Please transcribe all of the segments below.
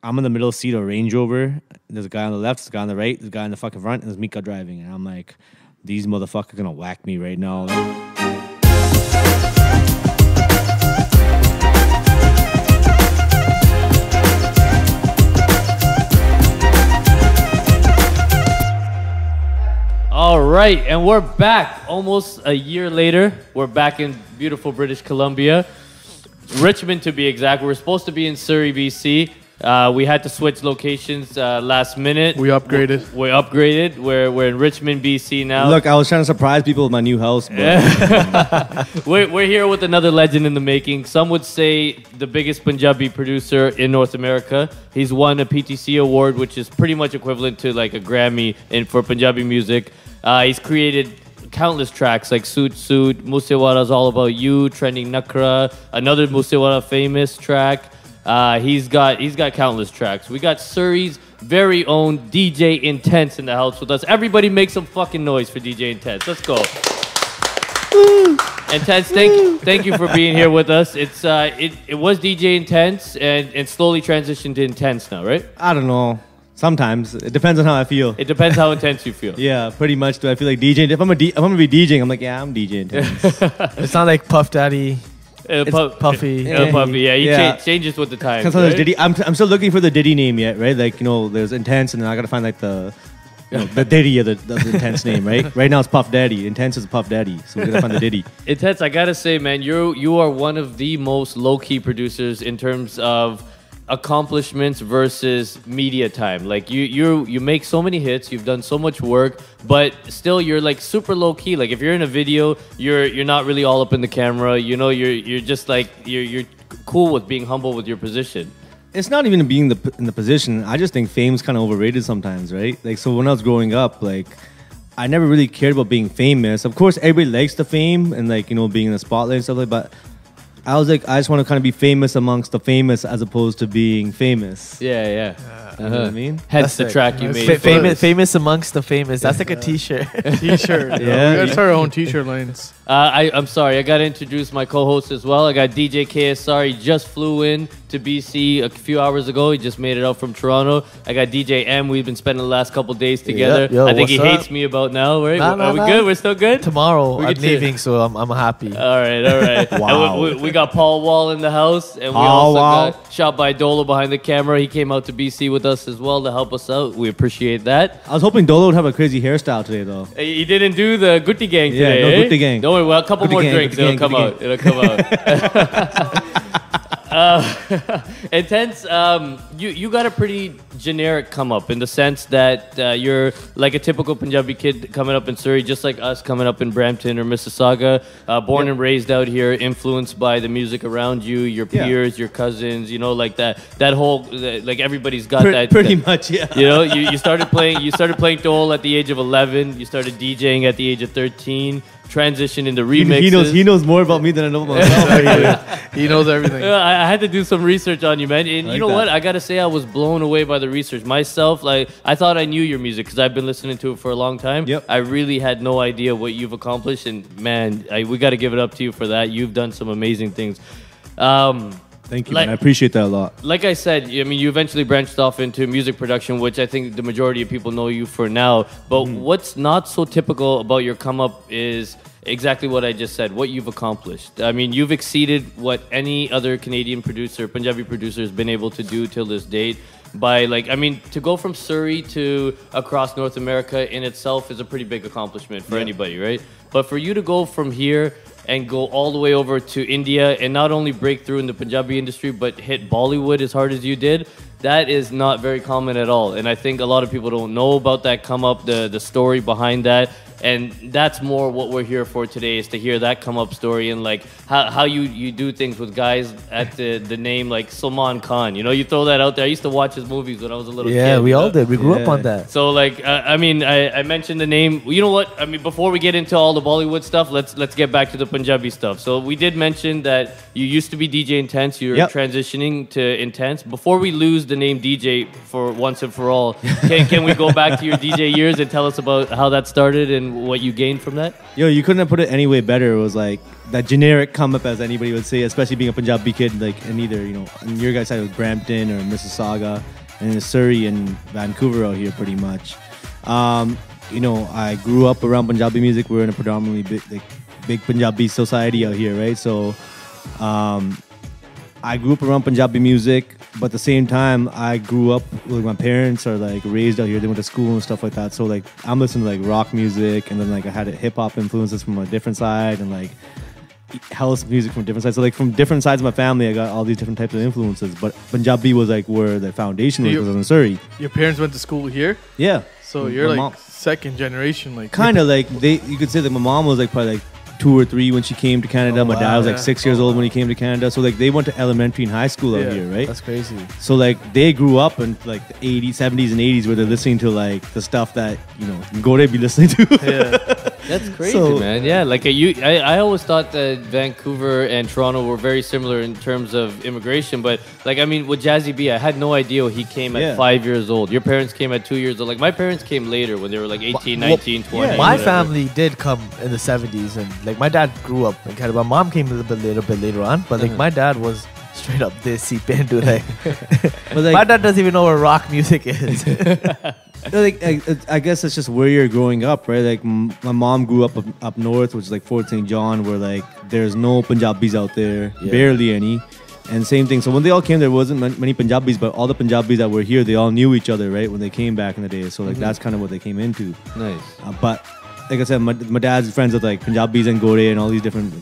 I'm in the middle seat of a Range Rover. There's a guy on the left, there's a guy on the right, there's a guy in the fucking front, and there's Mika driving. And I'm like, these motherfuckers gonna whack me right now. All right, and we're back almost a year later. We're back in beautiful British Columbia. Richmond, to be exact. We were supposed to be in Surrey, BC. We had to switch locations last minute. We upgraded. We upgraded. We're in Richmond, BC now. Look, I was trying to surprise people with my new house. But we're here with another legend in the making. Some would say the biggest Punjabi producer in North America. He's won a PTC award, which is pretty much equivalent to like a Grammy for Punjabi music. He's created countless tracks like Soot Soot, Moosewala's All About You, Trending Nakra, another Moosewala famous track. He's got countless tracks. We got Surrey's very own DJ Intense in the house with us. Everybody make some fucking noise for DJ Intense. Let's go. Intense, thank you for being here with us. It was DJ Intense and slowly transitioned to Intense now, right? I don't know. Sometimes. It depends on how I feel. It depends how intense you feel. Yeah, pretty much. Do I feel like DJing? If I'm gonna be DJing, I'm like, yeah, I'm DJ Intense. It's not like Puff Daddy. It's Puffy. Puffy. Yeah, changes with the times. Right? Diddy. I'm still looking for the Diddy name yet, right? Like, you know, there's Intense, and then I gotta find like the Diddy of the Intense name, right? Right now it's Puff Daddy. Intense is Puff Daddy, so we gotta find the Diddy. Intense. I gotta say, man, you are one of the most low key producers in terms of accomplishments versus media time. Like you make so many hits, you've done so much work, but still you're like super low key. Like if you're in a video, you're not really all up in the camera. You know, you're just like you're cool with being humble with your position. It's not even being in the position. I just think fame's kind of overrated sometimes, right? Like, so when I was growing up, like, I never really cared about being famous. Of course, everybody likes the fame and, like, you know, being in the spotlight and stuff like that, but I was like, I just want to kind of be famous amongst the famous as opposed to being famous. Yeah. You know what I mean? Hence the track you made. Famous amongst the famous. That's like a t-shirt. T-shirt. Yeah. We gotta start our own t-shirt lines. I'm sorry. I got to introduce my co-host as well. I got DJ KSR. He just flew in to BC a few hours ago. He just made it out from Toronto. I got DJ M. We've been spending the last couple days together. Yo, I think he up? hates me about now, right? Nah, Are we good? We're still good? Tomorrow I'm leaving, so I'm happy. All right. Wow. We got Paul Wall in the house, and we Paul also Wall. got shot by Dolo behind the camera. He came out to BC with us as well to help us out. We appreciate that. I was hoping Dolo would have a crazy hairstyle today, though. He didn't do the Gutti Gang Yeah, today. no eh? Gutti Gang. Don't worry, well, a couple Gutti more Gang, drinks, Gutti it'll come out. It'll come out. Intense, you got a pretty generic come up in the sense that you're like a typical Punjabi kid coming up in Surrey, just like us coming up in Brampton or Mississauga, born and raised out here, influenced by the music around you, your peers, your cousins, you know, like that whole, like everybody's got that. Pretty much, yeah. You know, you started playing Dole at the age of 11, you started DJing at the age of 13, transitioned into remixes. He knows more about me than I know about myself. He knows everything. I had to do some research on you, man. And like you know that. what? I gotta say, I was blown away by the research myself. Like, I thought I knew your music because I've been listening to it for a long time. Yep. I really had no idea what you've accomplished, and man, we got to give it up to you for that. You've done some amazing things. Thank you, man. I appreciate that a lot. Like I said, I mean, you eventually branched off into music production, which I think the majority of people know you for now. But what's not so typical about your come up is exactly what I just said, what you've accomplished. I mean, you've exceeded what any other Canadian producer, Punjabi producer, has been able to do till this date. By like, I mean, to go from Surrey to across North America in itself is a pretty big accomplishment for anybody, right? But for you to go from here and go all the way over to India and not only break through in the Punjabi industry, but hit Bollywood as hard as you did, that is not very common at all. And I think a lot of people don't know about that come up, the story behind that. And that's more what we're here for today, is to hear that come up story and like how you do things with guys at the name like Salman Khan. You know, you throw that out there. I used to watch his movies when I was a little kid. Yeah, we all know? did. We grew up on that. So like, I mean, I mentioned the name. You know what? I mean, before we get into all the Bollywood stuff, let's get back to the Punjabi stuff. So we did mention that you used to be DJ Intense. You're transitioning to Intense. Before we lose the name DJ for once and for all, can we go back to your DJ years and tell us about how that started and what you gained from that? Yo, you couldn't have put it any way better. It was like that generic come up, as anybody would say, especially being a Punjabi kid, like in either, in your guys' side it was Brampton or Mississauga, and in Surrey and Vancouver out here pretty much. I grew up around Punjabi music. We're in a predominantly big Punjabi society out here, right? So I grew up around Punjabi music, but at the same time, I grew up, like my parents are like raised out here. They went to school and stuff like that. So like I'm listening to like rock music, and then like I had hip hop influences from a different side, and like house music from different sides. So like from different sides of my family, I got all these different types of influences. But Punjabi was like where the foundation was in Surrey. Your parents went to school here? Yeah. So you're like mom, second generation, like kind of like you could say that my mom was like probably like 2 or 3 when she came to Canada. My dad was like 6 years old when he came to Canada. So like they went to elementary and high school out here, right? That's crazy. So like they grew up in like the 80s, 70s and 80s where they're listening to like the stuff that, Gore be listening to. Yeah. That's crazy, man. Yeah, like I always thought that Vancouver and Toronto were very similar in terms of immigration, but like I mean with Jazzy B, I had no idea he came at 5 years old. Your parents came at 2 years old. Like my parents came later when they were like 18, 19, 20. Yeah. My family did come in the 70s, and like my dad grew up in Canada. My mom came a little bit later on, but like my dad was straight up Desi Pindu. Like, my dad doesn't even know what rock music is. I guess it's just where you're growing up, right? Like my mom grew up north, which is like Fort St. John, where like there's no Punjabis out there, barely any. And same thing. So when they all came, there wasn't many Punjabis, but all the Punjabis that were here, they all knew each other, right? When they came back in the day. So like that's kind of what they came into. Nice. But like I said, my dad's friends with like Punjabis and Gore and all these different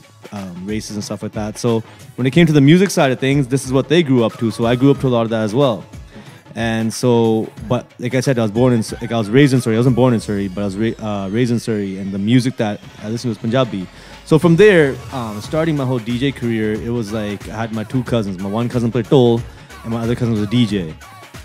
races and stuff like that. So when it came to the music side of things, this is what they grew up to. So I grew up to a lot of that as well. And so, but like I said, I was raised in Surrey. I wasn't born in Surrey, but I was raised in Surrey, and the music that I listened to was Punjabi. So from there, starting my whole DJ career, it was like I had my 2 cousins. My one cousin played Tol, and my other cousin was a DJ.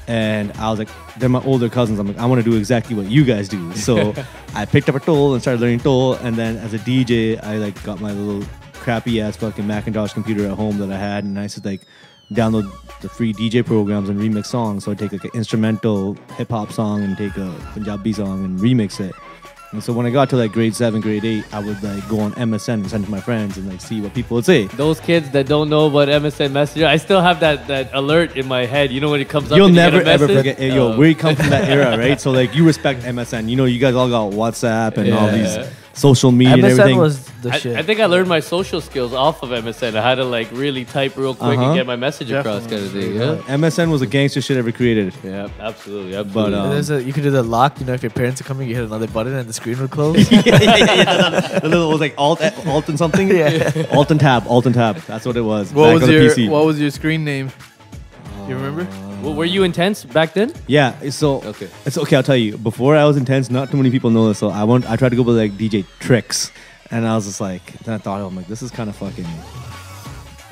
And I was like, they're my older cousins. I'm like, I want to do exactly what you guys do. So I picked up a Tol and started learning Tol. And then as a DJ, I like got my little crappy ass fucking Macintosh computer at home that I had, and I used to like download the free DJ programs and remix songs. So I'd take like an instrumental hip hop song and take a Punjabi song and remix it. And so when I got to like grade 7, grade 8, I would like go on MSN and send to my friends and like see what people would say. Those kids that don't know about MSN Messenger, I still have that alert in my head. You know when it comes up. You'll never ever forget. Yo, we come from that era, right? So like you respect MSN. You guys all got WhatsApp and all these social media and everything. MSN was the shit. I think I learned my social skills off of MSN. I had to like really type real quick and get my message across, kind of thing. Yeah. MSN was the gangster shit ever created. Yeah, absolutely. But you could do the lock. If your parents are coming, you hit another button and the screen would close. The little was like alt and something. Alt and tab. That's what it was. What was your screen name? Do you remember? Well, were you intense back then? Yeah, so okay. It's okay. I'll tell you. Before I was intense, not too many people know this. So I tried to go with like DJ Tricks, and I was just like, then I thought, I'm like, this is kind of fucking.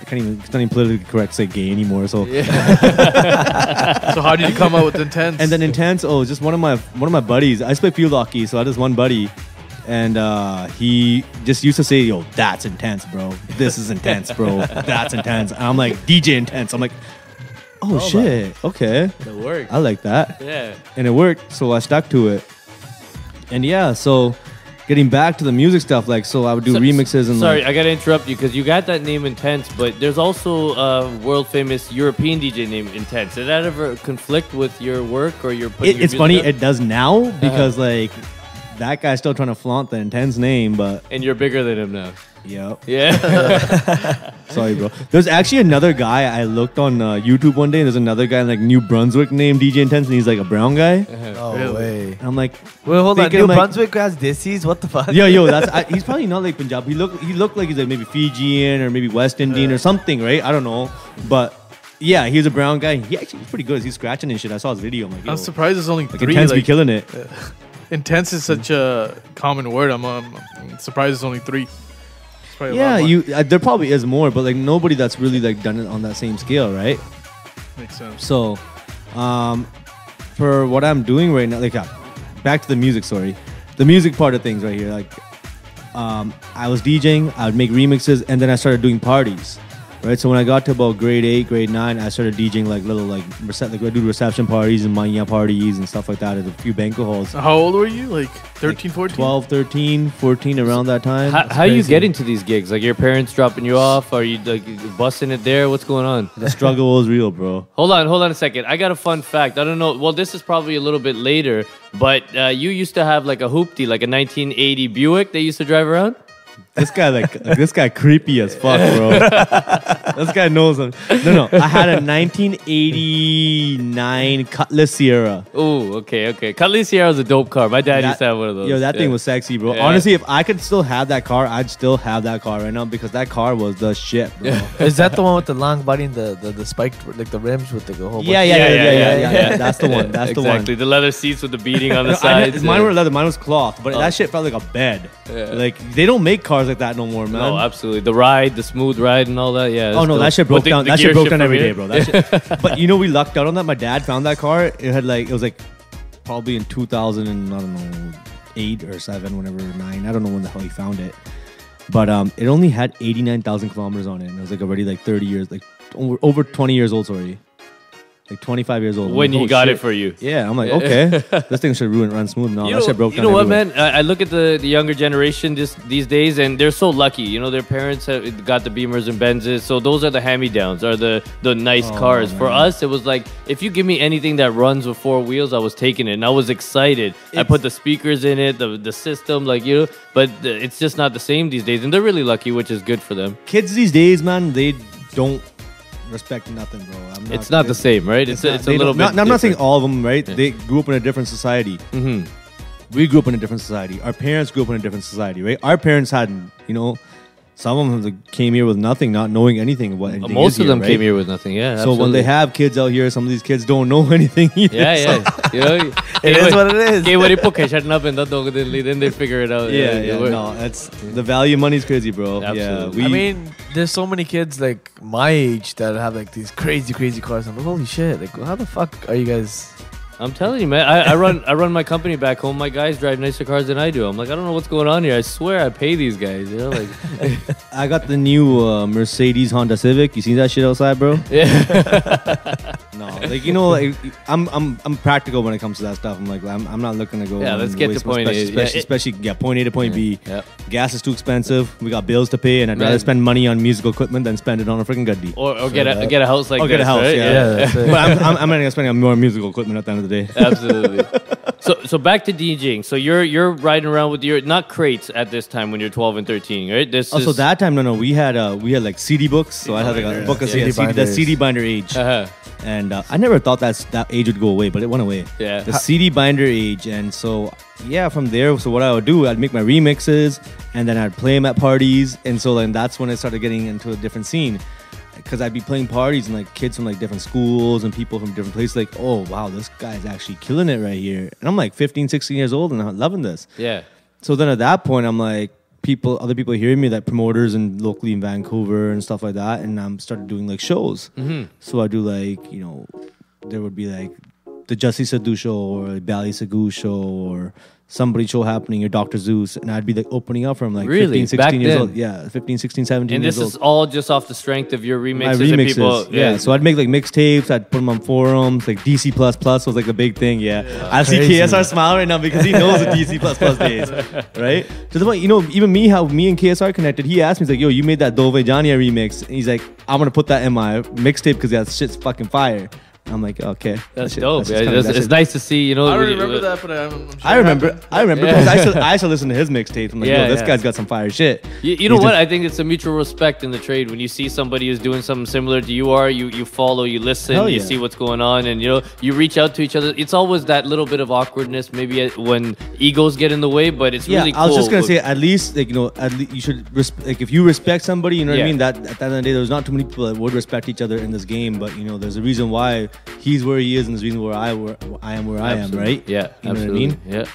It's not even politically correct to say gay anymore. So, so how did you come out with intense? And then intense. Oh, just one of my buddies. I used to play field hockey, so I had this one buddy, and he just used to say, "Yo, that's intense, bro. This is intense, bro. That's intense." And I'm like, DJ Intense. I'm like. Oh shit! Okay, it worked. I like that. Yeah, and it worked, so I stuck to it. And yeah, so getting back to the music stuff, like so, I would do remixes and. Sorry, I gotta interrupt you because you got that name Intense, but there's also a world famous European DJ named Intense. Did that ever conflict with your work or your? It's funny. It does now because like that guy's still trying to flaunt the Intense name, but and you're bigger than him now. Yep. Yeah. Sorry, bro. There's actually another guy I looked on YouTube one day. And there's another guy in like New Brunswick named DJ Intense, and he's like a brown guy. No way. And I'm like, wait, hold on. New Brunswick has Desis? What the fuck? Yo, he's probably not like Punjabi. He looked like he's like maybe Fijian or maybe West Indian or something, right? I don't know, but. Yeah, he's a brown guy. He actually was pretty good. He's scratching and shit. I saw his video. I'm like, I'm surprised there's only 3. Intense be killing it. Intense is such a common word. I'm surprised there's only 3. Yeah, there probably is more, but like nobody that's really like done it on that same scale, right? Makes sense. So, for what I'm doing right now, like back to the music. Sorry, the music part of things right here. Like, I was DJing. I would make remixes, and then I started doing parties. Right, so when I got to about grade 8, grade 9, I started DJing like little I do reception parties and mania parties and stuff like that at a few banquet halls. How old were you? Like 13, 14? 12, 13, 14, around that time. How are you getting to these gigs? Like your parents dropping you off? Are you like busting it there? What's going on? The struggle was real, bro. Hold on a second. I got a fun fact. I don't know. Well, this is probably a little bit later, but you used to have like a hoopty, like a 1980 Buick they used to drive around? This guy creepy as fuck, bro. This guy knows him. No. I had a 1989 Cutlass Sierra. Oh, okay. Cutlass Sierra was a dope car. My dad used to have one of those. Yo, that thing was sexy, bro. Yeah. Honestly, if I could still have that car, I'd still have that car right now because that car was the shit, bro. Is that the one with the long body and the spiked, like the rims with the whole bunch? Yeah. That's the one. That's the one. Exactly. The leather seats with the beading on the sides. Mine were leather. Mine was cloth, but that shit felt like a bed. Yeah. Like they don't make cars like that no more, man. No, absolutely. The smooth ride and all that. Yeah. Oh no, dope. that shit broke down. That shit broke down every day, bro. That shit. But you know, we lucked out on that. My dad found that car. It was like probably in 2000 and I don't know 8 or 7, whenever 9. I don't know when the hell he found it. But it only had 89,000 kilometers on it, and it was like already like 30 years, like over 20 years old already. Like 25 years old. When he got it for you. Yeah, I'm like, okay, this thing should run smooth. No, that shit broke down. You know what, everywhere. man? I look at the younger generation these days, and they're so lucky. You know, their parents have got the Beamers and Benzes, so those are the hand-me-downs, are the nice cars. Man. For us, it was like, if you give me anything that runs with 4 wheels, I was taking it, and I was excited. I put the speakers in it, the system, like, you know, but it's just not the same these days, and they're really lucky, which is good for them. Kids these days, man, they don't respect nothing, bro. It's not the same, right? It's a little bit. I'm not saying all of them, right? Yeah. They grew up in a different society. Mm-hmm. We grew up in a different society. Our parents grew up in a different society, right? Our parents had, you know, some of them came here with nothing, not knowing anything about anything. Most of them right? came here with nothing, yeah. So absolutely. when they have kids out here, some of these kids don't know anything either. Yeah. You know, it is what it is. Then they figure it out. Yeah. No, that's the value of money is crazy, bro. Absolutely. Yeah, I mean, there's so many kids like my age that have like these crazy cars. I'm like, holy shit! Like, how the fuck are you guys? I'm telling you, man. I run my company back home. My guys drive nicer cars than I do. I'm like, I don't know what's going on here. I swear I pay these guys. You know, like. I got the new Mercedes Honda Civic. You see that shit outside, bro? Yeah. No, like, you know, like, I'm practical when it comes to that stuff. I'm like, I'm not looking to go. Yeah, let's get to point A. Especially point A to point B. Yeah. Gas is too expensive. We got bills to pay, and I'd rather spend money on musical equipment than spend it on a freaking Gaddi. Or get a house like this. Or get a house, right? yeah. But I'm not gonna spend on more musical equipment at the end of the day. Absolutely. So back to DJing. So you're riding around with your not crates at this time when you're 12 and 13, right? So that time, no, we had like CD books. So I had like a book of the CD binder age. Uh-huh. And I never thought that age would go away, but it went away. Yeah. The CD binder age. And so, yeah, from there, so what I would do, I'd make my remixes, and then I'd play them at parties. And so then that's when I started getting into a different scene. Because I'd be playing parties and like kids from like different schools and people from different places like, oh, wow, this guy's actually killing it right here. And I'm like 15, 16 years old and I'm loving this. Yeah. So then at that point, I'm like, other people hearing me, like promoters and locally in Vancouver and stuff like that, and I'm started doing like shows. Mm-hmm. So I do like, you know, there would be like the Jasmine Sandlas show or a Bali Sagoo show or somebody show happening or Dr. Zeus, and I'd be like opening up from like really? 15, 16 years old. Yeah, 15, 16, 17 years old. And this is all just off the strength of your remixes. My remixes, and people, yeah. So I'd make like mixtapes, I'd put them on forums, like DC++ was like the big thing, yeah. I see KSR smile right now because he knows the DC++ days, right? So the point, you know, even how me and KSR connected, he asked me, he's like, yo, you made that Dove Jania remix, and he's like, I'm gonna put that in my mixtape because that shit's fucking fire. I'm like, okay, that's dope. It's nice to see. You know, I don't remember that, but I'm sure I remember because I used to listen to his mixtapes. I'm like, yo, this guy's got some fire shit. You know what? I think it's a mutual respect in the trade. When you see somebody who's doing something similar to you are, you follow, you listen, you see what's going on, and you know, you reach out to each other. It's always that little bit of awkwardness, maybe when egos get in the way, but it's really cool. I was just gonna say, at least, like, you know, at least you should like, if you respect somebody, you know what I mean. That at the end of the day, there's not too many people that would respect each other in this game, but you know, there's a reason why he's where he is, and there's a reason where I am where I am, right? Yeah, you know absolutely. What I mean? Yeah.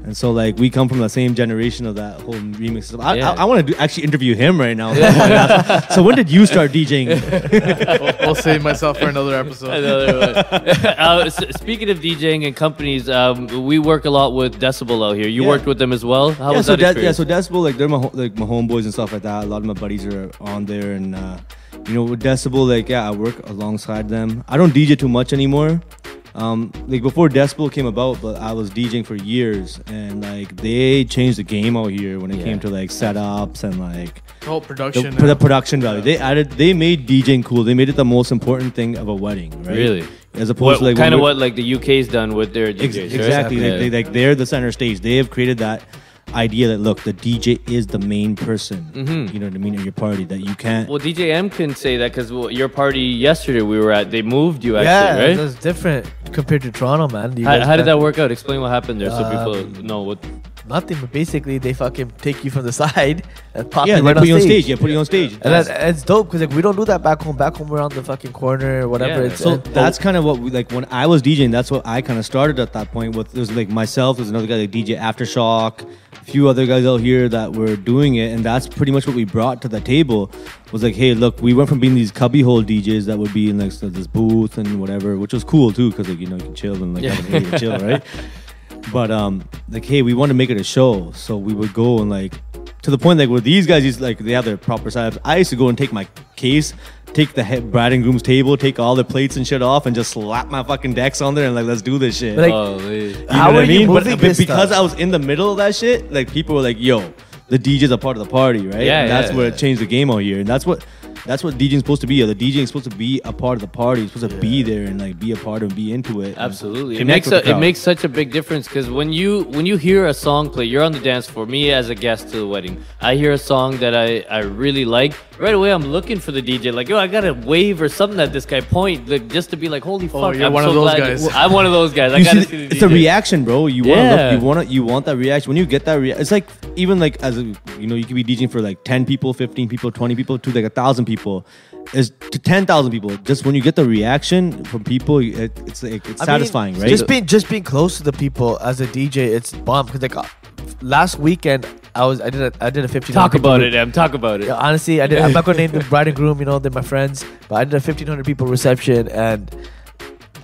And so, like, we come from the same generation of that whole remix stuff. I want to actually interview him right now. So when did you start DJing? I'll save myself for another episode. Speaking of DJing and companies, we work a lot with Decibel out here. You worked with them as well? How was that experience? So Decibel, like, they're my homeboys and stuff like that. A lot of my buddies are on there, and you know, with Decibel, like, yeah, I work alongside them. I don't DJ too much anymore. Like before Decibel came about, but I was DJing for years, and like they changed the game out here when it came to like setups and like The whole production. the production value. They made DJing cool. They made it the most important thing of a wedding, right? Really? As opposed to like kind of what like the UK's done with their DJs, right? exactly. They're the center stage. They have created that idea that look, the DJ is the main person. You know what I mean? At your party, that you can't. Well, DJ M can say that because your party yesterday we were at, they moved you actually, Yeah, right? it was different compared to Toronto, man. How did that work out? Explain what happened there so people know what. Nothing, but basically they fucking take you from the side and pop Yeah, you they right put you on stage. stage. Yeah, put you on stage. And it's dope because like we don't do that back home. Back home we're on the fucking corner, whatever. Yeah. It's So that's kind of what we, like when I was DJing. That's what I kind of started at that point. With there's like myself, there's another guy like DJ Aftershock, a few other guys out here that were doing it, and that's pretty much what we brought to the table. Was like, hey, look, we went from being these cubbyhole DJs that would be in like this booth and whatever, which was cool too, because like you know you can chill and like have an area to chill, right? But like, hey, we want to make it a show, so we would go and like to the point like where these guys used like they have their proper setups. I used to go and take my case, take the bride and groom's table, take all the plates and shit off, and just slap my fucking decks on there and like let's do this shit. But, like, Holy. how are you moving But this because stuff? I was in the middle of that shit, like people were like, "Yo, the DJ's a part of the party, right?" Yeah, and that's yeah, where yeah. it changed the game out here, and that's what DJing's supposed to be. The DJing's supposed to be a part of the party. It's supposed to be there and like be a part and be into it. Absolutely, it Connect makes with the it crowd. makes such a big difference because when you hear a song play, you're on the dance floor. Me as a guest to the wedding, I hear a song that I really like. Right away, I'm looking for the DJ. Like, yo, I gotta wave or something at this guy, point like, just to be like, holy fuck! you're I'm one so of those glad guys. I'm one of those guys. I You gotta see, see the it's DJ. a reaction, bro. You want Yeah. to look, you want that reaction. When you get that reaction, it's like even like as a, you know, you could be DJing for like 10 people, 15 people, 20 people to like 1,000 people. Is to 10,000 people. Just when you get the reaction from people, it's like it's satisfying, right? Just being close to the people as a DJ, it's bomb. Because like last weekend, I did a 1500. Talk people about re- it, Em. Talk about it. Yeah, honestly, I did. I'm not gonna name the bride and groom. You know, they're my friends. But I did a 1,500 people reception, and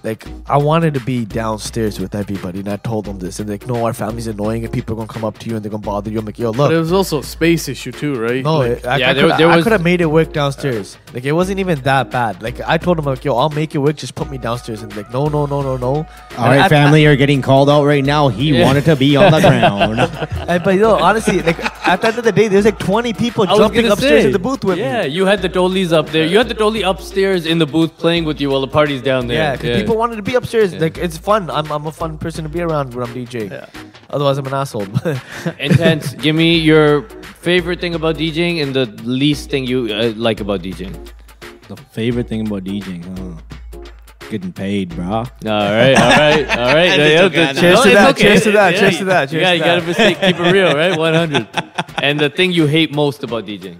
like I wanted to be downstairs with everybody, and I told them this, and like, no, our family's annoying, and people are gonna come up to you and they're gonna bother you. I'm like, yo, But it look. was also a space issue too, right? No, Like, Yeah, I there was- could have made it work downstairs. Like it wasn't even that bad. Like I told him, like, yo, I'll make it work. Just put me downstairs. And like, no. All right, family, you're getting called out right now. He wanted to be on the ground. But you know, honestly, like at the end of the day, there's like 20 people I was jumping gonna upstairs say, in the booth with yeah, me. you had the dollies up there. You had the dolly upstairs in the booth playing with you while the party's down there. Yeah, because people wanted to be upstairs. Like it's fun. I'm a fun person to be around when I'm DJing. Yeah. Otherwise, I'm an asshole. Intense. Give me your favorite thing about DJing and the least thing you like about DJing. The favorite thing about DJing, getting paid, bro. All right. Cheers to that, cheers to that, cheers to that, You cheers to gotta that. mistake, keep it real, right? 100. And the thing you hate most about DJing.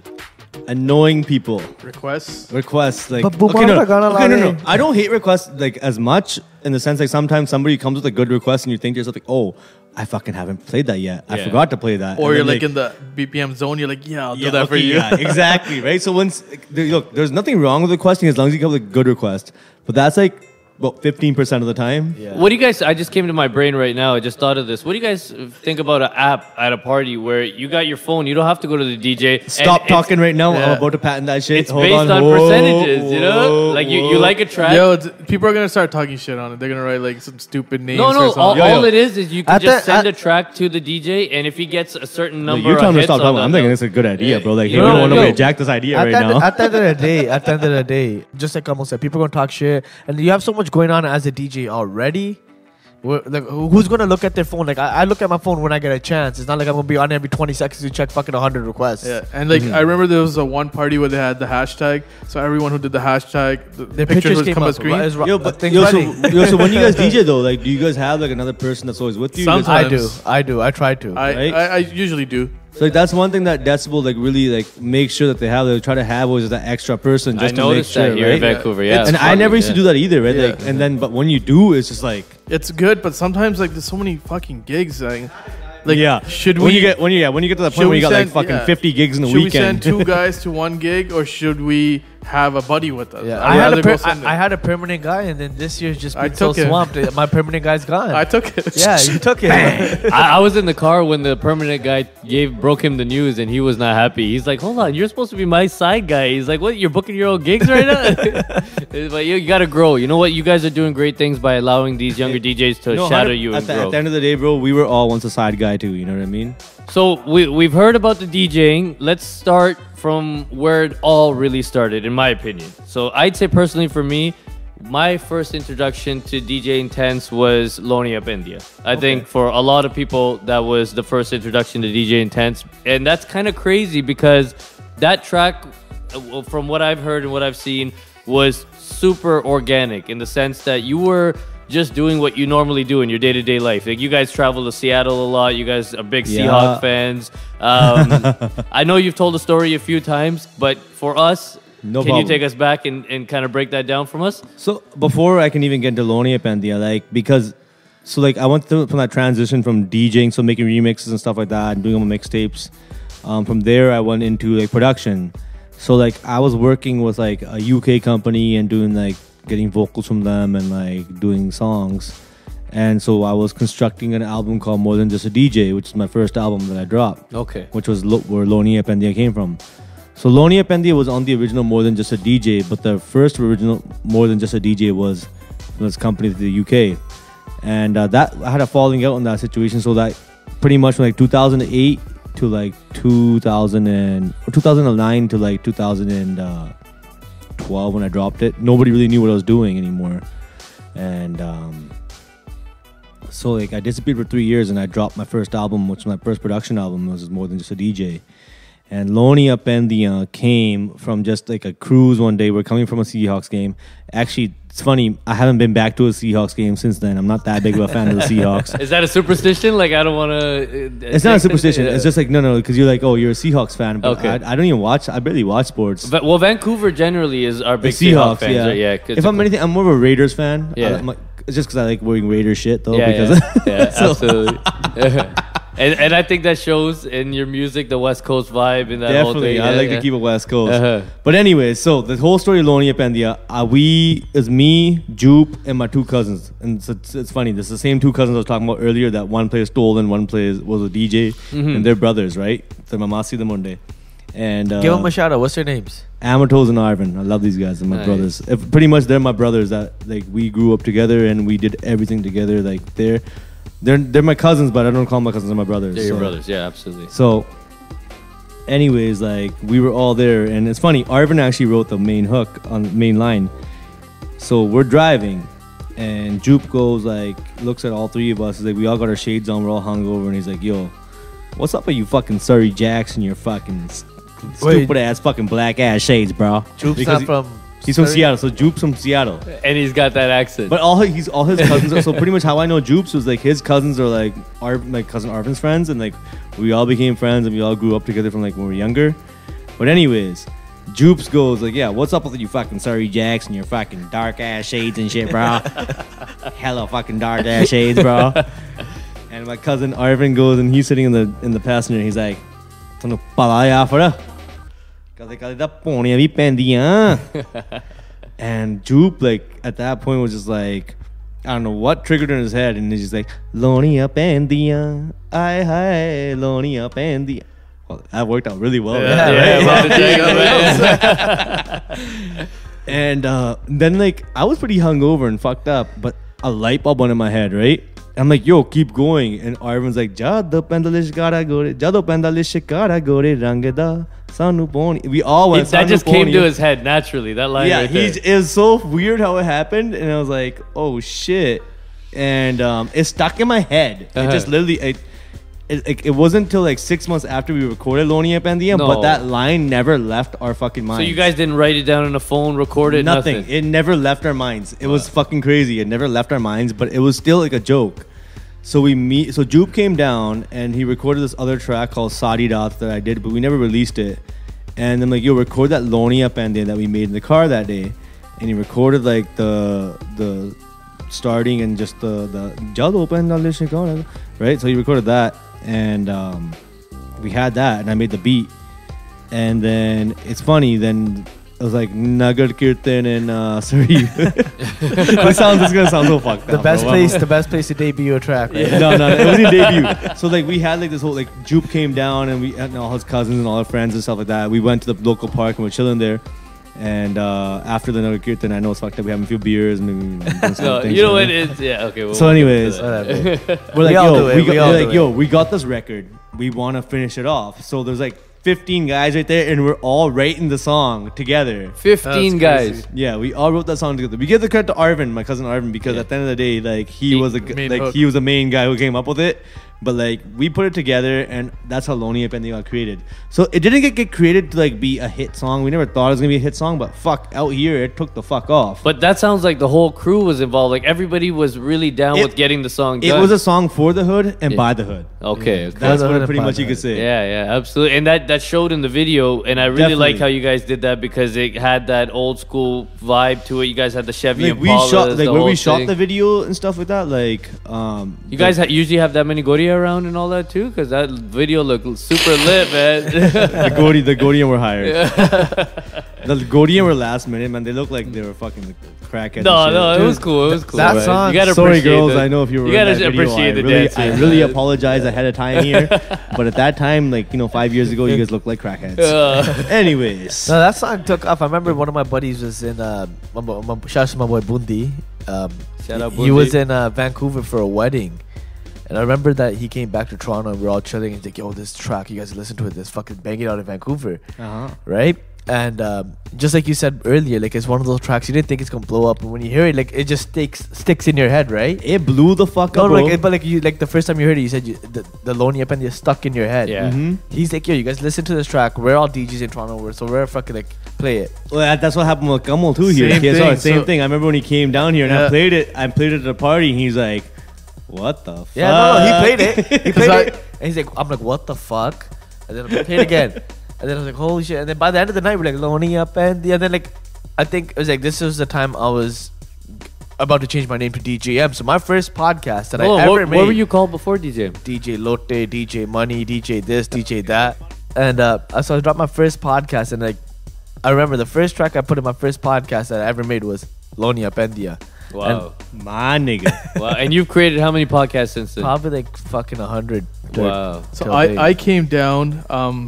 Annoying people. requests. Requests like But no. I don't hate requests like as much in the sense like sometimes somebody comes with a good request and you think to yourself like, oh, I fucking haven't played that yet. I Yeah. forgot to play that. Or And you're then, like in the BPM zone. You're like, yeah, I'll do that okay, for you. Yeah, exactly, right? So once look, there's nothing wrong with requesting as long as you come with a good request. But that's like about 15% of the time. Yeah. What do you guys, I just came to my brain right now. I just thought of this. What do you guys think about an app at a party where you got your phone, you don't have to go to the DJ. Stop and talking right now. yeah. I'm about to patent that shit. It's Hold based on Whoa, percentages, you know? whoa, Like you whoa. like a track. Yo, people are gonna start talking shit on it. They're gonna write like some stupid names. No, for all, songs. all it is you can At just the- send at- a track to the DJ, and if he gets a certain Like, number you're of telling me to hits stop on talking. the- I'm thinking it's a good idea, bro. Like, No, you don't no, want to no. reject this idea At right the, now. at the end of the day, just like Kamal said, people are gonna talk shit, and you have so much going on as a DJ already. Like, who's gonna look at their phone? Like, I look at my phone when I get a chance. It's not like I'm gonna be on every 20 seconds to check fucking 100 requests. Yeah, and like I remember there was a one party where they had the hashtag. So everyone who did the hashtag, the Their pictures would came come up. on screen. Yo, but things yo, ready. so when you guys DJ though, like, do you guys have like another person that's always with you? You guys Sometimes. I do. I try to. Right? I usually do. So like, that's one thing that Decibel like really like make sure that they have. They try to have always that extra person I just to make noticed sure, that here right? in Vancouver, yeah. And I never used to do that either, right? Yeah. Like, and then but when you do, it's just like It's good, but sometimes like there's so many fucking gigs. Like, yeah. should when we you get to the point should where we you got like send- fucking yeah. 50 gigs in a should we weekend? send two guys to one gig, or should we have a buddy with us. Yeah, I'd rather go Sunday. I had a permanent guy, and then this year's just I been so took it. swamped. My permanent guy's gone. I took it. Yeah, you took it. I was in the car when the permanent guy broke him the news, and he was not happy. He's like, "Hold on, you're supposed to be my side guy." He's like, "What? You're booking your own gigs right now?" But you got to grow. You know what? You guys are doing great things by allowing these younger DJs to shadow you and grow. At the end of the day, bro, we were all once a side guy too. You know what I mean? So we've heard about the DJing. Let's start from where it all really started, in my opinion. So I'd say personally for me, my first introduction to DJ Intense was Loniye Punjab Diye. I think for a lot of people, that was the first introduction to DJ Intense. And that's kind of crazy because that track, from what I've heard and what I've seen, was super organic in the sense that you were just doing what you normally do in your day-to-day life. Like, you guys travel to Seattle a lot. You guys are big Seahawks fans. I know you've told the story a few times, but for us, can you take us back and kind of break that down from us? So before I can even get into Loniye Punjab Diye, I went through from that transition from DJing, so making remixes and stuff like that, and doing all my mixtapes. From there, I went into like production. So like I was working with like a UK company and doing like getting vocals from them and like doing songs. And so I was constructing an album called More Than Just a DJ, which is my first album that I dropped. Okay. Which was where Loniye Punjab Diye came from. So Loniye Punjab Diye was on the original More Than Just a DJ, but the first original More Than Just a DJ was from this company in the UK. And that I had a falling out in that situation. So that pretty much from like 2008 to like 2009 to like 2012 when I dropped it, nobody really knew what I was doing anymore. And so like I disappeared for 3 years and I dropped my first album, which was my first production album. It was More Than Just a DJ. And Loniye Punjab Diye came from just like a cruise one day. We're coming from a Seahawks game. Actually, it's funny, I haven't been back to a Seahawks game since then. I'm not that big of a fan of the Seahawks. Is that a superstition? Like, I don't want to... It's not a superstition. It's just like, no, because you're like, oh, you're a Seahawks fan. But okay. I don't even watch. I barely watch sports. But, well, Vancouver generally is our big Seahawks fans. yeah. Right? Yeah. If I'm anything, I'm more of a Raiders fan. Yeah. It's just because I like wearing Raiders shit, though. Yeah, because absolutely. And I think that shows in your music, the West Coast vibe and that whole thing. Definitely, I like to keep it West Coast. But anyway, so the whole story of Loniye Punjab Diye, is me, Jupe, and my two cousins. And it's funny, this is the same two cousins I was talking about earlier, that one plays stolen, one plays was a DJ, and they're brothers, right? They're Mamasi the Monday. And give them a shout out. What's their names? Amatos and Arvin. I love these guys. They're my brothers. Pretty much, they're my brothers that like we grew up together and we did everything together. Like they're my cousins, but I don't call them my cousins. They're my brothers. They're your brothers. Yeah, absolutely. So, anyways, like we were all there, and it's funny. Arvin actually wrote the main hook on the main line. So we're driving, and Jupe goes like, looks at all three of us. He's like, we all got our shades on. We're all hungover, and he's like, yo, what's up with you fucking Surrey Jacks and your fucking stupid ass fucking black ass shades, bro? Jupe's not from... He's from Seattle, so Jupe's from Seattle. And he's got that accent. But all his cousins are, so pretty much how I know Jupe's was like his cousins are like my cousin Arvin's friends, and like we all became friends and we all grew up together from like when we were younger. But anyways, Jupe's goes like, yeah, what's up with you fucking Surrey Jacks and your fucking dark ass shades and shit, bro? Hella fucking dark ass shades, bro. And my cousin Arvin goes and he's sitting in the passenger and he's like, "Tanu pala ya fara." And Jupe, like, at that point was just like, I don't know what triggered in his head, and he's just like, Loniye Punjab Diye, aye hi, Loniye Punjab Diye. Well, that worked out really well. And then, like, I was pretty hungover and fucked up, but a light bulb went in my head, right? I'm like, yo, keep going. And Arvin's like, Jado pendalish gara gore, Jado pendalish gara gore rangda. We all went. That just came to his head naturally. That line, right there. It was so weird how it happened, and I was like, "Oh shit!" And it stuck in my head. It just literally, it wasn't until like 6 months after we recorded Loniye Punjab Diye, but that line never left our fucking minds. So you guys didn't write it down on a phone, record it, nothing. It never left our minds. It was fucking crazy. It never left our minds, but it was still like a joke. So So Jupe came down and he recorded this other track called Sadi Raat that I did, but we never released it. And I'm like, yo, record that Loniye Punjab Diye that we made in the car that day. And he recorded like the starting and just the Jado pendalish gara, right? So he recorded that, and we had that, and I made the beat. And then it's funny. Then It was like Nagar Kirtan and Surrey. This is gonna sound so fucked up. The best place to debut your track. Right? No, it wasn't debut. So like we had like this whole like Jupe came down and we and all his cousins and all our friends and stuff like that. We went to the local park and we're chilling there. And after the Nagar Kirtan, I know it's fucked up. We having a few beers, maybe. No, you know what? It's okay. So, anyways, we're like, we got this record. We want to finish it off. So there's like 15 guys right there, and we're all writing the song together. 15 guys. Yeah, we all wrote that song together. We give the credit to Arvin, my cousin Arvin, because at the end of the day, like he was the main guy who came up with it. But like we put it together, and that's how Loniye Punjab Diye got created. So it didn't get created to like be a hit song. We never thought it was gonna be a hit song, but fuck, out here it took the fuck off. But that sounds like the whole crew was involved. Like everybody was really down with getting the song done. It was a song for the hood and by the hood. Okay. That's what pretty much you could say. Yeah, absolutely. And that showed in the video, and I really like how you guys did that because it had that old school vibe to it. You guys had the Chevy like Impala. We shot the video and stuff like that. Like you guys usually have that many Goria around and all that too, because that video looked super lit, man. the Godian were hired. The Godian were last minute, man. They looked like they were fucking crackheads. No, it was cool. It was cool. That song. You gotta sorry, girls. I know if you were. You gotta appreciate the dance. I really apologize ahead of time here, but at that time, like 5 years ago, you guys looked like crackheads. Anyways, no, that song took off. I remember one of my buddies was in. Shout out to my boy Bundi. Shout out Bundi. He was in Vancouver for a wedding. And I remember that he came back to Toronto and we were all chilling and he's like, yo, this track, you guys listen to it, this fucking bang it out in Vancouver. Right? And just like you said earlier, like it's one of those tracks you didn't think it's gonna blow up, and when you hear it, like it just sticks in your head, right? It blew the fuck up, bro. But the first time you heard it, you said the Loniye Punjab Diye stuck in your head. Yeah. He's like, yo, you guys listen to this track. We're all DJs in Toronto, so we're fucking like play it. Well, that's what happened with Kamal too here. Same thing. I remember when he came down here and I played it at a party, and he's like, what the fuck? Yeah, no, he played it. He played it. And he's like, I'm like, what the fuck? And then I played it again. And then I was like, holy shit. And then by the end of the night, we're like, Loniye Punjab Diye. And then like, I think it was like, this was the time I was about to change my name to DJM. So my first podcast that I ever made. What were you called before DJM? DJ Lotte, DJ Money, DJ this, DJ that. And so I dropped my first podcast. And like, I remember the first track I put in my first podcast that I ever made was Loniye Punjab Diye. Wow. And my nigga. Wow. And you've created how many podcasts since then? Probably like fucking 100. Wow. So I came down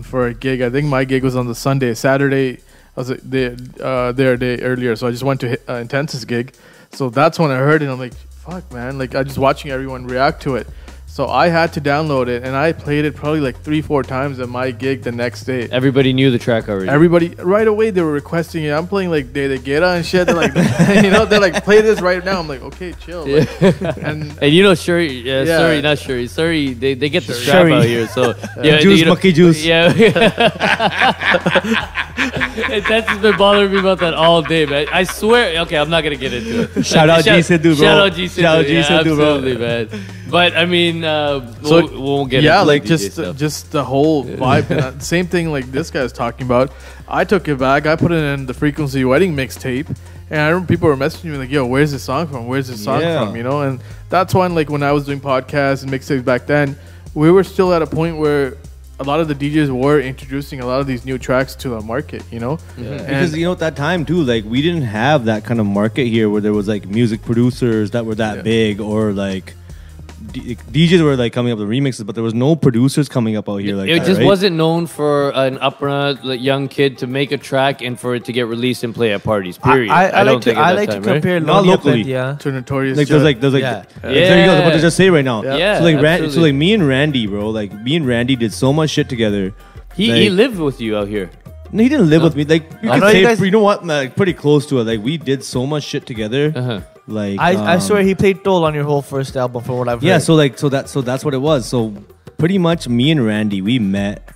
for a gig. I think my gig was on the Sunday. Saturday, I was there a day earlier. So I just went to Intense's gig. So that's when I heard it. I'm like, fuck, man. Like, I just watching everyone react to it. So I had to download it, and I played it probably like 3-4 times at my gig the next day. Everybody knew the track already. Everybody, right away, they were requesting it. I'm playing like De Guerra and shit. They're like, they're like, play this right now. I'm like, okay, chill. Like, and you know, Surrey, Surrey, they get the strap Surrey. out here. So yeah, juice, monkey juice. Yeah. That's just been bothering me about that all day, man. I swear. Okay, I'm not gonna get into it. Shout out G Sidhu, bro. Shout out G Sidhu. Shout out G Sidhu, bro. Absolutely, man. But I mean, we won't get into like DJ just the whole vibe. And same thing like this guy's talking about. I took it back. I put it in the Frequency Wedding mixtape, and I remember people were messaging me like, "Yo, where's this song from? Where's this song from?" You know, and that's when like when I was doing podcasts and mixtapes back then, we were still at a point where a lot of the DJs were introducing a lot of these new tracks to the market, you know? Yeah. Because, at that time, too, like, we didn't have that kind of market here where there was, like, music producers that were that big or, like, DJs were, like, coming up with remixes, but there was no producers coming up out here like it that, just right? wasn't known for an young kid to make a track and for it to get released and play at parties, period. I like to compare Not locally. to Notorious. Like, there's like, yeah. There you go. I was about to just say right now. Yeah. So like me and Randy, bro. Like me and Randy did so much shit together. He lived with you out here. No, he didn't live with me. Like you I could know you say, guys- you know what? Like pretty close to it. Like we did so much shit together. Uh-huh. Like I swear he played Toll on your whole first album from what I've heard. Yeah. So that's what it was. So pretty much me and Randy, we met.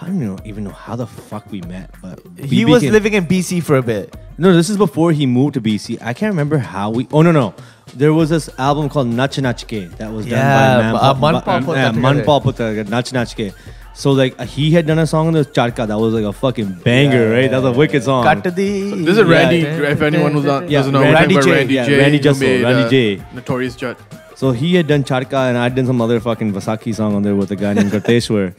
I don't even know how the fuck we met, but he was living in BC for a bit. No, this is before he moved to BC. I can't remember how we. Oh no. There was this album called Nach Nach Ke that was done by Manpal put together. Nach Nach Ke. So like he had done a song on the Charka that was like a fucking banger, right? That was a wicked song. This is Randy. If anyone who's on doesn't know, Randy J. Randy J. Randy J. Notorious Jut. So he had done Charka and I'd done some other fucking Vasaki song on there with a guy named Karteshwar.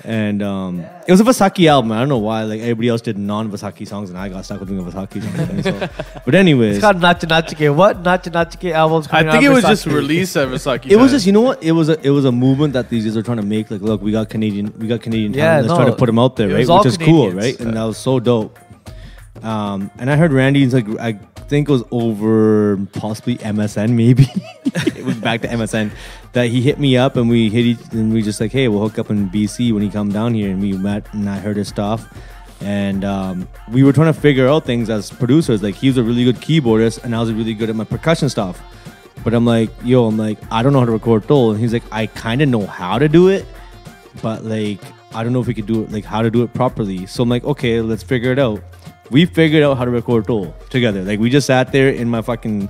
And it was a Vasaki album. I don't know why. Like everybody else did non-Vasaki songs and I got stuck with doing a Vasaki song. So, but anyways. It's called Nach Nach Ke. What? Nach Nach Ke albums I think it was just released at Vasaki. It was just, you know what? It was a movement that these guys are trying to make. Like, look, we got Canadian talent. Let's try to put them out there, right? Which is cool, right? And that was so dope. And I heard Randy's like, I think it was over possibly MSN, maybe. It was back to MSN that he hit me up and we just like, hey, we'll hook up in BC when he come down here, and we met and I heard his stuff, and we were trying to figure out things as producers. Like he was a really good keyboardist and I was really good at my percussion stuff, but I'm like, I don't know how to record Tol, and he's like, I kind of know how to do it, but like I don't know if we could do it, like how to do it properly. So I'm like, okay, let's figure it out. We figured out how to record Tol together. Like we just sat there in my fucking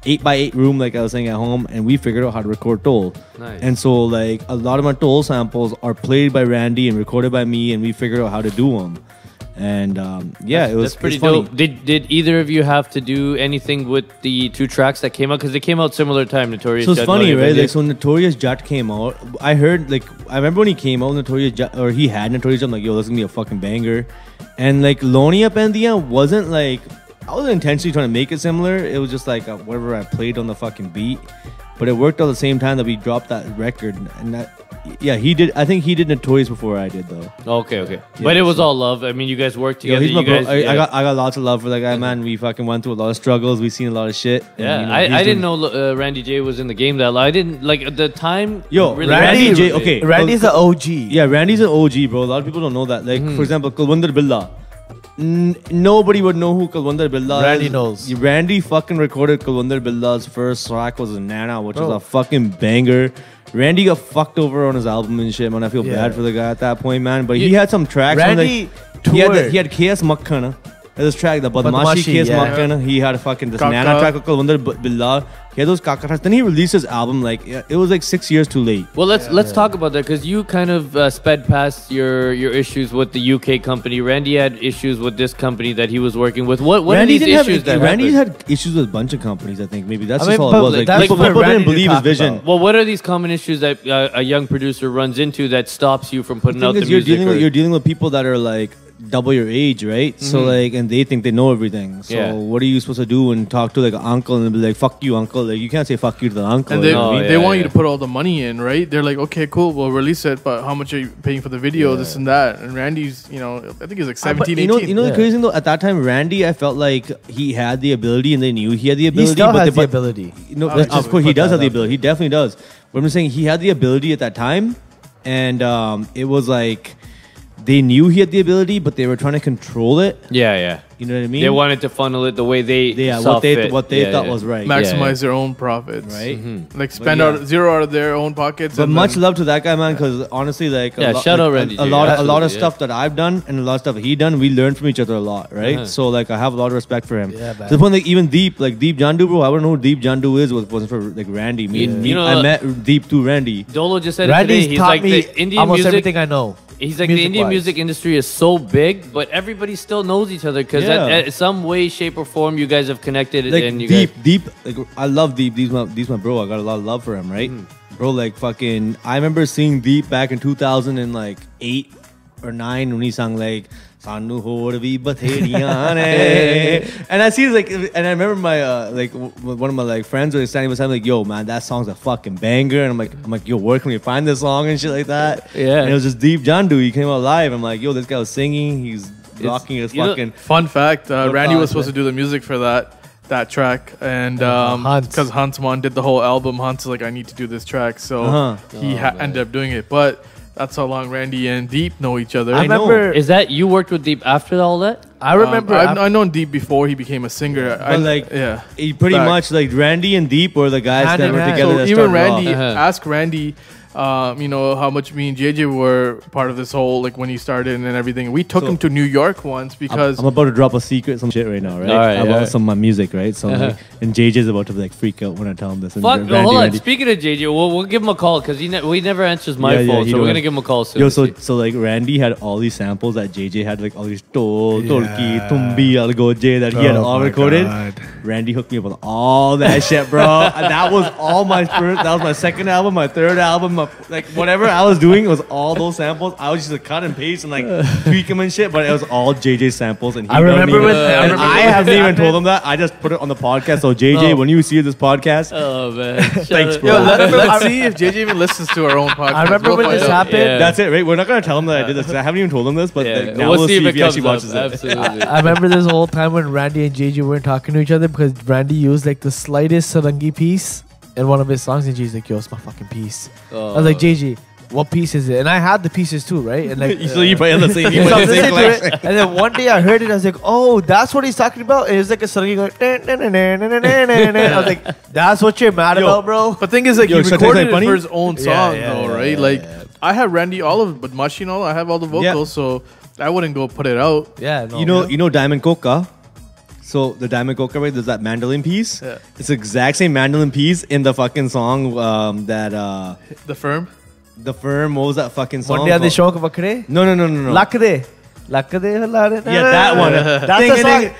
8x8 room, like I was saying at home, and we figured out how to record Tol. Nice. And so like a lot of my Tol samples are played by Randy and recorded by me, and we figured out how to do them. And it was that's pretty funny. dope. Did either of you have to do anything with the 2 tracks that came out? Because they came out similar time. Notorious. So it's Jat, funny, Loniye right? Punjab Like so, Notorious Jat came out. I heard like I remember when he came out, Notorious Jat, or he had Notorious Jat. I'm like, yo, this is gonna be a fucking banger. And like Loniye Pendyian wasn't like, I wasn't intentionally trying to make it similar. It was just like whatever I played on the fucking beat. But it worked out the same time that we dropped that record. And that, yeah, he did. I think he did Notorious before I did though. Okay. Yeah, But it was all love. I mean, you guys worked together. He's my you guys, bro. I got lots of love for that guy, man. We fucking went through a lot of struggles. We seen a lot of shit. Yeah, and, I didn't know Randy J was in the game that long. I didn't like at the time. Yo, really Randy J. Okay, Randy's an OG. Yeah, Randy's an OG, bro. A lot of people don't know that. Like, for example, Kulwinder Billah. Nobody would know who Kulwinder Billah is. Randy knows. Randy fucking recorded Kulwinder Billah's first track was Nana, which was a fucking banger. Randy got fucked over on his album and shit, man. I feel bad for the guy at that point, man. But he had some tracks. Randy he had KS Makkana. This track, the Badmashi KS Makkana. He had a fucking this Nana track with Kulwinder Billah. He had those Kaka tracks. Then he released his album like it was like 6 years too late. Well, let's talk about that because you kind of sped past your issues with the UK company. Randy had issues with this company that he was working with. What are these issues that Randy happened? had issues with a bunch of companies. I think maybe that's I just mean, all it was. Like people didn't believe his vision. about. Well, what are these common issues that a young producer runs into that stops you from putting out the music? You're dealing with people that are like double your age, right? So like, and they think they know everything. So what are you supposed to do and talk to like an uncle and be like, "Fuck you, uncle"? Like you can't say "fuck you" to the uncle. And they want you to put all the money in, right? They're like, okay, cool, we'll release it, but how much are you paying for the video, this and that? And Randy's, I think he's like 17, 18. You know the crazy thing though, at that time, Randy, I felt like he had the ability and they knew he had the ability. He still has the ability. Of course, he does have the ability. He definitely does. But I'm saying he had the ability at that time, and it was like they knew he had the ability, but they were trying to control it. Yeah. You know what I mean? They wanted to funnel it the way they saw what they thought was right. Maximize their own profits, right? Like spend zero out of their own pockets. But much love to that guy, man, because honestly, like shout out Randy. A lot of stuff that I've done and a lot of stuff he done, we learned from each other a lot, right? So like I have a lot of respect for him. Yeah, to the point like even Deep Jandu, bro, I don't know who Deep Jandu is. Wasn't for like Randy. I met Deep through Randy. Dolo just said Randy's it today. He's taught like me the Indian almost music. everything I know. He's like the Indian music industry is so big, but everybody still knows each other because at some way, shape, or form, you guys have connected. Like and you Deep, like I love Deep. He's my bro. I got a lot of love for him, right? Bro, like fucking. I remember seeing Deep back in 2008 or 9 when he sang like "Sanu hor vi batheriyan hai." And I see like, and I remember my like one of my like friends was standing beside me like, "Yo, man, that song's a fucking banger." And I'm like, "Yo, where can we find this song and shit like that?" Yeah. And it was just Deep Jandu. He came out live. I'm like, "Yo, this guy was singing. He's rocking his fucking." Fun fact: Randy was supposed to do the music for that track, and because Hansman did the whole album, Hans was like, "I need to do this track," so he ended up doing it. But that's how long Randy and Deep know each other. I remember. Is that you worked with Deep after all that? I remember. I've known Deep before he became a singer. He pretty much like Randy and Deep were the guys that were together. So even Randy, ask Randy. you know, how much me and JJ were part of this whole, like, when he started and everything. We took him to New York once because... I'm about to drop a secret, some shit right now, right? All right, about some of my music, right? So like, and JJ's about to like freak out when I tell him this. And Hold on. Speaking of JJ, we'll give him a call because we never answers my phone, so we're gonna give him a call soon. Yo, so like Randy had all these samples that JJ had, like all these tolki, tumbi, algoje that he had all recorded. God. Randy hooked me up with all that shit, bro. And that was all my first. That was my second album, my third album, like whatever I was doing was all those samples. I was just like cut and paste and like tweak them and shit, but it was all JJ samples. And he I remember when I haven't even told him that. I just put it on the podcast. So JJ, when you see this podcast, man, thanks, bro. Yo, let's see if JJ even listens to our own podcast. I remember when this happened. Yeah. That's it, right? We're not gonna tell him that I did this. I haven't even told him this, but like, now we'll see if he actually watches it. Absolutely. I remember this whole time when Randy and JJ weren't talking to each other because Randy used like the slightest sarangi piece in one of his songs, and JJ's like, "Yo, it's my fucking piece." I was like, "JJ, what piece is it?" And I had the pieces too, right? And like, So you play on the same. You so play I'm the same listening to collection. it, and then one day I heard it, I was like, "Oh, that's what he's talking about." And it was like a sarangi going. I was like, "That's what you're mad about, bro." But thing is, like, Yo, he should I tell you recorded it something for funny? his own song, though, right? yeah, like, yeah. I have Randy all of it, but Mushy and all, I have all the vocals, so I wouldn't go put it out. Yeah, no, You know Diamond Coca. So the Diamond Coca, right? There's that mandolin piece. Yeah. It's the exact same mandolin piece in the fucking song that The Firm. the firm. What was that fucking song? One day they called? show vakre. No. Lakde. Lakde. Yeah, that one. That's the song.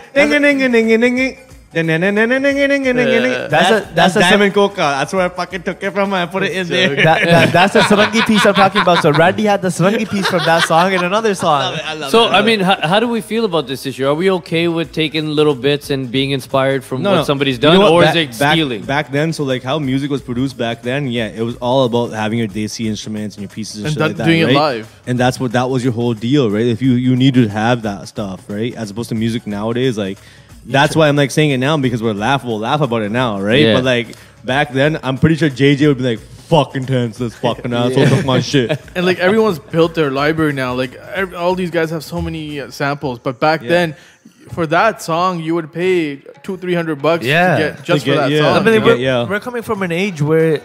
That's Diamond Coca. That's where I fucking took it from. I put it in there. That's the sarangi piece I'm talking about. So Randy had the sarangi piece from that song in another song. So, I mean, how do we feel about this issue? Are we okay with taking little bits and being inspired from what somebody's done, or is it stealing? Back then, so like how music was produced back then, yeah, it was all about having your desi instruments and your pieces and shit like that, doing right? it live. And that was your whole deal, right? If you need to have that stuff, right? As opposed to music nowadays, like that's why I'm like saying it now because we'll laugh about it now, right? Yeah. But like back then, I'm pretty sure JJ would be like, fucking tense, this fucking asshole took my shit. And like everyone's built their library now. Like all these guys have so many samples, but back then, for that song, you would pay $200-300 to get just for that song. I mean, Yeah. we're coming from an age where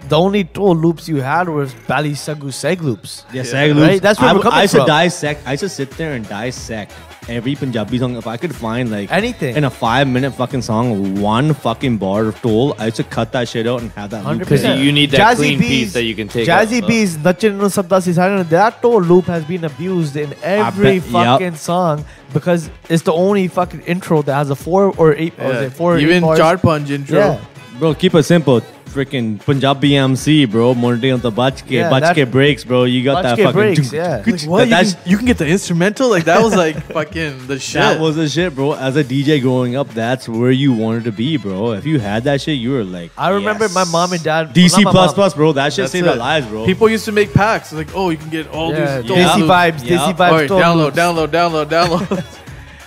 the only two loops you had was Bali Sagu Seg loops. Yeah, seg loops. Right? That's where we're coming I used to from. dissect. I used to sit there and dissect every Punjabi song. If I could find like Anything. in a 5-minute fucking song, one fucking bar of toll, I used to cut that shit out and have that loop. 100%. Because you need that Jazzy clean B's- piece that you can take Jazzy out. B's Nachin No Sabda Si Saran, that whole loop has been abused in every bet- fucking song because it's the only fucking intro that has a 4 or 8. Or is it 4 or 8 Even bars? Char Punch intro. Yeah. Bro, keep it simple. Freaking Punjabi MC, bro. Monte on the Yeah, bachke breaks, bro. You got that Bachke fucking. breaks, yeah. Like, what? That's- You can get the instrumental? Like, that was like fucking the shit. That was the shit, bro. As a DJ growing up, that's where you wanted to be, bro. If you had that shit, you were like, I remember yes. my mom and dad. DC not my plus mom. plus, bro. That shit That's saved it. our lives, bro. People used to make packs. Like, oh, you can get all Yeah, these. Desi loops. vibes, Yeah. Desi vibes. Alright, total loops. download.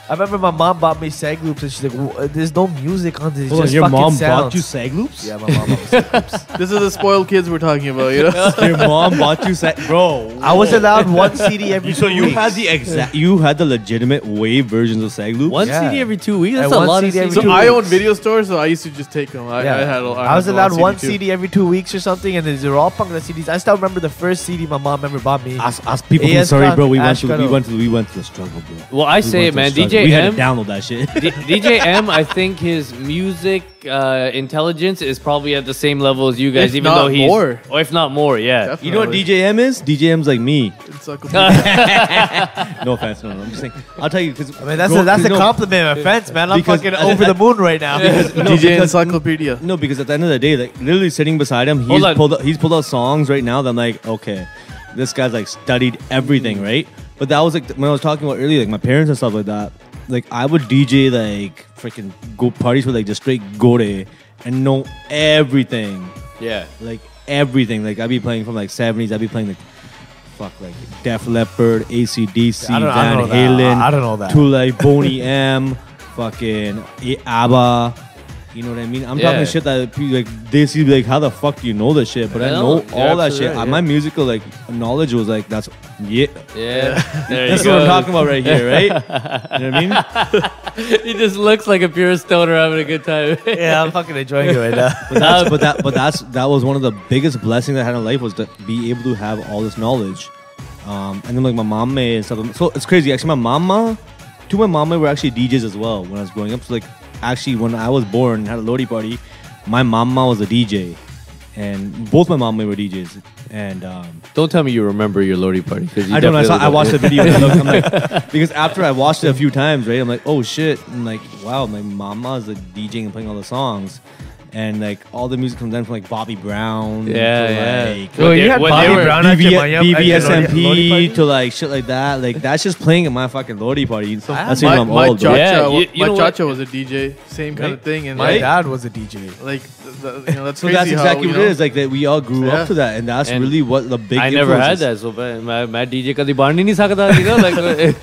I remember my mom bought me seg loops and she's like, "There's no music on this. It's Hold on, just your fucking mom sounds." bought you seg loops? Yeah, my mom bought me seg loops. This is the spoiled kids we're talking about, you know? Your mom bought you seg, bro. I was allowed one CD every So 2 you weeks. had the you had the legitimate wave versions of seg loops. One Yeah. CD every 2 weeks? And That's a one lot of CD every CDs. So 2 I weeks. own video stores, so I used to just take them. I was allowed one too. CD every 2 weeks or something, and they're all punk CDs. I still remember the first CD my mom ever bought me. Ask people from AS Surrey, bro. Khan, We went Ash to Kano. we went to the struggle, bro. Well, I We say it, went to man. the struggle. We had DJ to download that shit. DJ M, I think his music intelligence is probably at the same level as you guys, If even not though he's more. or if not more, yeah. Definitely. You know what DJ M is? DJ M's like me. It's like No offense, no. I'm just saying. I'll tell you because I mean, that's a compliment, offense, man. I'm Because- fucking over the moon right now. DJ Encyclopedia. No, because at the end of the day, like literally sitting beside him, Hold on. he's pulled out songs right now that I'm like, okay, this guy's like studied everything, right? But that was like when I was talking about earlier, like my parents and stuff like that. Like I would DJ like freaking go parties with like just straight gore and know everything, Yeah. like everything. Like I'd be playing from like 70s. I'd be playing like Def Leppard, AC/DC, I don't Van know that. Halen, I don't know that. Tula, Boney M, fucking ABBA. You know what I mean? I'm Yeah. talking shit that people, like they see like, how the fuck do you know this shit? But I know You're all that absolutely shit. right, My yeah. musical like knowledge was like that's Yeah. There that's you what I'm go. talking about right here, right? You know what I mean? He just looks like a pure stoner having a good time. Yeah, I'm fucking enjoying it right now. That was one of the biggest blessings I had in life, was to be able to have all this knowledge. And then like my mama and stuff. So it's crazy. Actually, my mama were actually DJs as well when I was growing up. So like actually when I was born and had a Lodi party, my mama was a DJ. And both my mama were DJs. And don't tell me you remember your Lodi party, because I don't. I watched the video. I'm like, because after I watched it a few times, right? I'm like, oh shit! I'm like, wow, my mama's a DJing and playing all the songs, and like all the music comes in from like Bobby Brown, yeah. Bro, you had Bobby Brown at your BBSMP to like shit like that. Like that's just playing at my fucking Lodi party. So that's when I'm old. My bro. chacha was a DJ, same kind of thing. And my dad was a DJ. Like, that's so crazy. That's exactly what it is. Like that, we all grew up to that, and that's really what the big. I never had that, so my DJ kadi band nahi sakta, you know, like.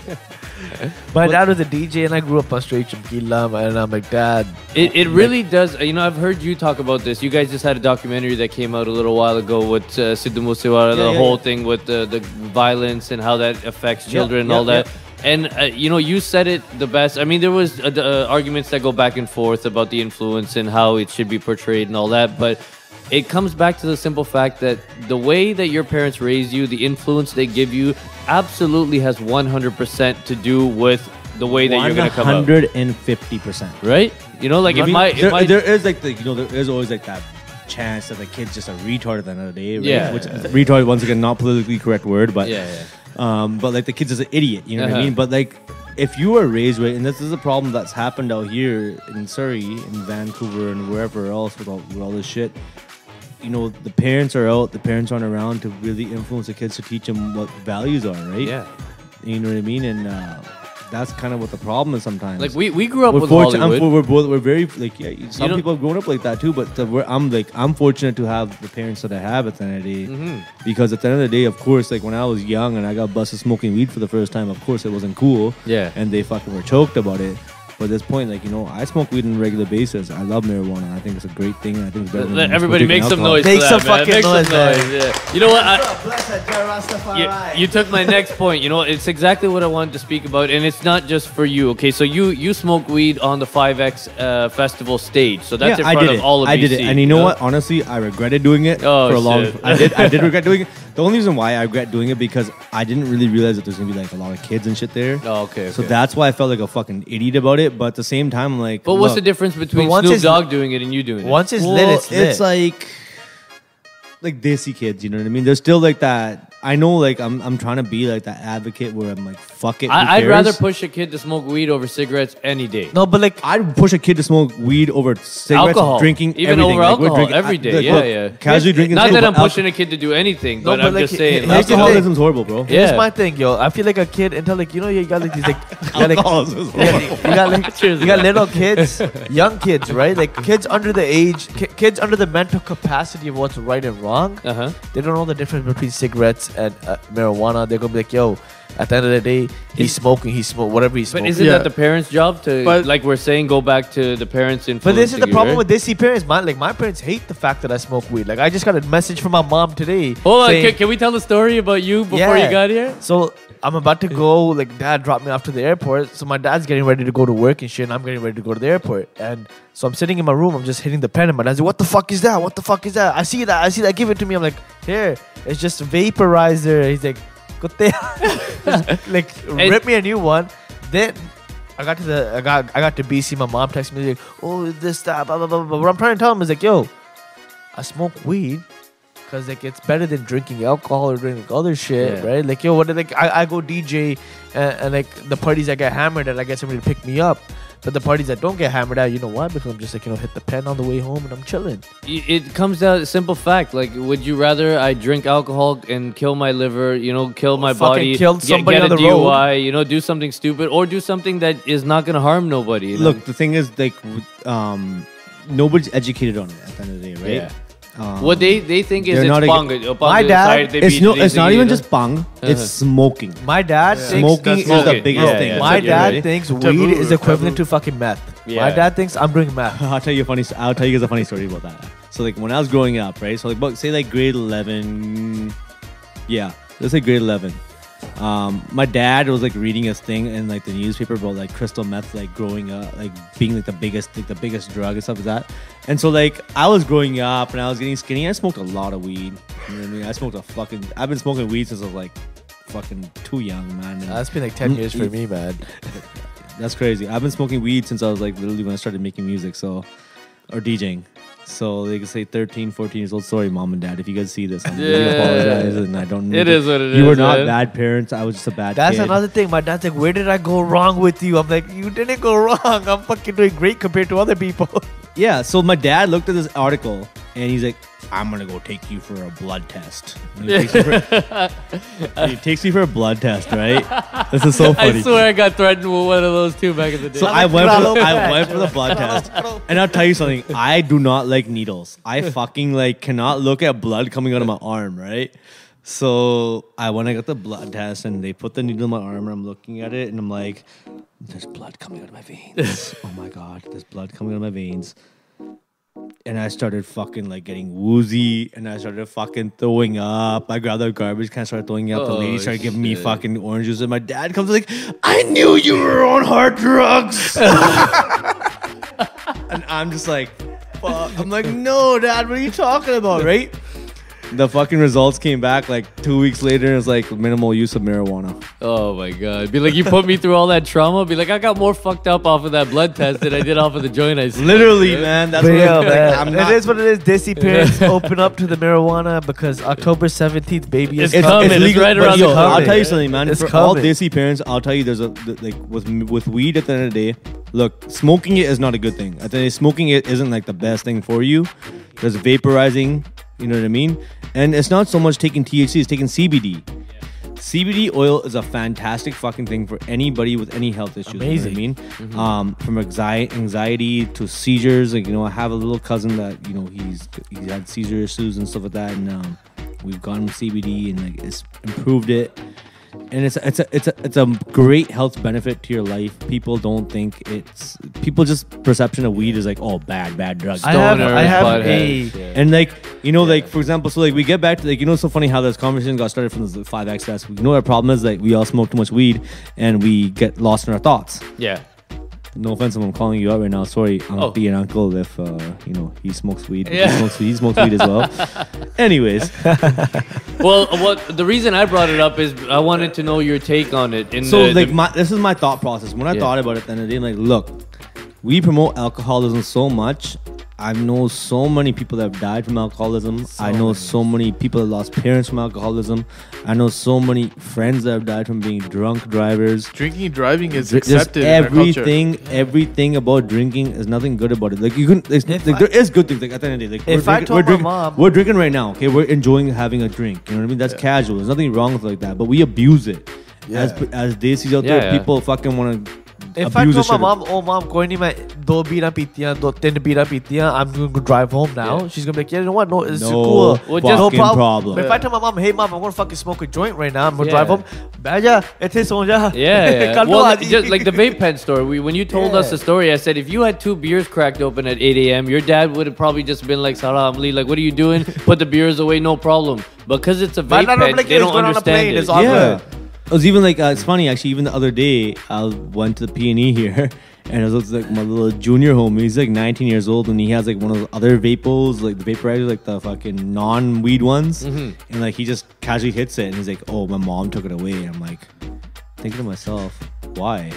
My dad was a DJ, and I grew up on straight Chamkila, and I'm like, Dad. It really does. You know, I've heard you talk about this. You guys just had a documentary that came out a little while ago with Sidhu Moosewala, the whole thing with the violence and how that affects children and all that. And, you know, you said it the best. I mean, there was arguments that go back and forth about the influence and how it should be portrayed and all that. But it comes back to the simple fact that the way that your parents raised you, the influence they give you, absolutely has 100% to do with the way that you're going to come out. 150%. Right? You know, like there is like there is always like that chance that the kid's just a retard at the end of the day, right? Yeah. Which retard, once again, not politically correct word, but but like the kid's just an idiot, you know what I mean? But like if you were raised right, and this is a problem that's happened out here in Surrey, in Vancouver, and wherever else with all this shit. You know, the parents are out, the parents aren't around to really influence the kids to teach them what values are, right? Yeah. You know what I mean? And that's kind of what the problem is sometimes. Like we grew up with Hollywood. We're very like some people have grown up like that too. But I'm fortunate to have the parents that I have at the end of the day, because at the end of the day, of course, like when I was young and I got busted smoking weed for the first time, of course it wasn't cool. Yeah. And they fucking were choked about it. But at this point, like, you know, I smoke weed on a regular basis. I love marijuana. I think it's a great thing. I think it's better than everybody make some noise. Make some fucking noise. Yeah. You know what? You took my next point. You know, it's exactly what I wanted to speak about, and it's not just for you. Okay, so you smoke weed on the 5X festival stage, so that's in front of all of BC. I did it, and you know what? Honestly, I regretted doing it for a long. I did regret doing it. The only reason why I regret doing it because I didn't really realize that there's gonna be like a lot of kids and shit there. Oh, okay. So that's why I felt like a fucking idiot about it. But at the same time, I'm like, but what's the difference between Snoop Dogg doing it and you doing it? Once it's lit, it's lit. It's like desi kids, you know what I mean? There's still like that. I know, like I'm trying to be like that advocate where I'm like, fuck it. I'd rather push a kid to smoke weed over cigarettes any day. No, but like I'd push a kid to smoke weed over cigarettes, alcohol, drinking, even everything. over alcohol every day. Yeah. Casually drinking. Not that I'm pushing a kid to do anything, but I'm just saying. Alcoholism's horrible, bro. Here's my thing, yo. I feel like a kid until like, you know, you got like these like you got little kids, young kids, right? Like kids under the age, kids under the mental capacity of what's right and wrong. They don't know the difference between cigarettes and marijuana. They're gonna be like, yo, at the end of the day, he's smoking, whatever he's smoking. But isn't that the parents' job to, like we're saying, go back to the parents' influence? But this is the problem with Desi parents. My parents hate the fact that I smoke weed. Like I just got a message from my mom today. Hold on, can we tell the story about you before you got here? So I'm about to go, like dad dropped me off to the airport. So my dad's getting ready to go to work and shit, and I'm getting ready to go to the airport. And so I'm sitting in my room, I'm just hitting the pen, and my dad's like, what the fuck is that? What the fuck is that? I see that, give it to me. I'm like, here, it's just a vaporizer. He's like, like rip me a new one. Then I got to BC. My mom texted me like, oh, this, that, blah, blah, blah, blah. What I'm trying to tell him is like, yo, I smoke weed because like it's better than drinking alcohol or drinking other shit, right? Like, yo, I go DJ and like the parties I get hammered at, I get somebody to pick me up. But the parties that don't get hammered at, you know why? Because I'm just like, hit the pen on the way home and I'm chilling. It comes down to a simple fact. Like, would you rather I drink alcohol and kill my liver, kill my body, kill somebody get on a the DUI, do something stupid, or do something that is not going to harm nobody? Look, the thing is, like, nobody's educated on it at the end of the day, right? Yeah. What they think is it's bang. My dad, it's not even just bang. It's smoking. My dad smoking is the biggest thing. My dad thinks weed is equivalent to fucking meth. My dad thinks I'm doing meth. I'll tell you guys a funny story about that. So like when I was growing up, right? So like say like grade 11, let's say grade 11. My dad was like reading a thing in like the newspaper about like crystal meth like growing up, like being like the biggest drug and stuff like that. And so like I was growing up and I was getting skinny. I smoked a lot of weed. You know what I mean? I've been smoking weed since I was like fucking too young, man. And That's been like 10 years for me, man. That's crazy. I've been smoking weed since I was like literally when I started making music, or DJing. So they can say 13, 14 years old. Sorry, mom and dad, if you guys see this, I really apologize. And I don't know. It is what it is. You were not bad parents. I was just a bad That's kid. another thing. My dad's like, where did I go wrong with you? I'm like, you didn't go wrong. I'm fucking doing great compared to other people. Yeah, so my dad looked at this article and he's like, I'm gonna go take you for a blood test. And he takes me for a blood test, right? This is so funny. I swear I got threatened with one of those too back in the day. So I went for the blood test. And I'll tell you something, I do not like needles. I fucking like cannot look at blood coming out of my arm, right? So I got the blood test and they put the needle in my arm and I'm looking at it and I'm like, there's blood coming out of my veins. Oh my God, there's blood coming out of my veins. And I started fucking like getting woozy and I started fucking throwing up. I grabbed the garbage can, started throwing up. The lady started giving me fucking orange juice and my dad comes like, I knew you were on hard drugs. And I'm just like, fuck. I'm like, no, Dad, what are you talking about, right? The fucking results came back like 2 weeks later and it's like minimal use of marijuana. Oh my God. Be like, you put me through all that trauma. Be like, I got more fucked up off of that blood test than I did off of the joint I smoked. Literally, man. That's what man. It is what it is. Desi parents open up to the marijuana because October 17th, baby, is coming. It's legal. right around the corner. I'll tell you something, man. It's For all coming. Desi parents, I'll tell you, there's with weed at the end of the day. Look, smoking it is not a good thing. At the end, smoking it isn't like the best thing for you. There's vaporizing. You know what I mean? And it's not so much taking THC, it's taking CBD. CBD oil is a fantastic fucking thing for anybody with any health issues. Amazing. You know what I mean? From anxiety to seizures. Like, you know, I have a little cousin that, you know, he's had seizure issues and stuff like that. And we've gone with CBD and like it's improved it. And it's a great health benefit to your life. People don't think people just perception of weed is like, oh, bad drugs. I have And like, you know, like for example, so like we get back to like, you know, it's so funny how this conversation got started from this 5X test. You know what our problem is? Like we all smoke too much weed and we get lost in our thoughts. Yeah. No offense if I'm calling you out right now. Sorry, I'll be an uncle if you know he smokes weed. Yeah. He smokes weed as well. Anyways, Well, the reason I brought it up is I wanted to know your take on it. This is my thought process. When I thought about it at the end of the day, like, look, we promote alcoholism so much. I know so many people that have died from alcoholism. I know so many people that lost parents from alcoholism. I know so many friends that have died from being drunk drivers. Drinking and driving is accepted in our culture. Everything about drinking is nothing good about it. Like you can, there is good things. Like at the end of the day, like we're drinking right now. Okay, we're enjoying having a drink. You know what I mean? That's casual. There's nothing wrong with like that. But we abuse it. Yeah. As Desis out there, people fucking want to. If I told my mom, oh mom, koi nahi, main 2 beera peetiyan, 3 beera peetiyan, I'm going to drive home now. She's going to be like, yeah, you know what? No, it's cool. No problem. If I tell my mom, hey mom, I'm going to fucking smoke a joint right now. I'm going to drive home. Baja, ethe so ja. Yeah. Well, just like the vape pen story. When you told us the story, I said if you had 2 beers cracked open at 8 a.m., your dad would have probably just been like, Sarah Amli, like, what are you doing? Put the beers away, no problem. Because it's a vape pen, they don't understand it. Yeah. It was even like, it's funny actually, even the other day, I went to the P&E here and it was like my little junior homie, he's like 19 years old and he has like one of those other vapos, like the vaporizers, like the fucking non-weed ones. And like he just casually hits it and he's like, oh, my mom took it away. And I'm like, thinking to myself, why?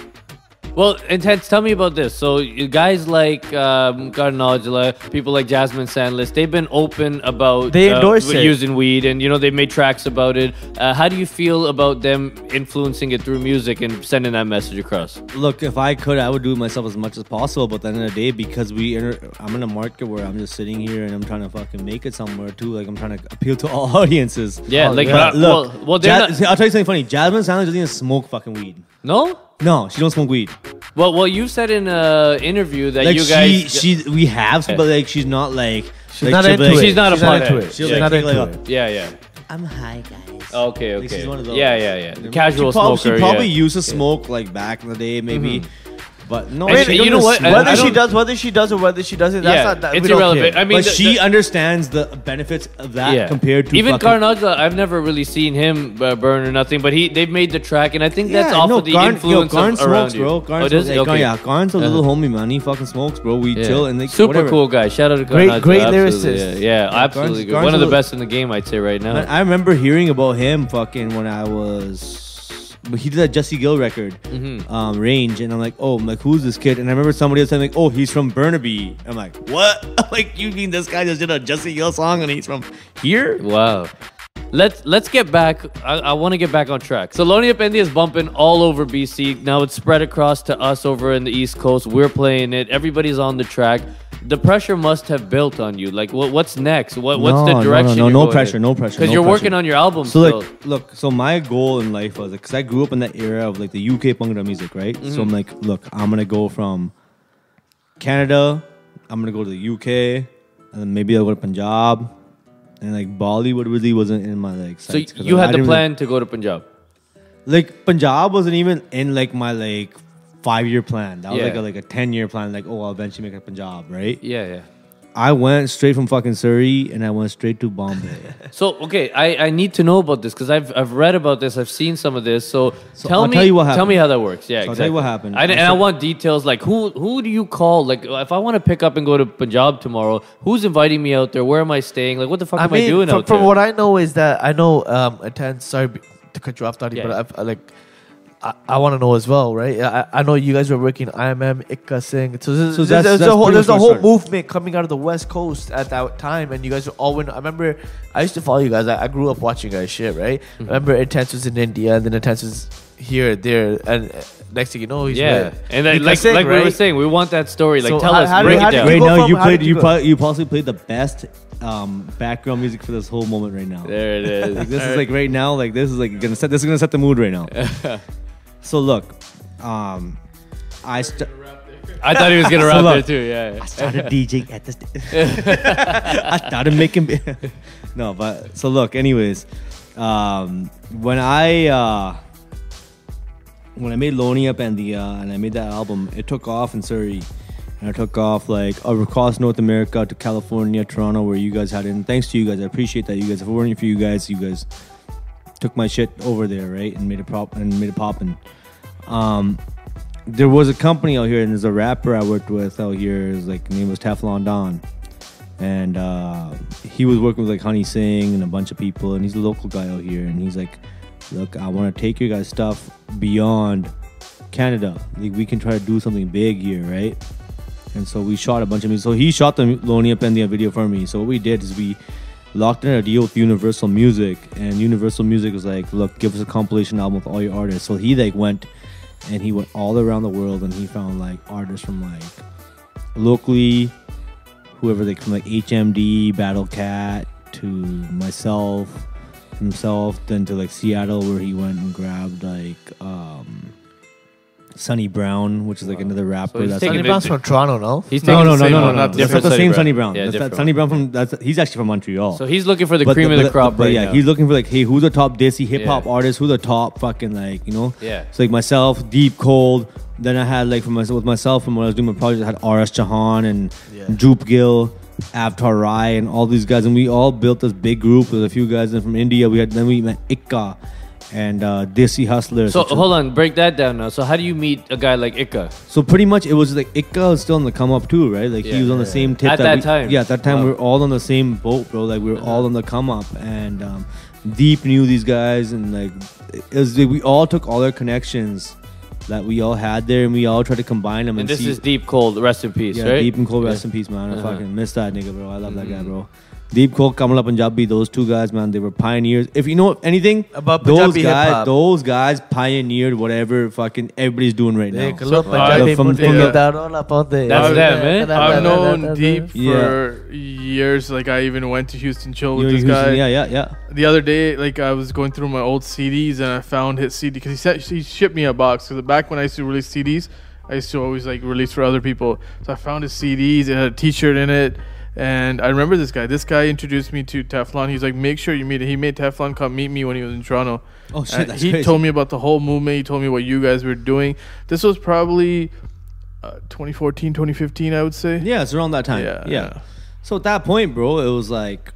Well, Intense, tell me about this. So you guys like Karnojala, people like Jasmine Sandlas, they've been open about using weed and, you know, they made tracks about it. How do you feel about them influencing it through music and sending that message across? Look, if I could, I would do it myself as much as possible. But at the end of the day, because I'm in a market where I'm just sitting here and I'm trying to fucking make it somewhere too. Like I'm trying to appeal to all audiences. Yeah, look, I'll tell you something funny. Jasmine Sandlas doesn't even smoke fucking weed. No? No, she don't smoke weed. Well, you said in an interview that like you guys... we have, but like she's not like... She's not into it. She's not a part of it. She's not into it. Yeah. I'm high, guys. Okay. Like she's one of those. Yeah. Casual smoker. She probably used to smoke like back in the day, maybe. But no, And you know what? Whether she does or whether she doesn't, that's not that. It's we don't irrelevant. care. I mean, but she understands the benefits of that compared to even fucking Karnataka. I've never really seen him burn or nothing, but they've made the track, and I think that's off of the influence Karn around smokes, you. bro. Karn's a little homie, man. He fucking smokes, bro. We chill and super whatever. cool guy. Shout out to Karnataka. Great Absolutely. lyricist. Yeah, absolutely. Karn's One of the best in the game, I'd say right now. Man, I remember hearing about him fucking when I was. But he did that Jesse Gill record, Range, and I'm like, who's this kid? And I remember somebody else saying, like, oh, he's from Burnaby. I'm like, what? I'm like, you mean this guy just did a Jesse Gill song and he's from here? Wow. Let's get back. I want to get back on track. So Loniye Punjab Diye is bumping all over BC. Now it's spread across to us over in the East Coast. We're playing it. Everybody's on the track. The pressure must have built on you. Like, what's next? What's the direction? No pressure, no pressure. Because you're working on your album. So still. like, look. So my goal in life was, because I grew up in that era of like the UK Bhangra music, right? So I'm like, look, I'm gonna go from Canada. I'm gonna go to the UK, and then maybe I'll go to Punjab, and like Bollywood really wasn't in my like. So sights, you had the plan to go to Punjab. Like Punjab wasn't even in like my like 5-year plan. That was like a 10-year plan. Like, I'll eventually make a Punjab, right? Yeah. I went straight from fucking Surrey and I went straight to Bombay. So okay, I need to know about this because I've read about this. I've seen some of this. So I'll tell you what happened. Tell me how that works. Yeah, So I'll tell you what happened. I want details. Like who do you call? Like if I want to pick up and go to Punjab tomorrow, who's inviting me out there? Where am I staying? Like what the fuck am I doing out there? From what I know is that I know sorry to cut you off, Daddy, but I want to know as well, right? I know you guys were working IMM, Mika Singh. So there's a whole movement coming out of the West Coast at that time, and you guys were all I remember I used to follow you guys. I grew up watching you guys shit, right? I remember Intense was in India, and then Intense was here, there, and next thing you know, he's and then, like we were saying, we want that story. Like, so tell us, break it down. Right now, you possibly played the best background music for this whole moment right now. There it is. Like, this is like right now. Like this is like gonna set the mood right now. So look, I thought he was gonna rap there too. Yeah. I started DJing at this. I started making. No, but so look. Anyways, when I made Loniye Punjab Diye and I made that album, it took off in Surrey, and it took off like across North America to California, Toronto, where you guys had it. And thanks to you guys, I appreciate that. You guys, if it weren't for you guys took my shit over there, right, and made it poppin'. There was a company out here, and there's a rapper I worked with out here. His name was Teflon Don, and he was working with like Honey Singh and a bunch of people, and he's a local guy out here, and he's like, look, I want to take your guys' stuff beyond Canada. Like, we can try to do something big here, right? And so we shot a bunch of music. So he shot the Loniye Punjab Diye video for me. So what we did is we locked in a deal with Universal Music, and Universal Music was like, look, give us a compilation album with all your artists. So he went all around the world, and he found like artists from like locally, whoever from like HMD, Battle Cat, to himself, then to like Seattle, where he went and grabbed like Sonny Brown, which is like another rapper. So Sonny Brown's from Toronto, no? He's taking no. Not That's the same Sonny Brown. Yeah, that's Sonny Brown he's actually from Montreal. So he's looking for the cream of the crop, but right yeah, now. he's looking for like, hey, who's the top Desi hip hop artist? Who's the top fucking Yeah. So like myself, Deep Cold. Then I had like from when I was doing my project, I had R.S. Chauhan and Joop Gill, Avtar Rai, and all these guys, and we all built this big group with a few guys from India. We met Ikka and Desi Hustlers. So hold on, break that down now. So how do you meet a guy like Ikka? So pretty much it was like Ikka was still on the come up too, right? Like he was on the same tip at that time. Yeah, at that time we were all on the same boat, bro. Like we were all on the come up, and Deep knew these guys, and like we all took all their connections that we all had there, and we all tried to combine them. And this is Deep Cold, rest in peace, right? Deep and Cold, rest in peace, man. I fucking miss that nigga, bro. I love that guy, bro. Deep Cold, Kamala Punjabi, those two guys, man, they were pioneers. If you know anything about Punjabi hip-hop, those guys pioneered whatever fucking everybody's doing right now. That's them, man. I've known Deep for years. Like, I even went to Houston Chill with this guy. Yeah. The other day, like, I was going through my old CDs and I found his CD because he shipped me a box. Because back when I used to release CDs, I used to always like release for other people. So I found his CDs. It had a T-shirt in it. And I remember this guy. This guy introduced me to Teflon. He's like, make sure you meet it. He made Teflon come meet me when he was in Toronto. Oh, shit, that's he crazy. told me about the whole movement. He told me what you guys were doing. This was probably 2014, 2015, I would say. Yeah, it's around that time. Yeah. So at that point, bro, it was like,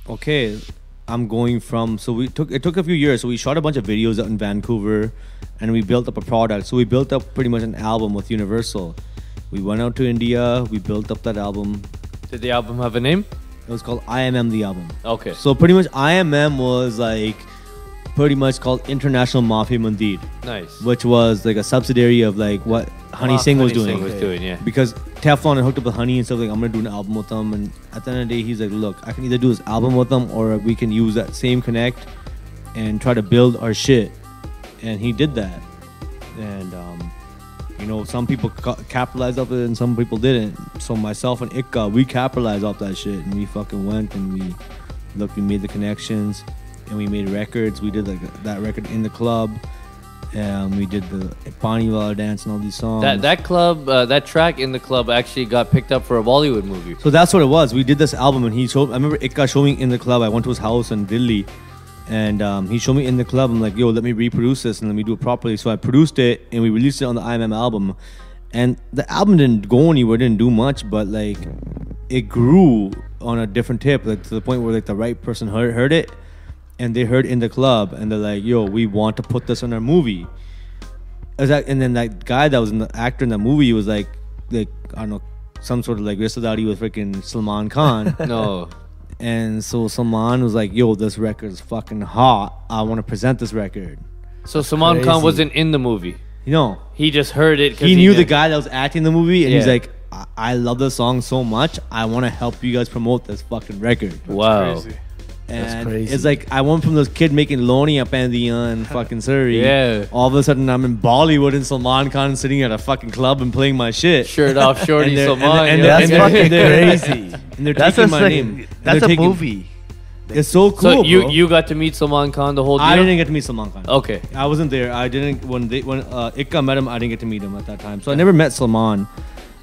okay, I'm going from. So it took a few years. So we shot a bunch of videos out in Vancouver, and we built up a product. So we built up pretty much an album with Universal. We went out to India. We built up that album. Did the album have a name? It was called IMM, the album. Okay. So pretty much IMM was like pretty much called International Mafia Mandir. Nice. Which was like a subsidiary of like what Honey Singh was doing. Because Teflon had hooked up with Honey and stuff, like, I'm going to do an album with them. And at the end of the day, he's like, look, I can either do this album with them or we can use that same connect and try to build our shit. And he did that. And, you know, some people capitalized off it and some people didn't. So myself and Ikka, we capitalized off that shit. And we fucking went and we made the connections. And we made records. We did like that record in the club. We did the Paniwala dance and all these songs. That track in the club actually got picked up for a Bollywood movie. So that's what it was. We did this album and I remember Ikka showing me in the club. I went to his house in Delhi and he showed me in the club. I'm like, yo, let me reproduce this and let me do it properly. So I produced it and we released it on the IMM album. And the album didn't go anywhere, didn't do much, but like it grew on a different tip, like to the point where like the right person heard it. And they heard in the club, and they're like, "Yo, we want to put this in our movie." And then that guy that was the actor in the movie was like I don't know, some sort of like Risadari with freaking Salman Khan. No. And so Salman was like, "Yo, this record is fucking hot. I want to present this record." So Salman Khan wasn't in the movie. No, he just heard it. He knew the guy that was acting in the movie, and he's like, "I love this song so much. I want to help you guys promote this fucking record." Wow. Crazy. And it's like I went from this kid making Loniye Punjab fucking Surrey. Yeah. All of a sudden I'm in Bollywood and Salman Khan sitting at a fucking club and playing my shit. Shirt off, shorty Salman. That's fucking crazy. And they're taking my name. That's a movie. It's so cool. So you got to meet Salman Khan the whole deal? I didn't get to meet Salman Khan. Okay. I wasn't there. I didn't when Ikka met him. I didn't get to meet him at that time. So I never met Salman.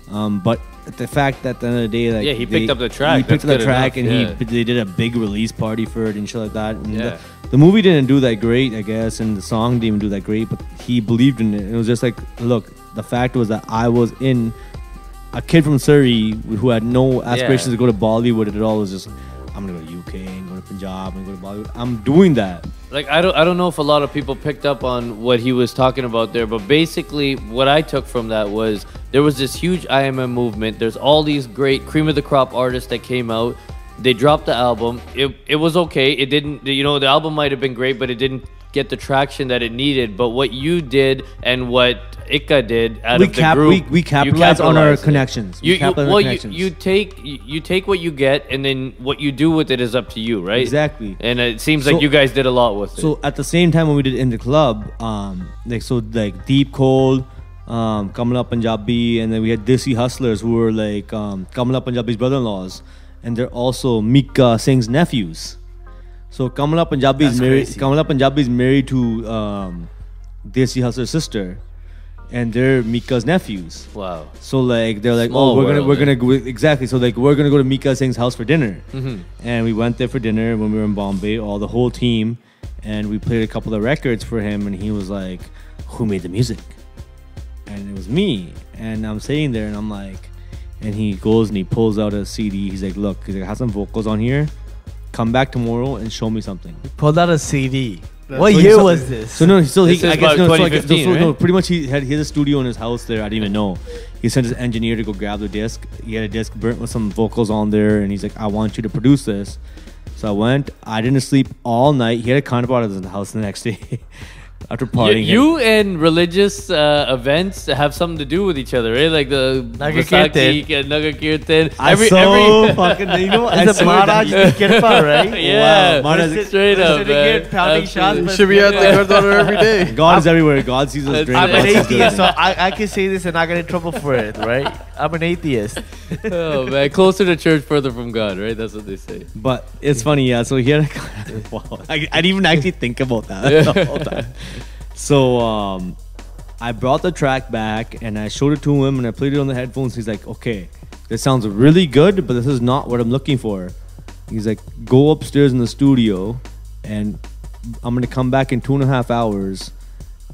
But the fact that at the end of the day, like he picked up the track. He picked up the track, and they did a big release party for it and shit like that. And the movie didn't do that great, I guess, and the song didn't even do that great. But he believed in it. It was just like, look, the fact was that I was in a kid from Surrey who had no aspirations to go to Bollywood at all. Was just, I'm gonna go to UK and go to Punjab and go to Bollywood. I'm doing that. Like I don't know if a lot of people picked up on what he was talking about there, but basically what I took from that was there was this huge IMM movement. There's all these great cream of the crop artists that came out. They dropped the album. It was okay. It didn't, the album might have been great, but it didn't get the traction that it needed. But what you did and what Ikka did out of the group, we capitalized on our connections. You take what you get, and then what you do with it is up to you, right? Exactly. And it seems like you guys did a lot with it. So at the same time when we did In the Club, Deep Cold, Kamala Punjabi, and then we had Desi Hustlers who were like Kamala Punjabi's brother-in-laws, and they're also Mika Singh's nephews. So Kamala Punjabi is married to Desi Hustler's sister, and they're Mika's nephews. Wow. So like they're like, Small we're gonna go exactly. So like we're gonna go to Mika Singh's house for dinner, and we went there for dinner when we were in Bombay, the whole team, and we played a couple of records for him, and he was like, "Who made the music?" And it was me, and I'm sitting there, and I'm like, and he goes and he pulls out a CD. He's like, "Look, I have some vocals on here. Come back tomorrow and show me something." Pulled out a CD. What year was this? So no, so this I is guess about no, 2015, right? no, pretty much he had a studio in his house there. I didn't even know. He sent his engineer to go grab the disc. He had a disc burnt with some vocals on there, and he's like, "I want you to produce this." So I went. I didn't sleep all night. He had a counterpart in the house the next day. After partying, you and religious events have something to do with each other, right? Like the Nagar Kirtan. Nagar Kirtan. Fucking, you know, it's a Maharaj Kirpa, right? Yeah, wow. straight up, man. You should be at the Gurdwara every day. God is everywhere. God sees us. I'm an atheist, so I can say this and not get in trouble for it, right? I'm an atheist. Oh man, closer to church, further from God, right? That's what they say. But it's funny, yeah. So here, wow, I didn't even actually think about that the whole time. So I brought the track back and I showed it to him and I played it on the headphones. He's like, "Okay, this sounds really good, but this is not what I'm looking for." He's like, "Go upstairs in the studio and I'm gonna come back in 2.5 hours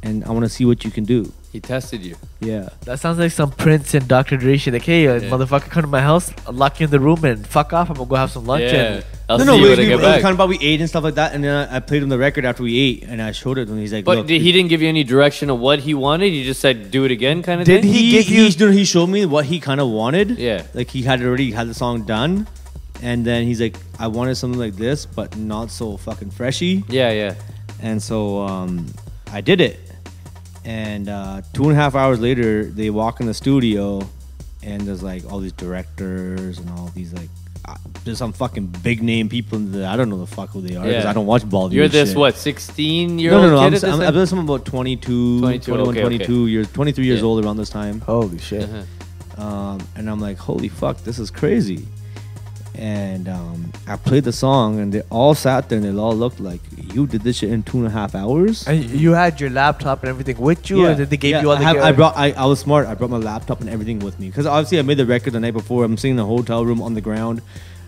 and I want to see what you can do." He tested you. Yeah. That sounds like some Prince and Dr. Dre shit. Like, hey, motherfucker, come to my house, I'll lock you in the room and fuck off. I'm gonna go have some lunch. Yeah. I'll No, see you when I we get back. kind of about we ate and stuff like that, and then I played him the record after we ate, and I showed it, and he's like, But look, he didn't give you any direction of what he wanted. He just said, "Do it again," kind of Did thing. he showed me what he kind of wanted. Yeah. Like he had already had the song done, and then he's like, I wanted something like this, but not so fucking freshy. Yeah, yeah. And so I did it. And 2.5 hours later, they walk in the studio, and there's like all these directors and all these like there's some fucking big name people that I don't know the fuck who they are because Yeah. I don't watch Bollywood. You're this shit. what 16-year-old No. kid at this I'm time? I'm about 22, 21, okay, 22 years, 23 years Yeah. old around this time. Holy shit. And I'm like, holy fuck, this is crazy. And I played the song, and they all sat there, and they all looked like, you did this shit in 2.5 hours. And you had your laptop and everything with you, or did they give you all the gear? I was smart. I brought my laptop and everything with me because obviously I made the record the night before. I'm sitting in the hotel room on the ground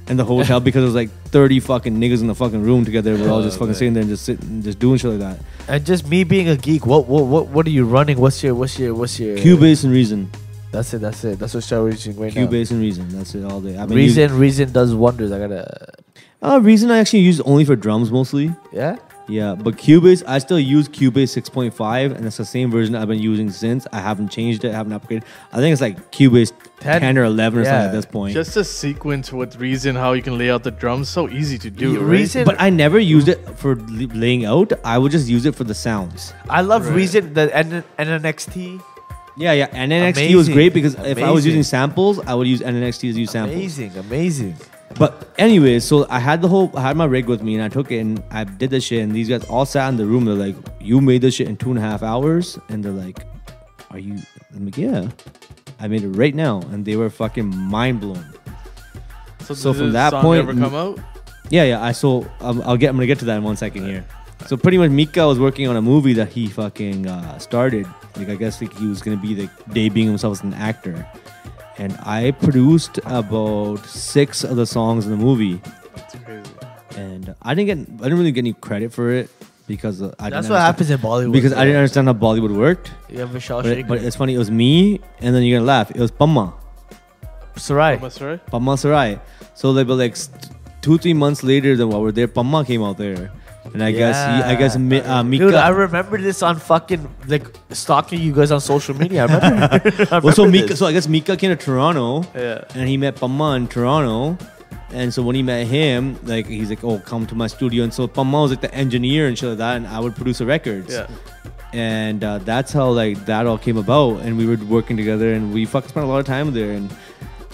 in the hotel because there was like 30 fucking niggas in the fucking room together. We're all just fucking sitting there and just sitting, just doing shit like that. And just me being a geek, what are you running? What's your Cubase and Reason. That's it. That's what I'm using right now. Cubase and Reason. That's it all day. Reason does wonders. I gotta. Reason I actually use only for drums mostly. Yeah. Yeah, but Cubase, I still use Cubase 6.5, and it's the same version I've been using since. I haven't changed it, I haven't upgraded. I think it's like Cubase 10 or 11 or something at this point. Just a sequence with Reason, how you can lay out the drums, so easy to do. Reason, but I never used it for laying out. I would just use it for the sounds. I love Reason, the NXT. Yeah, and NXT was great because if I was Amazing. using samples, I would use NXT as use samples. Amazing. But anyways, so I had my rig with me, and I took it and I did this shit, and these guys all sat in the room. They're like, "You made this shit in 2.5 hours," and they're like, "Are you?" I'm like, "Yeah, I made it right now," and they were fucking mind blown. So from that point, ever come out? Yeah. I'm gonna get to that in 1 second here. So pretty much, Mika was working on a movie that he fucking started. Like I guess he was gonna be debuting himself as an actor. And I produced about 6 of the songs in the movie. That's crazy. And I didn't really get any credit for it because That's what happens in Bollywood. Because I didn't understand how Bollywood worked. You have a But it's funny. It was me, and then you're gonna laugh. It was Pamma Sarai. Sarai. So they were like 2-3 months later than what we're there. Pamma came out there, and I guess Mika. Dude, I remember this on fucking stalking you guys on social media. I remember. So I guess Mika came to Toronto, and he met Pamma in Toronto, and so when he met him, like he's like, "Oh, come to my studio," and so Pamma was like the engineer and shit like that, and I would produce the records. Yeah. And that's how that all came about, and we were working together, and we fucking spent a lot of time there, and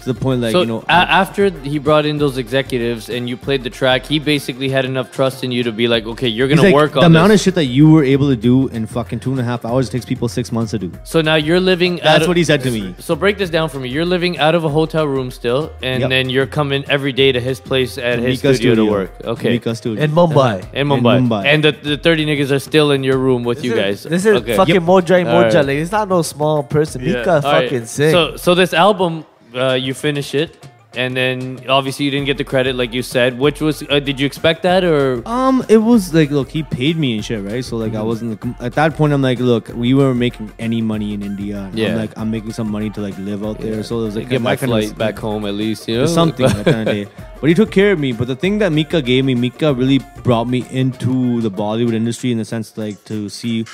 to the point after he brought in those executives and you played the track, he basically had enough trust in you to be like, okay, you're gonna work on the amount this. of shit that you were able to do in fucking 2.5 hours. It takes people 6 months to do. So now you're living. That's what he said to me. So break this down for me. You're living out of a hotel room still, and then you're coming every day to his place at his Mika studio to work. Okay. Mika studio. In Mumbai. In Mumbai. And the 30 niggas are still in your room with you guys. This is fucking Moja. Alright. Like, it's not no small person. Yeah. Mika fucking sick. So this album, you finish it, and then obviously you didn't get the credit like you said. Which was, did you expect that or? It was like, look, he paid me and shit, right? So like, I wasn't at that point. I'm like, look, we weren't making any money in India. And I'm making some money to like live out there. So it was like, get my flight back home at least, you know, something at the end of the day. But he took care of me. But the thing that Mika gave me, Mika really brought me into the Bollywood industry in the sense like to see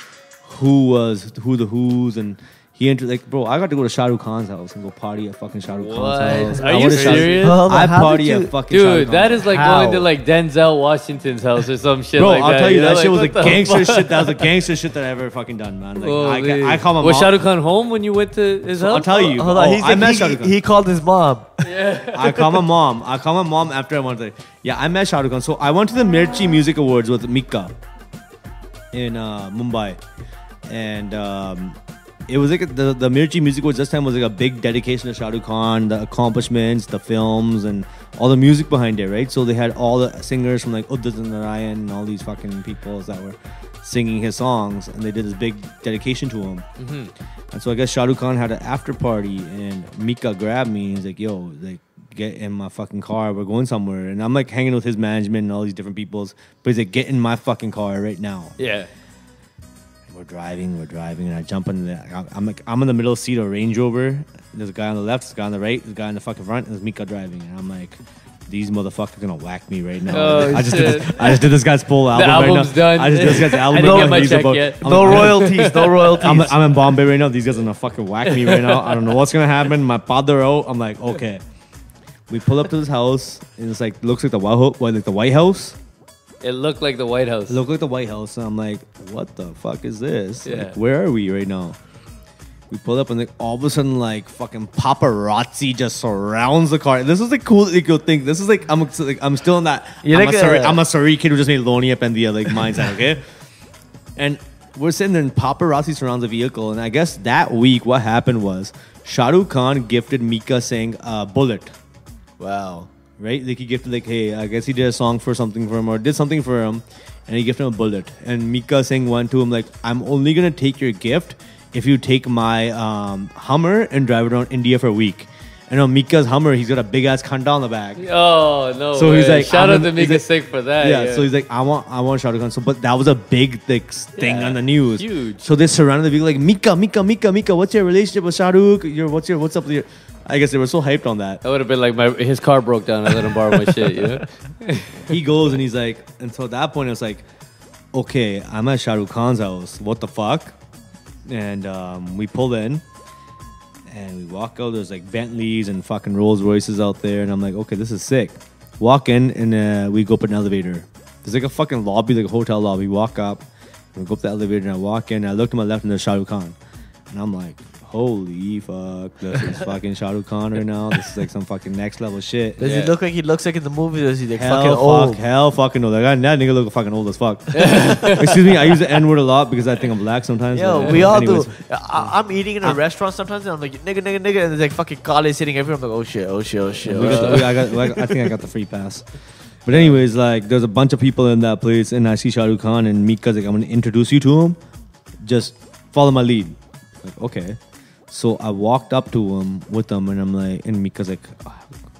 who the who's, and he entered like, bro, I got to go to Shah Rukh Khan's house and go party at fucking Shah Rukh Khan's house. Are you serious? I party at fucking Shah Rukh Dude, that Khan's is like How? going to like Denzel Washington's house or some shit Bro, like that. I'll tell you, that know? shit was Like, the what the gangster fuck? shit. That was the gangster shit that I ever fucking done, man. Like, I call my Was mom. Shah Rukh Khan home when you went to his house? I'll tell you. Hold on, I met Shah Rukh Khan. he called his mom. I call my mom. After I went there. Yeah, I met Shah Rukh Khan. So I went to the Mirchi Music Awards with Mika in Mumbai, and it was like the Mirchi Music Awards this time was like a big dedication to Shah Rukh Khan, the accomplishments, the films, and all the music behind it, right? So they had all the singers from like Udit Narayan and all these fucking people that were singing his songs, and they did this big dedication to him. Mm-hmm. And so I guess Shah Rukh Khan had an after party, and Mika grabbed me and he's like, yo, like, get in my fucking car, we're going somewhere. And I'm like hanging with his management and all these different peoples, but he's like, get in my fucking car right now. Yeah. we're driving, and I jump in I'm in the middle seat of a Range Rover. There's a guy on the left, there's a guy on the right, there's a guy in the fucking front, and there's Mika driving. And I'm like, these motherfuckers gonna whack me right now. Oh, I just did this guy's full album right now. album's done. I just did this guy's album. I didn't get my check yet. No royalties, no royalties. I'm in Bombay right now. These guys are gonna fucking whack me right now. I don't know what's gonna happen. My father out. I'm like, okay. We pull up to this house, and it's like looks like the White House. It looked like the White House. It looked like the White House, and I'm like, what the fuck is this? Yeah. Like, where are we right now? We pull up, and like all of a sudden, like fucking paparazzi just surrounds the car. This is the cool thing. This is like I'm still in that. I'm a Surrey kid who just made Loniye Punjab Diye like mindset, okay? And we're sitting there, and paparazzi surrounds the vehicle. And I guess that week, what happened was Shah Rukh Khan gifted Mika Singh a bullet. Wow. Right? Like he gifted like, hey, I guess he did a song for something for him or did something for him, and he gifted him a bullet. And Mika Singh went to him like, I'm only gonna take your gift if you take my Hummer and drive it around India for a week. And on Mika's Hummer, he's got a big ass khanda on the back. Oh no! So way. he's like, shout out to Mika Singh for that. Yeah, so he's like, I want Shah Rukh Khan. So, but that was a big thing on the news. Huge. So they surrounded the vehicle like, Mika, what's your relationship with Shah Rukh? What's up with your? I guess they were so hyped on that. That would have been like his car broke down. I let him borrow my shit. You know. He goes and he's like, and so at that point I was like, okay, I'm at Shah Rukh Khan's house. What the fuck? And we pull in and we walk out. There's like Bentleys and fucking Rolls Royces out there, and I'm like, okay, this is sick. Walk in and we go up an elevator. There's like a fucking lobby, like a hotel lobby. Walk up, and we go up the elevator, and I walk in. And I look to my left, and there's Shah Rukh Khan, and I'm like, holy fuck, this is fucking Shah Rukh Khan right now. This is like some fucking next level shit. Does he look like he looks like in the movie? Does he like hell fucking old? Hell fucking no. That nigga look fucking old as fuck. Excuse me, I use the N-word a lot because I think I'm black sometimes. Yo, we all do. I'm eating in a restaurant sometimes and I'm like, nigga, and there's like fucking college sitting everywhere. I'm like, oh shit. I think I got the free pass. But anyways, like, there's a bunch of people in that place, and I see Shah Rukh Khan, and Mika's like, I'm gonna introduce you to him. Just follow my lead. Like, okay. So I walked up to him with him, and I'm like, and Mika's like,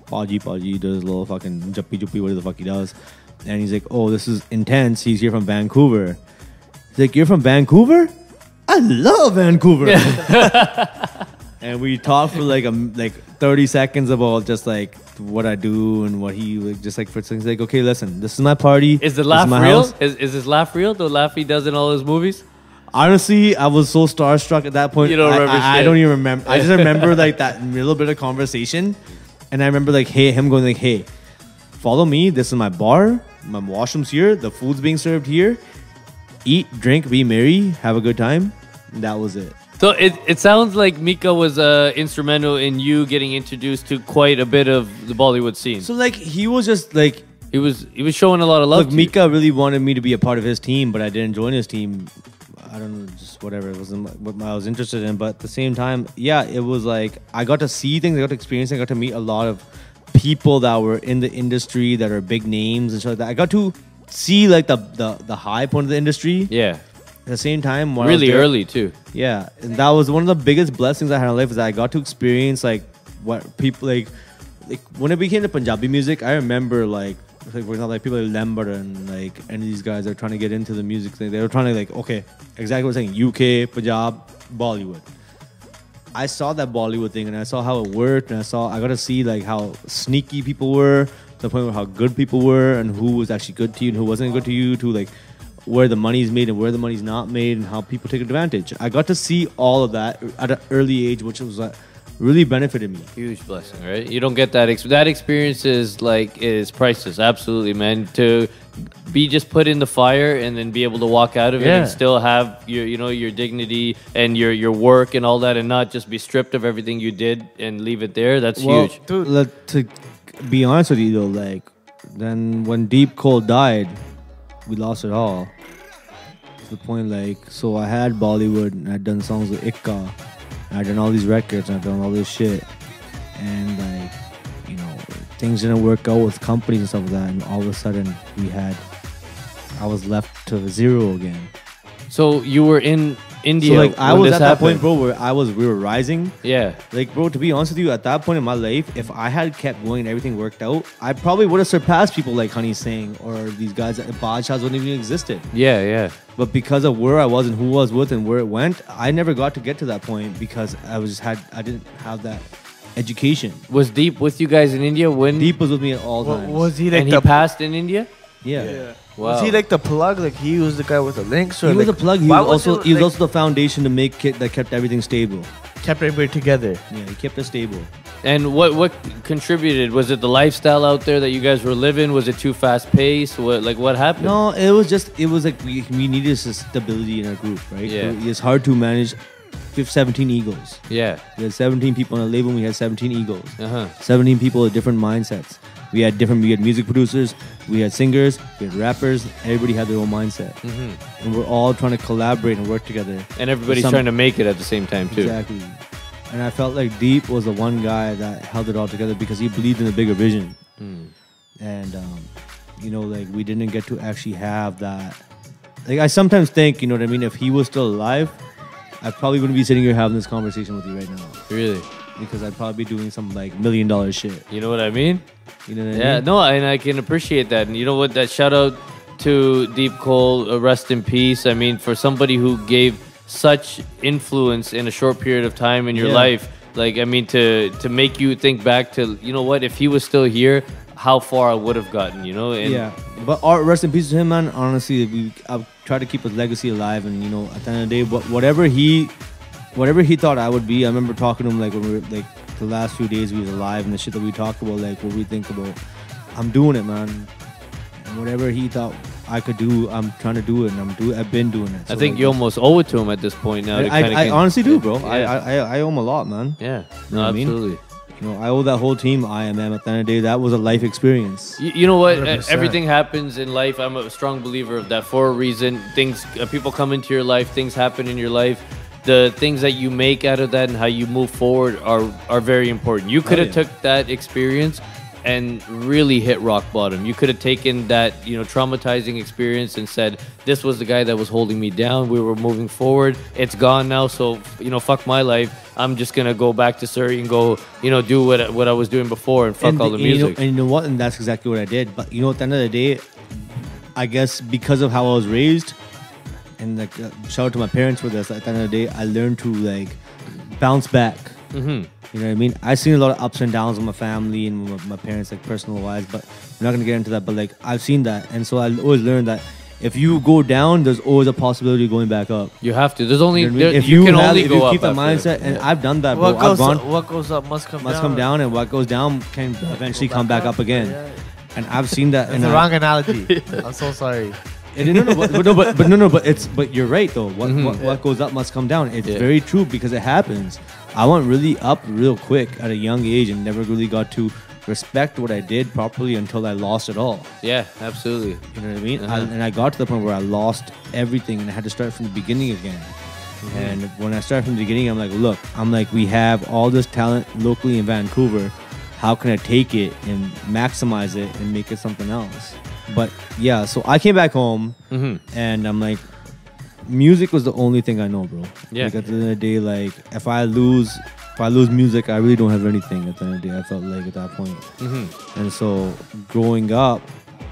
Paji, does a little fucking juppy, whatever the fuck he does. And he's like, oh, this is intense. He's here from Vancouver. He's like, you're from Vancouver? I love Vancouver. And we talked for like 30 seconds about just like what I do and what he like, just like for things. Like, okay, listen, this is my party. Is the laugh real? Is his laugh real? The laugh he does in all his movies? Honestly, I was so starstruck at that point. You don't remember I don't even remember. I just remember like that little bit of conversation, and I remember like, him going like, hey, follow me. This is my bar. My washroom's here. The food's being served here. Eat, drink, be merry, have a good time. And that was it. So it sounds like Mika was instrumental in you getting introduced to quite a bit of the Bollywood scene. So like he was just like he was showing a lot of love. Look, Mika really wanted me to be a part of his team, but I didn't join his team. I don't know, just whatever. It wasn't what I was interested in. But at the same time, yeah, it was like I got to see things, I got to experience, I got to meet a lot of people that were in the industry that are big names and shit like that. I got to see like the high point of the industry. Yeah. At the same time, when really early too. Yeah, and that was one of the biggest blessings I had in life, is that I got to experience like what people like when it became the Punjabi music. I remember like for example, like people like Lambert and like any of these guys are trying to get into the music thing. They were trying to like, okay, exactly what I'm saying, UK, Punjab, Bollywood. I saw that Bollywood thing and I saw how it worked, and I got to see like how sneaky people were, to the point where how good people were and who was actually good to you and who wasn't good to you, to like where the money's made and where the money's not made and how people take advantage. I got to see all of that at an early age, which was really benefited me. Huge blessing, right? You don't get that. That experience is priceless. Absolutely, man. To be just put in the fire and then be able to walk out of it and still have your dignity and your work and all that, and not just be stripped of everything you did and leave it there. That's huge. Dude, to be honest with you though, like then when Deep Cold died, we lost it all. To the point like, so I had Bollywood and I'd done songs with Ikka. I've done all these records, and I've done all this shit, and like, things didn't work out with companies and stuff like that, and all of a sudden I was left to zero again. So you were in India. So like I when was this at that happened? point, bro, where we were rising. Yeah. Like, bro, to be honest with you, at that point in my life, if I had kept going and everything worked out, I probably would have surpassed people like Honey Singh or these guys at Badshahs wouldn't even existed. Yeah, yeah. But because of where I was and who I was with and where it went, I never got to get to that point because I didn't have that education. Was Deep with you guys in India when Deep was with me at all times. Was he like and he passed in India? Yeah. Wow. Was he like the plug? Like he was the guy with the links? Or He was like, a plug. He why was also he, like, also the foundation to make it that kept everything stable. kept everybody together. Yeah, he kept us stable. And what contributed? Was it the lifestyle out there that you guys were living? Was it too fast paced? What happened? No, it was like we needed some stability in our group, right? Yeah. It's hard to manage 17 egos. Yeah. We had 17 people on a label and we had 17 egos. 17 people with different mindsets. We had music producers, we had singers, we had rappers. Everybody had their own mindset. And we're all trying to collaborate and work together. And everybody's trying to make it at the same time too. Exactly. And I felt like Deep was the one guy that held it all together because he believed in a bigger vision. And, like we didn't get to actually have that. Like I sometimes think, you know what I mean? If he was still alive, I probably wouldn't be sitting here having this conversation with you right now. Really? Because I'd probably be doing some like $1 million shit. You know what I mean? You know what I mean? Yeah, no, and I can appreciate that. And you know what? That shout out to Deep Cole, rest in peace. I mean, for somebody who gave such influence in a short period of time in your life, like, I mean, to make you think back to, you know what, if he was still here, how far I would have gotten, you know? And yeah, but rest in peace to him, man. Honestly, I've tried to keep his legacy alive, and you know, at the end of the day, whatever he thought I would be, I remember talking to him like when we were like the last few days we was alive, and the shit that we talked about, like what we think about. I'm doing it, man. And whatever he thought I could do, I'm trying to do it, and I've been doing it. So I think like, you almost owe it to him at this point now. I honestly do, bro. Yeah. I owe him a lot, man. Yeah, You know what I mean? absolutely. You know, I owe that whole team IMM. At the end of the day, that was a life experience. You know what? 100%. Everything happens in life. I'm a strong believer of that for a reason. Things, people come into your life. Things happen in your life. The things that you make out of that and how you move forward are very important. You could have took that experience and really hit rock bottom. You could have taken that, traumatizing experience and said, this was the guy that was holding me down. We were moving forward. It's gone now. So, fuck my life. I'm just going to go back to Surrey and go, do what I was doing before and fuck all the music. And you know what? And that's exactly what I did. But, at the end of the day, I guess because of how I was raised, and like shout out to my parents for this, at the end of the day, I learned to like bounce back. You know what I mean? I've seen a lot of ups and downs with my family and with my parents, like personal wise, but we're not gonna get into that. But like I've seen that, and so I always learned that if you go down, there's always a possibility of going back up. You have to. There's only You know what I mean? you can only if go you up. keep that after mindset, and I've done that, bro. What goes, I've gone, what goes up must come down. and what goes down can eventually come back up again. And I've seen that. It's the wrong analogy. I'm so sorry. But you're right though. What goes up must come down. It's very true because it happens. I went really up real quick at a young age and never really got to respect what I did properly until I lost it all. Yeah, absolutely. You know what I mean? And I got to the point where I lost everything and I had to start from the beginning again. And when I started from the beginning, I'm like, we have all this talent locally in Vancouver. How can I take it and maximize it and make it something else? But yeah, so I came back home and I'm like, music was the only thing I know, bro. Yeah. Like at the end of the day, like if I lose music, I really don't have anything at the end of the day. I felt like at that point. And so growing up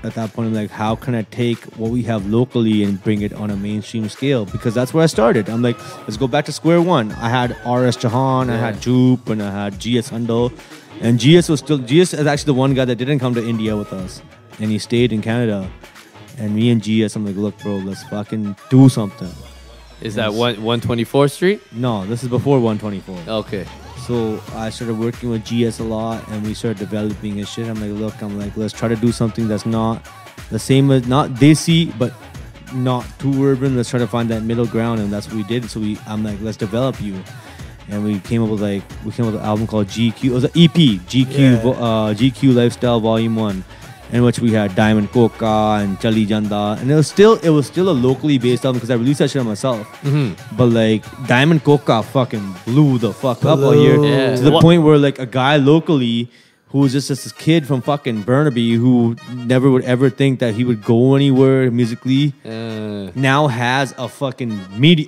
at that point, I'm like, how can I take what we have locally and bring it on a mainstream scale? Because that's where I started. I'm like, let's go back to square one. I had R.S. Chauhan, I had Joop, and I had G.S. Handel. And GS is actually the one guy that didn't come to India with us. And he stayed in Canada. And me and GS, I'm like, look, bro, let's fucking do something. Is that 124th Street? No, this is before 124. Okay. So I started working with GS a lot, and we started developing his shit. I'm like, let's try to do something that's not the same as, not desi, but not too urban. Let's try to find that middle ground, and that's what we did. So I'm like, let's develop you. And we came up with an album called GQ. It was an EP, GQ Lifestyle Volume 1, in which we had Diamond Coca and Chali Janda. And it was still a locally based album because I released that shit on myself. But like Diamond Coca fucking blew the fuck up out here to the point where like a guy locally who was just this kid from fucking Burnaby who never would ever think that he would go anywhere musically, now has a fucking media,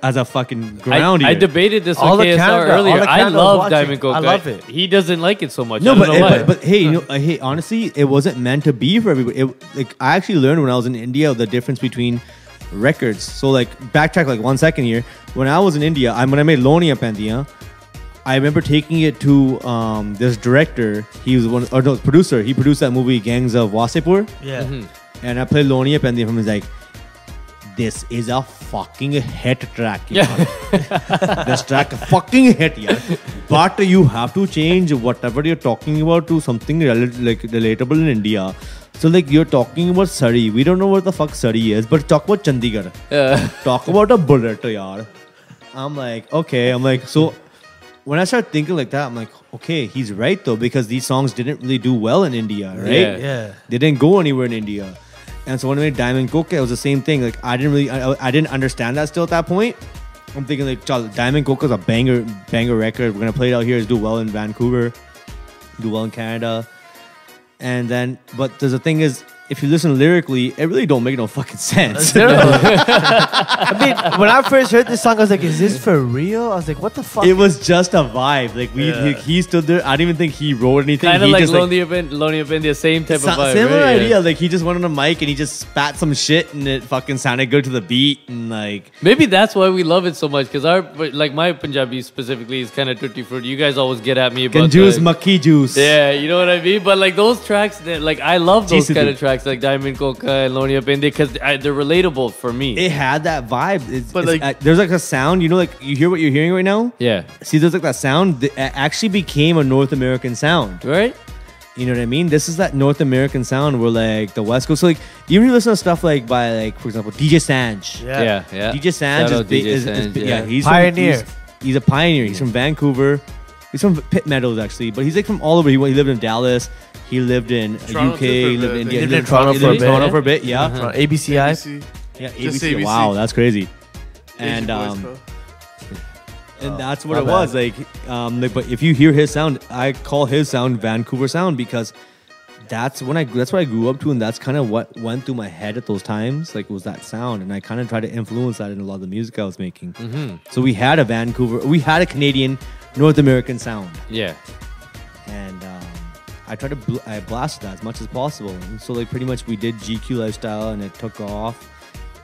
has a fucking ground. I debated this All with the KSR Canada- earlier. all the I Canada love watching. Diamond Coca. I love it. He doesn't like it so much. No, I don't know why. but hey, hey, honestly, it wasn't meant to be for everybody. Like I actually learned when I was in India the difference between records. So like backtrack like 1 second here. When I was in India, when I made Loniye Punjab Diye, I remember taking it to this director. He was producer. He produced that movie Gangs of Wasseypur. Yeah. And I played Loniye Punjab Diye from him. He's like, this is a fucking hit track. This track a fucking hit, yeah. But you have to change whatever you're talking about to something relatable in India. So like you're talking about Surrey. We don't know what the fuck Surrey is, but talk about Chandigarh. Talk about a bullet, yaar. I'm like, okay. I'm like, so when I started thinking like that, I'm like, okay, he's right though, because these songs didn't really do well in India, right? Yeah. They didn't go anywhere in India. And so when I made Diamond Coca, it was the same thing. Like I didn't understand that still at that point. I'm thinking like, Diamond Coca is a banger record. We're gonna play it out here. It's do well in Vancouver, do well in Canada. And then, but the thing is, if you listen lyrically, it really don't make no fucking sense. I mean, when I first heard this song, I was like, is this for real? I was like, what the fuck? It was just a vibe. Like he stood there. I didn't even think he wrote anything. Kind of He like just, Loniye Punjab, same type of vibe. Similar right? idea. Like he just went on a mic and he just spat some shit and it fucking sounded good to the beat and like. Maybe that's why we love it so much, because my Punjabi specifically is kind of tutti frutti. You guys always get at me about Juice, makki juice. Yeah, you know what I mean? But like those tracks, like I love those Sidhu. kind of tracks like Diamond Coca and Loniye Punjab because they're relatable for me. It had that vibe. But like- there's like a sound, you know, like you hear what you're hearing right now? Yeah. See, there's like that sound that actually became a North American sound. Right? You know what I mean? This is that North American sound where like the West Coast. So like even if you listen to stuff like by like, for example, DJ Sanj. Yeah. DJ Sanj Shout out DJ Sanj, yeah. He's Pioneer. He's a pioneer. He's from Vancouver. He's from Pitt Meadows actually, but he's like from all over. He lived in Dallas. He lived in Toronto UK. too He for a lived in bit. India. He lived in Toronto for a bit. Toronto for a bit. Yeah. From ABCI. ABC. Yeah. Just ABC. ABC. Wow, that's crazy. Asian And boys, and that's what my it was like. But if you hear his sound, I call his sound Vancouver sound because that's what I grew up to, and that's kind of what went through my head at those times. Like it was that sound, and I kind of tried to influence that in a lot of the music I was making. So we had a Canadian, North American sound, Yeah. and I tried to I blasted that as much as possible. And so like pretty much we did GQ lifestyle, and it took off.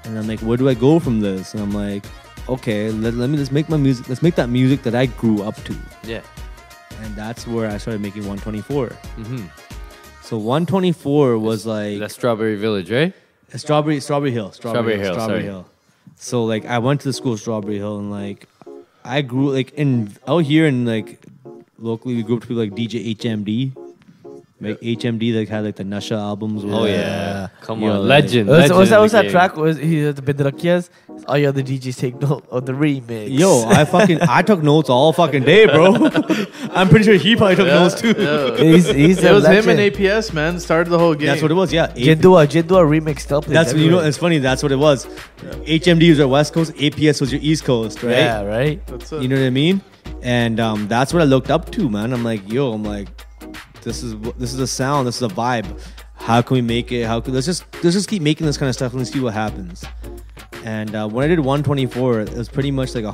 And I'm like, where do I go from this? And I'm like, okay, let's make my music. Let's make that music that I grew up to. Yeah. And that's where I started making 124. So 124 was like That's Strawberry Village, right? Strawberry Hill. Strawberry Hill, sorry. So like I went to the school Strawberry Hill, and like I grew like out here and like locally we grew up to people like DJ HMD. Like HMD that had like the Nasha albums. Oh yeah. Come Yo, on. like- Legend. What's legend that in the game. track? Was he the Bindrakiyas? All your other DJs take note of the remix. Yo, I took notes all fucking day, bro. I'm pretty sure he probably took notes too. he's It a was him legend. and APS, man. Started the whole game. That's what it was, yeah. Jindua remix still plays That's you know, everywhere. it's funny. That's what it was. HMD was our West Coast. APS was your East Coast, right? Yeah, right. That's it. You know what I mean? And that's what I looked up to, man. I'm like, this is a sound. This is a vibe. How can we make it? Let's just keep making this kind of stuff and let's see what happens. And when I did 124, it was pretty much like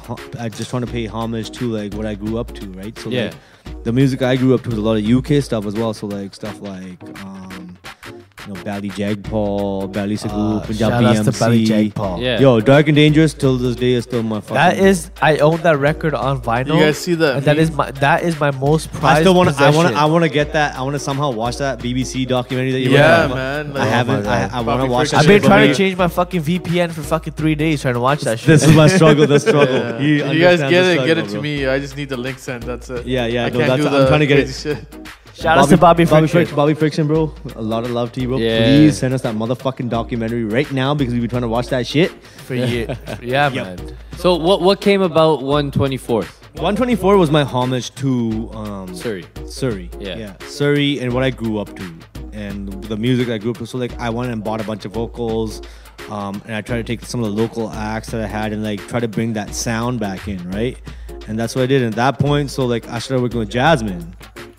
I just trying to pay homage to like what I grew up to, right? So Yeah. like, the music I grew up to was a lot of UK stuff as well. So like stuff like Bally Jagpal, Bally Sidhu, Punjabi Shout outs to MC. Bally Jagpal. Yeah. Yo, Dark and Dangerous till this day is still my fucking. That is, I own that record on vinyl. You guys see that? And that is my most prized I still want to. possession. I want to get that. I want to somehow watch that BBC documentary that you. Yeah, wrote. man. I Like, haven't. I want to Bobby watch Friction. that. I've been shit, trying but to change my fucking VPN for fucking 3 days trying to watch that shit. This is my struggle. The struggle. Yeah. You You guys understand get the it. Get struggle, it to bro. me. I just need the link sent. That's it. Yeah, yeah. I No, can't that's. do I'm trying to get it. crazy shit. Shout out to Bobby Friction. Bobby Friction, bro. A lot of love to you, bro. Yeah. Please send us that motherfucking documentary right now because we've been trying to watch that shit. For you. Yeah, man. So what came about 124th? 124 was my homage to Surrey. Yeah. Yeah. Surrey and what I grew up to and the music I grew up to. So like I went and bought a bunch of vocals and I tried to take some of the local acts that I had and like try to bring that sound back in, right? And that's what I did at that point. So like I started working with Jasmine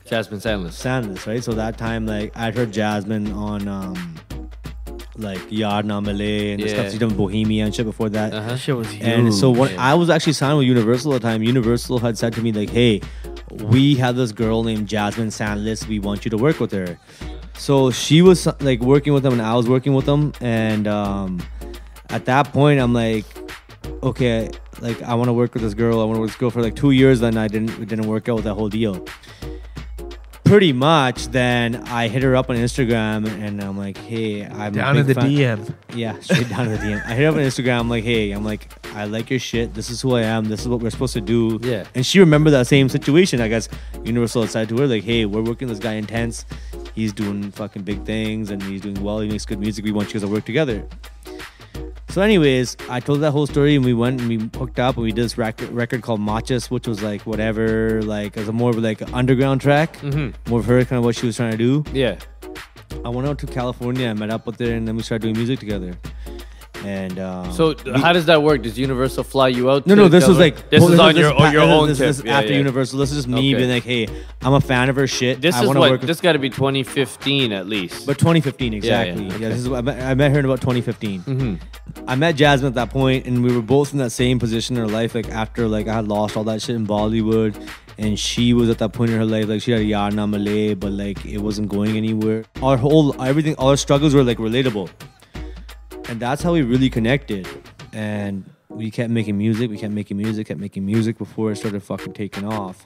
Jasmine Sandlas. Sandlas, right? So that time, like, I heard Jasmine on like Yaar Na Mile and the stuff she done with Bohemia and shit before that. That shit was huge. And so when I was actually signed with Universal at the time, Universal had said to me like, "Hey, we have this girl named Jasmine Sandlas. We want you to work with her." So she was like working with them, and I was working with them. And at that point, I'm like, okay, like I want to work with this girl. I want to work with this girl for like 2 years. Then it didn't work out with that whole deal. Pretty much. Then I hit her up on Instagram, and I'm like, hey, I'm down in the DM. Yeah, straight down to the DM. I hit her up on Instagram. I'm like, hey, I like your shit. This is who I am. This is what we're supposed to do. Yeah. And she remembered that same situation. I guess Universal decided to her like, hey, we're working with this guy Intense. He's doing fucking big things, and he's doing well. He makes good music. We want you guys to work together. So anyways, I told that whole story, and we went and we hooked up, and we did this record called Machas, which was like whatever, like as a more of like an underground track, more of her kind of what she was trying to do. Yeah. I went out to California, I met up with her, and then we started doing music together. And so how does that work? Does Universal fly you out? No, this was like this is on your own tip. This is after Universal. This is just me being like, hey, I'm a fan of her shit. This is what this got to be 2015 at least. But 2015 exactly. Okay. Yeah, this is I met her in about 2015. I met Jasmine at that point, and we were both in that same position in her life. Like after like I had lost all that shit in Bollywood, and she was at that point in her life like she had a Yaar Na Mile, but like it wasn't going anywhere. All our struggles were like relatable. And that's how we really connected. And we kept making music. We kept making music before it started fucking taking off.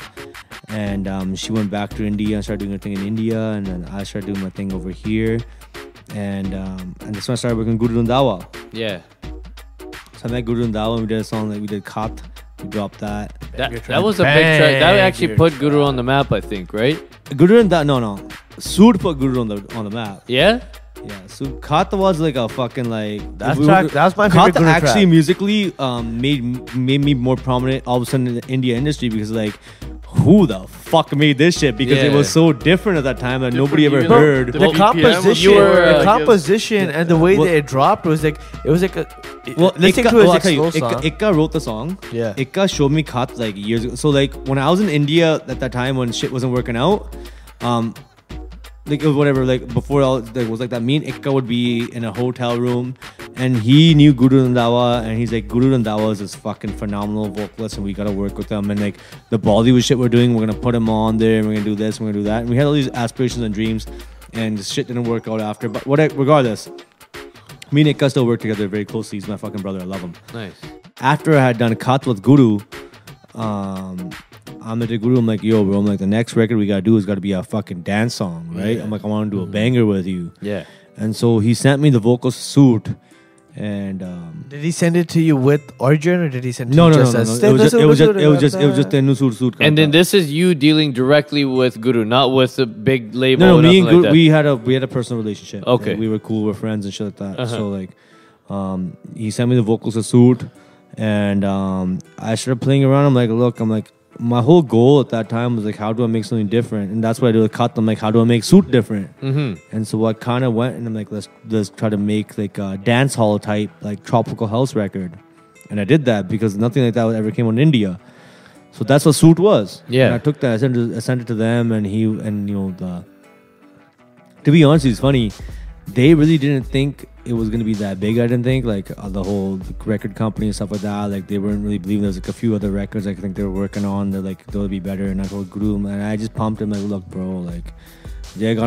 And she went back to India and started doing her thing in India. And then I started doing my thing over here. And that's when I started working with Guru Randhawa. Yeah. So I met Guru Randhawa, and we did a song like we did Khat. We dropped that. That was a big track. That actually put Guru on the map, I think, right? Guru Randhawa, no. Sood put Guru on the map. Yeah? Yeah, so Khat was like a fucking like that was my favorite Khat Guru actually track. musically made me more prominent all of a sudden in the India industry, because like who the fuck made this shit, because it was so different at that time that nobody ever heard. The composition and the way that it dropped was like it was like a listening to it was like a slow song. Ikka wrote the song. Yeah, Ikka showed me Khat like years ago. So like when I was in India at that time when shit wasn't working out, like it was whatever, like before all there was like that, me and Ikka would be in a hotel room, and he knew Guru Randhawa, and he's like, Guru Randhawa is this fucking phenomenal vocalist, and we gotta work with him, and like the Bollywood shit we're doing, we're gonna put him on there, and we're gonna do this, and we're gonna do that. And we had all these aspirations and dreams, and the shit didn't work out after. But regardless, me and Ikka still work together very closely. He's my fucking brother. I love him. Nice. After I had done Khat with Guru, I'm at the Guru. I'm like, yo, bro. I'm like, the next record we gotta do is gotta be a fucking dance song, right? I'm like, I want to do a banger with you. Yeah. And so he sent me the vocal suit, and did he send it to you with Arjun, or did he send it to no, you no, just no, as no. It was just Tennu suit. And then this is you dealing directly with Guru, not with a big label. No, or me and nothing Guru, like we had a personal relationship. Okay. Like, we were cool, we're friends and shit like that. So like, he sent me the vocals to suit, and I started playing around. I'm like, look, my whole goal at that time was like, how do I make something different? And that's why I did a Cut. I'm like, how do I make suit different? And so I kind of went and I'm like, let's try to make like a dance hall type, like tropical house record. And I did that because nothing like that ever came out in India. So that's what suit was. Yeah. And I took that, I sent it to them, and to be honest, it's funny. They really didn't think it was going to be that big. I didn't think like the whole record company and stuff like that. Like they weren't really believing. There's like a few other records I think they were working on. They're like, they'll be better. And I told Guru, and I just pumped him like, look, bro, like, like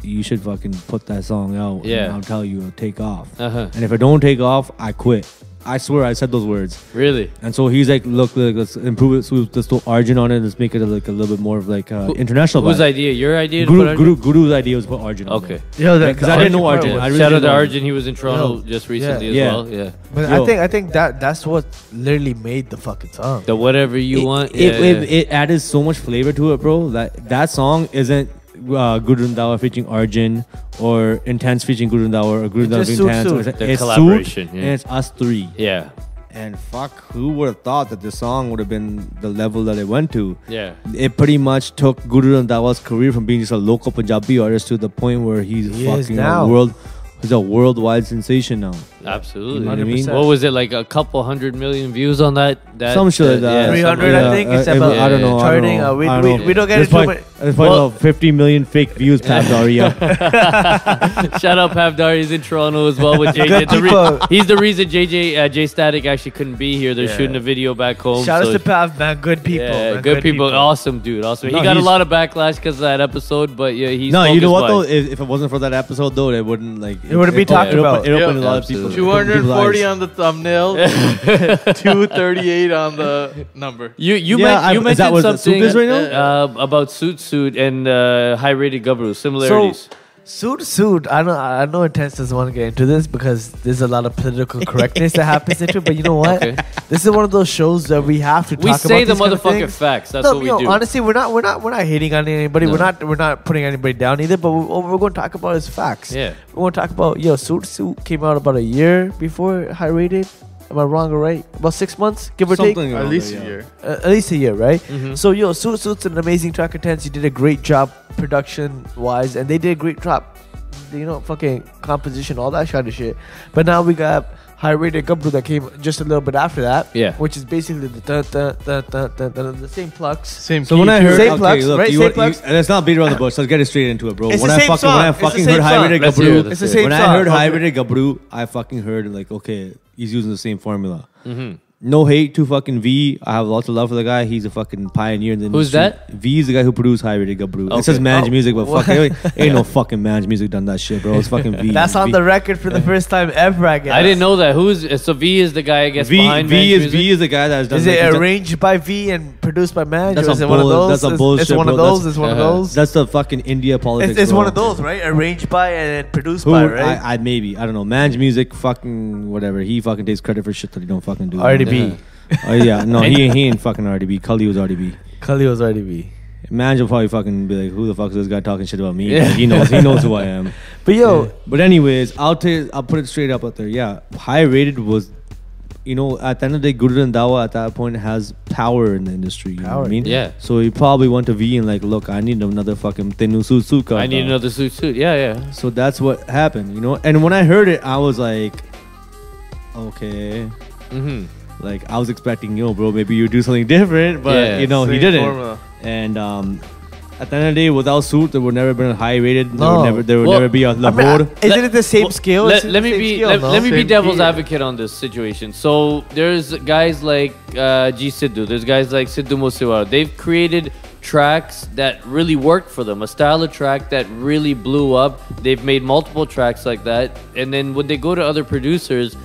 you should fucking put that song out. Yeah. And I'll tell you, it'll take off. And if it don't take off, I quit. I swear I said those words. Really? And so he's like, look, let's improve it. So let's throw Arjun on it. Let's make it like a little bit more of like international. Whose idea? Your idea? Guru's idea was put Arjun on it. Yeah, because I didn't know Arjun. Shout out to Arjun. He was in Toronto just recently as well. Yeah. But I think that's what literally made the fucking song. The whatever you want. It added so much flavor to it, bro. That song isn't Guru Randhawa featuring Arjun or Intense featuring Guru Randhawa or Guru Randhawa featuring Intense. It's collaboration. And it's us three. Yeah. And fuck, who would have thought that this song would have been the level that it went to? Yeah. It pretty much took Guru Randhawa's career from being just a local Punjabi artist to the point where he's fucking a he's a worldwide sensation now. Absolutely. You know what I mean? What was it, like a couple 100 million views on that? Some shit like that. 300, I think. It's about I don't know. charting. We don't get into it. There's probably about 50 million fake views, Pat Daria. Shout out Pav Dar. He's in Toronto as well with JJ. He's the reason J Static actually couldn't be here. They're shooting a video back home. Shout out to Pav, man. Good people. Yeah, man. good people. Awesome dude. Awesome. No, he got a lot of backlash because of that episode, but yeah, he's no, you know what though? If it wasn't for that episode though, it wouldn't like. It wouldn't be talked about. It opened a lot of people. 240 on the thumbnail, 238 on the number. You mentioned something right now? about Suit and high rated Gabru similarities. Suit. I know Intense doesn't want to get into this because there's a lot of political correctness that happens into it. But you know what? Okay. This is one of those shows that we have to talk about. We say the these kind of motherfucking things. facts. That's No, what we do. Honestly, we're not hating on anybody. No. We're not putting anybody down either. But what we're going to talk about is facts. Yeah. We're going to talk about Suit came out about a year before High Rated. Am I wrong or right? About 6 months, give or take. At least a year. At least a year, right? Mm-hmm. So Suit's an amazing track. Intense. You did a great job production wise, and they did a great job. Fucking composition, all that kind of shit. But now we got High Rated Gabru that came just a little bit after that. Yeah. Which is basically the same plucks. Same. So when I heard, Same plugs, look, right? Same plugs. Let's not beat around the bush. Let's get it straight into it, bro. It's When the I same fucking song. when I It's the fucking same heard High song. Rated Let's hear Gabru, it. It's the same when I song. heard High Okay. Rated Gabru, I fucking heard like, okay, he's using the same formula. Mm-hmm. No hate to fucking V. I have lots of love for the guy. He's a fucking pioneer in the industry. Who's that? V is the guy who produced High Rated Gabru. Okay. It says Manj Music, but What? fuck, ain't no fucking Manj Music done that shit, bro. It's fucking V. That's on V. the record for the first time ever, I guess. I didn't know that. So V is the guy I guess behind V Man's is the guy that has done. Is like, it he's done- arranged by V and produced by Man? That's Is a it one of bull- those? that's a bullshit, It's one of bro. those. It's one of those. That's the fucking India politics. It's bro. one of those, right? Arranged by and produced Who by, right? I maybe I don't know. Manj Music, fucking whatever. He fucking takes credit for shit that he don't fucking do. RDB. Oh yeah, no, he ain't fucking RDB. Cully was RDB. Kali was RDB. Manj will probably fucking be like, who the fuck is this guy talking shit about me? Yeah. Like, he knows who I am. But yo, But anyways, I'll put it straight up out there. Yeah, High Rated was, at the end of the day, Guru Randhawa at that point has power in the industry. You know what I mean? Yeah. So he probably went to V and like, look, I need another fucking Tenu Suka. I need another suit. Yeah. So that's what happened, And when I heard it, I was like, okay. Mm-hmm. Like, I was expecting, bro, maybe you do something different, but, Yeah, he Same didn't. formula. And at the end of the day, without Suit, there would never been a High Rated. No. There would never be a Lahore. isn't it the same scale? Let It's the me same be scale, let, no? let me be Same devil's tier. advocate on this situation. So there's guys like G Sidhu. There's guys like Sidhu Moosewala. They've created tracks that really work for them. A style of track that really blew up. They've made multiple tracks like that. And then when they go to other producers,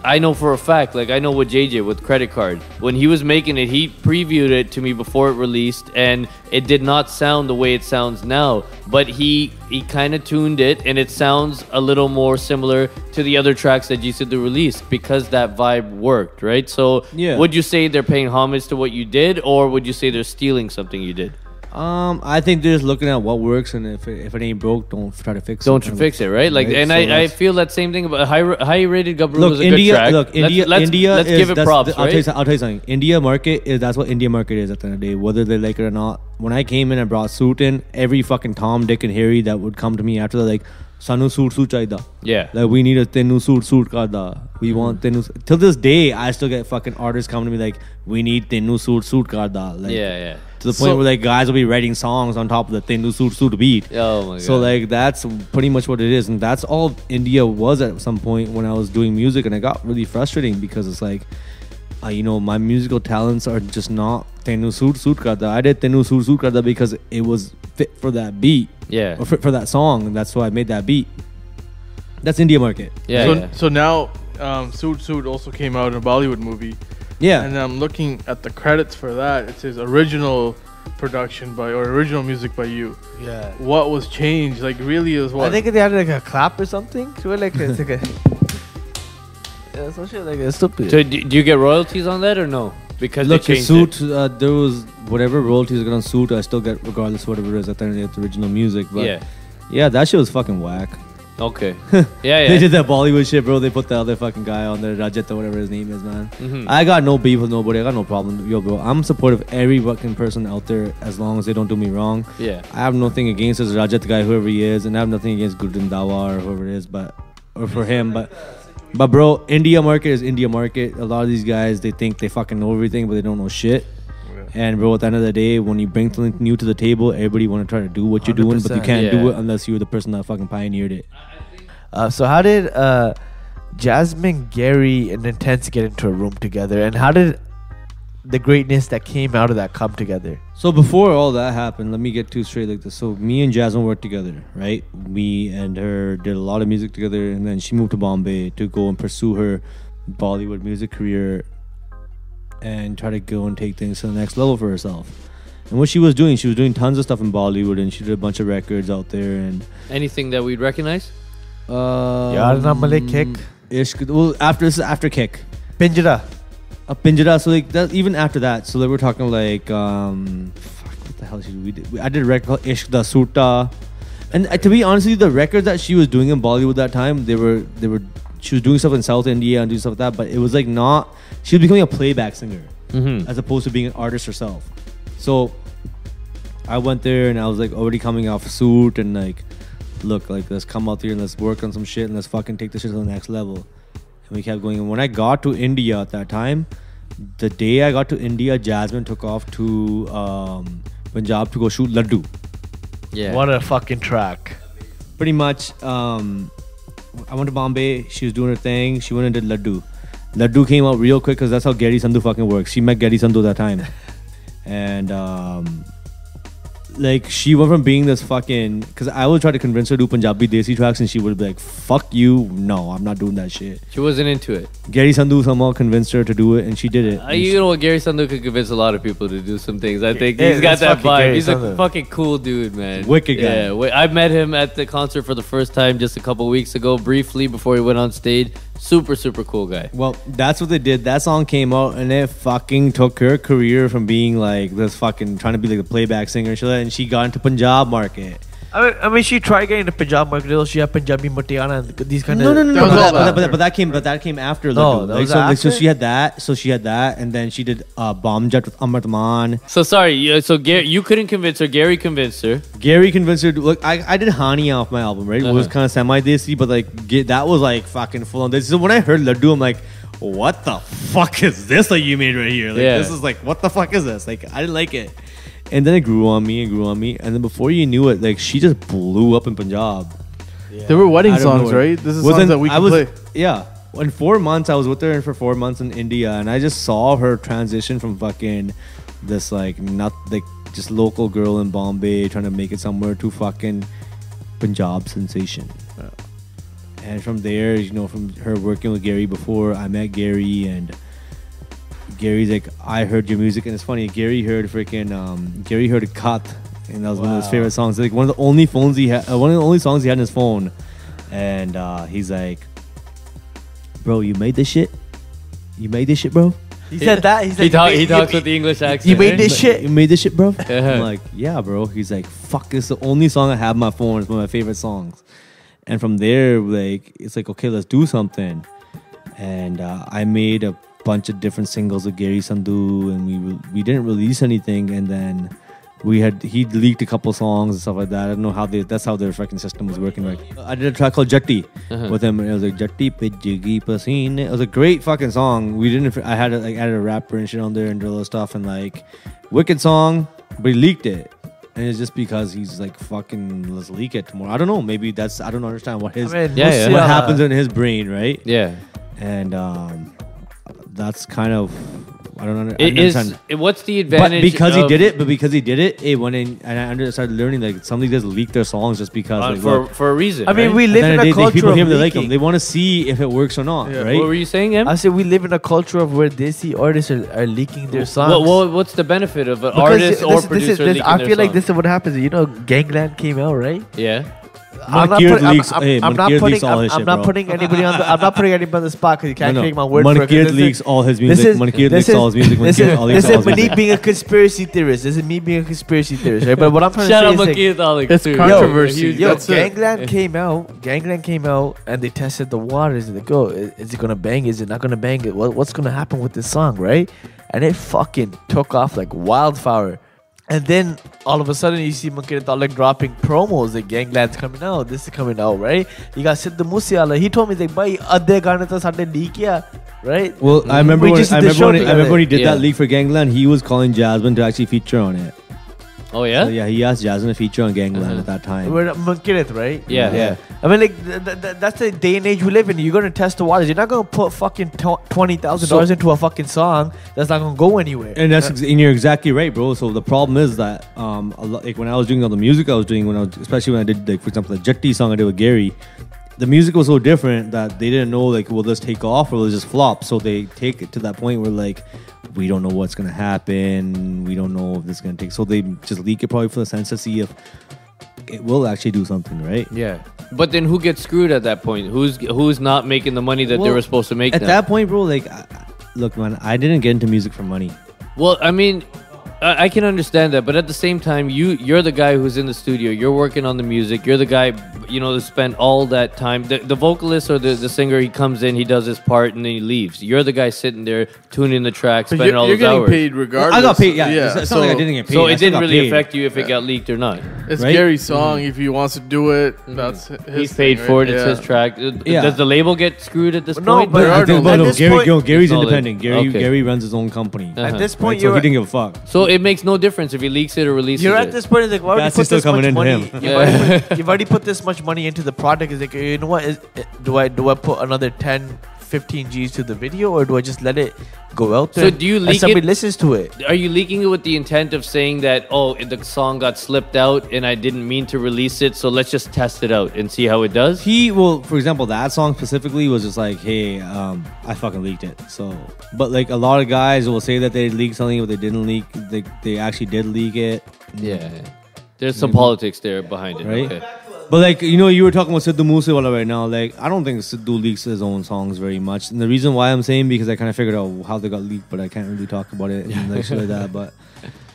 I know for a fact, like I know with JJ with Credit Card, when he was making it, he previewed it to me before it released, and it did not sound the way it sounds now. But he kind of tuned it, and it sounds a little more similar to the other tracks that G Sidhu released because that vibe worked, right? So, Yeah. would you say they're paying homage to what you did, or would you say they're stealing something you did? I think they're just looking at what works, and if it ain't broke, don't try to fix it. Don't you fix it, right? Like, Right, and so I that's- feel that same thing about high rated Gabru Look, was a India. good track. Look, India. Let's is, give it that's- props, I'll right? tell you something. India market is that's what India market is at the end of the day, whether they like it or not. When I came in and brought Suit in, every fucking Tom, Dick, and Harry that would come to me after that, like, Sanu suit chaida. Yeah. Like, we need a Tenu suit karda. We want Tenu. Till this day, I still get fucking artists coming to me like, we need Tenu suit karda. Like, Yeah. to the point where like guys will be writing songs on top of the Tenu suit beat. Oh my god. So like that's pretty much what it is, and that's all India was at some point when I was doing music, and it got really frustrating because it's like, my musical talents are just not Tenu suit karda. I did Tenu suit karda because it was fit for that beat, Yeah. or fit for that song, and that's why I made that beat. That's India market. Yeah. So now, Suit also came out in a Bollywood movie. Yeah. And I'm looking at the credits for that. It says original production by or original music by you. Yeah. What was changed? Like really is what? I think they had like a clap or something. So like it's like a some shit like it's stupid. So do you get royalties on that or no? Because Look, they the changed Suit, there was whatever royalties are gonna Suit, I still get regardless of whatever it is at the end of the day, it's original music. But yeah, that shit was fucking whack. Okay. They Yeah. did that Bollywood shit, bro. They put the other fucking guy on there, Rajat or whatever his name is, man. Mhm. I got no beef with nobody. I got no problem. Yo, bro, I'm supportive of every fucking person out there as long as they don't do me wrong. Yeah. I have nothing against this Rajat guy, whoever he is, and I have nothing against Guru Randhawa or whoever it is. But or for him, but bro, India market is India market. A lot of these guys, they think they fucking know everything, but they don't know shit. And bro, at the end of the day, when you bring something new to the table, everybody want to try to do what you're doing, but you can't do it unless you're the person that fucking pioneered it. So how did Jasmine, Gary, and Intense get into a room together, and how did the greatness that came out of that come together? So before all that happened, let me get to straight like this. So me and Jasmine worked together, right? Me and her did a lot of music together, and then she moved to Bombay to go and pursue her Bollywood music career and try to go and take things to the next level for herself. And what she was doing tons of stuff in Bollywood, and she did a bunch of records out there. And anything that we'd recognize? Yaar Na Male Kick. Ishq. Well, after Kick. Pinjara. Pinjara. So like that, even after that, so like we're talking like what the hell we did? I did a record called Ishq Da Surta. And to be honest with you, the records that she was doing in Bollywood that time, they were she was doing stuff in South India and doing stuff like that, but it was like not, she was becoming a playback singer as opposed to being an artist herself. So I went there and I was like already coming off suit and like, look, like let's come out here and let's work on some shit and let's fucking take this shit to the next level. And we kept going. And when I got to India at that time, the day I got to India, Jasmine took off to Punjab to go shoot Laddu. Yeah. What a fucking track. Pretty much, I went to Bombay. She was doing her thing. She went and did Laddu. Laddu came out real quick because that's how Gary Sandhu fucking works. She met Gary Sandhu that time. And like she went from being this fucking, because I would try to convince her to do Punjabi Desi tracks and she would be like, fuck you, no, I'm not doing that shit. She wasn't into it. Gary Sandhu somehow convinced her to do it and she did it. You know what, Gary Sandhu could convince a lot of people to do some things. I think he's got that vibe. Gary He's Sandhu. a fucking cool dude, man. Wicked guy. Yeah, I met him at the concert for the first time just a couple weeks ago, briefly before he went on stage. Super, super cool guy. Well, that's what they did. That song came out and it fucking took her career from being like this fucking trying to be like the playback singer and shit, and she got into Punjab market. I mean, she tried getting into Punjab market. She had Punjabi Mutiana and these kind No. of. But that came after. No, Laddu. that was so after? she had that, and then she did Bomb Jet with Amrit Mann. So sorry, so Gary, you couldn't convince her. Gary convinced her. Gary convinced her to look. I did Hani off my album, right? It was kind of semi-desi, but like that was like fucking full on. So when I heard Laddu, I'm like, what the fuck is this that you made right here? Like this is like, what the fuck is this? Like I didn't like it. And then it grew on me. And then before you knew it, like she just blew up in Punjab. Yeah. There were wedding songs, right? This is songs that we can play. Yeah. In 4 months, I was with her for 4 months in India, and I just saw her transition from fucking this like not like just local girl in Bombay trying to make it somewhere to fucking Punjab sensation. Yeah. And from there, you know, from her working with Gary before, I met Gary and Gary's like, I heard your music, and it's funny. Gary heard Kat, and that was one of his favorite songs. Like one of the only songs he had in his phone, and he's like, "Bro, you made this shit? You made this shit, bro?" He said that. He talks with the English accent. You made this shit. You made this shit, bro? I'm like, yeah, bro. He's like, fuck, this is the only song I have on my phone. It's one of my favorite songs. And from there, like, it's like, okay, let's do something. And I made a bunch of different singles with Gary Sandhu, and we didn't release anything. And then he leaked a couple songs and stuff like that. I don't know how that's how their fucking system was working. Right? I did a track called Jatti with him, and it was like Jatti pe jigi pasine. It was a great fucking song. I had added a rapper and shit on there and all that stuff, and like wicked song, but he leaked it. And it's just because he's like, fucking, let's leak it tomorrow. I don't know. Maybe I don't understand what what happens in his brain, right? Yeah. And that's kind of, I don't know. What's the advantage? But because he did it, it went in, and I started learning like some of these guys leak their songs just because for a reason. I mean, right? we live in a culture people of hear them, they like leaking. them. They want to see if it works or not, right? What were you saying, Em? I said we live in a culture of where Desi artists are leaking their songs. What's the benefit of an artist or producer leaking I their feel like song? this is what happens. You know, Gangland came out, right? Yeah. I'm not putting anybody on the spot because you can't take my word for it. Mankir leaks all his music. Mankir leaks all his music. This is me being a conspiracy theorist. This is me being a conspiracy theorist, right? But what I'm trying Shout out to say Mankir it's controversy. Gangland came out and they tested the waters. They go, is it gonna bang? Is it not gonna bang? What's gonna happen with this song, right? And it fucking took off like wildfire. And then all of a sudden you see Munkit like dropping promos, like Gangland's coming out, this is coming out, right? You got Sidhu Moosewala. He told me like, "Bhai, adhe gaane to sade leak kiya," right? Well, I remember We when just did the show when he did Yeah. that leak for Gangland, he was calling Jasmine to actually feature on it. Oh yeah. So, yeah, he asked Jasmine to feature on Gangland at that time. We're Munkit, right? Yeah. I mean, like that's the day and age we live in. You're gonna test the waters. You're not gonna put fucking $20,000 into a fucking song that's not gonna go anywhere. And and you're exactly right, bro. So the problem is that like when I was doing all the music I was doing, especially when I did, like, for example, the Jetty song I did with Gary, the music was so different that they didn't know, like, will this take off or will it just flop? So they take it to that point where, like, we don't know what's gonna happen. We don't know if this is gonna take. So they just leak it probably for the sense to see if it will actually do something, right? Yeah. But then who gets screwed at that point? Who's not making the money that they were supposed to make? At that point, bro, like, look, man, I didn't get into music for money. Well, I mean, I can understand that, but at the same time, you're the guy who's in the studio. You're working on the music. You're the guy, to spend all that time. The vocalist or the singer, he comes in, he does his part, and then he leaves. You're the guy sitting there tuning the track, spending all those hours. You're getting paid regardless. I got paid, yeah. It's not like I didn't get paid. So I it still didn't got really paid. affect you if it got leaked or not. It's Right? Gary's song. If he wants to do it, that's his He's paid thing, for right? it. It's his track. Yeah. Does the label get screwed at this No, point? but I think, at no, this Gary's point- Solid. independent. Okay. Gary runs his own company. Uh-huh. At this Right? point, So he didn't give a fuck. So it makes no difference if he leaks it or releases You're it. at this point, it's like, why would you Gas is put still this much coming into money? him. You've already put this much money into the product. It's like, you know what? Do I put another 10, 15 G's to the video, or do I just let it go out there? So do you and leak somebody it? listens to it? Are you leaking it with the intent of saying that, the song got slipped out and I didn't mean to release it, so let's just test it out and see how it does? For example, that song specifically was just like, hey, I fucking leaked it. So, but like a lot of guys will say that they leaked something, but they didn't leak. They actually did leak it. Yeah. There's some politics there behind it. Right? Okay. But like, you were talking about Sidhu Moosewala right now. Like, I don't think Sidhu leaks his own songs very much. And the reason why I'm saying, because I kind of figured out how they got leaked, but I can't really talk about it and like shit like that. But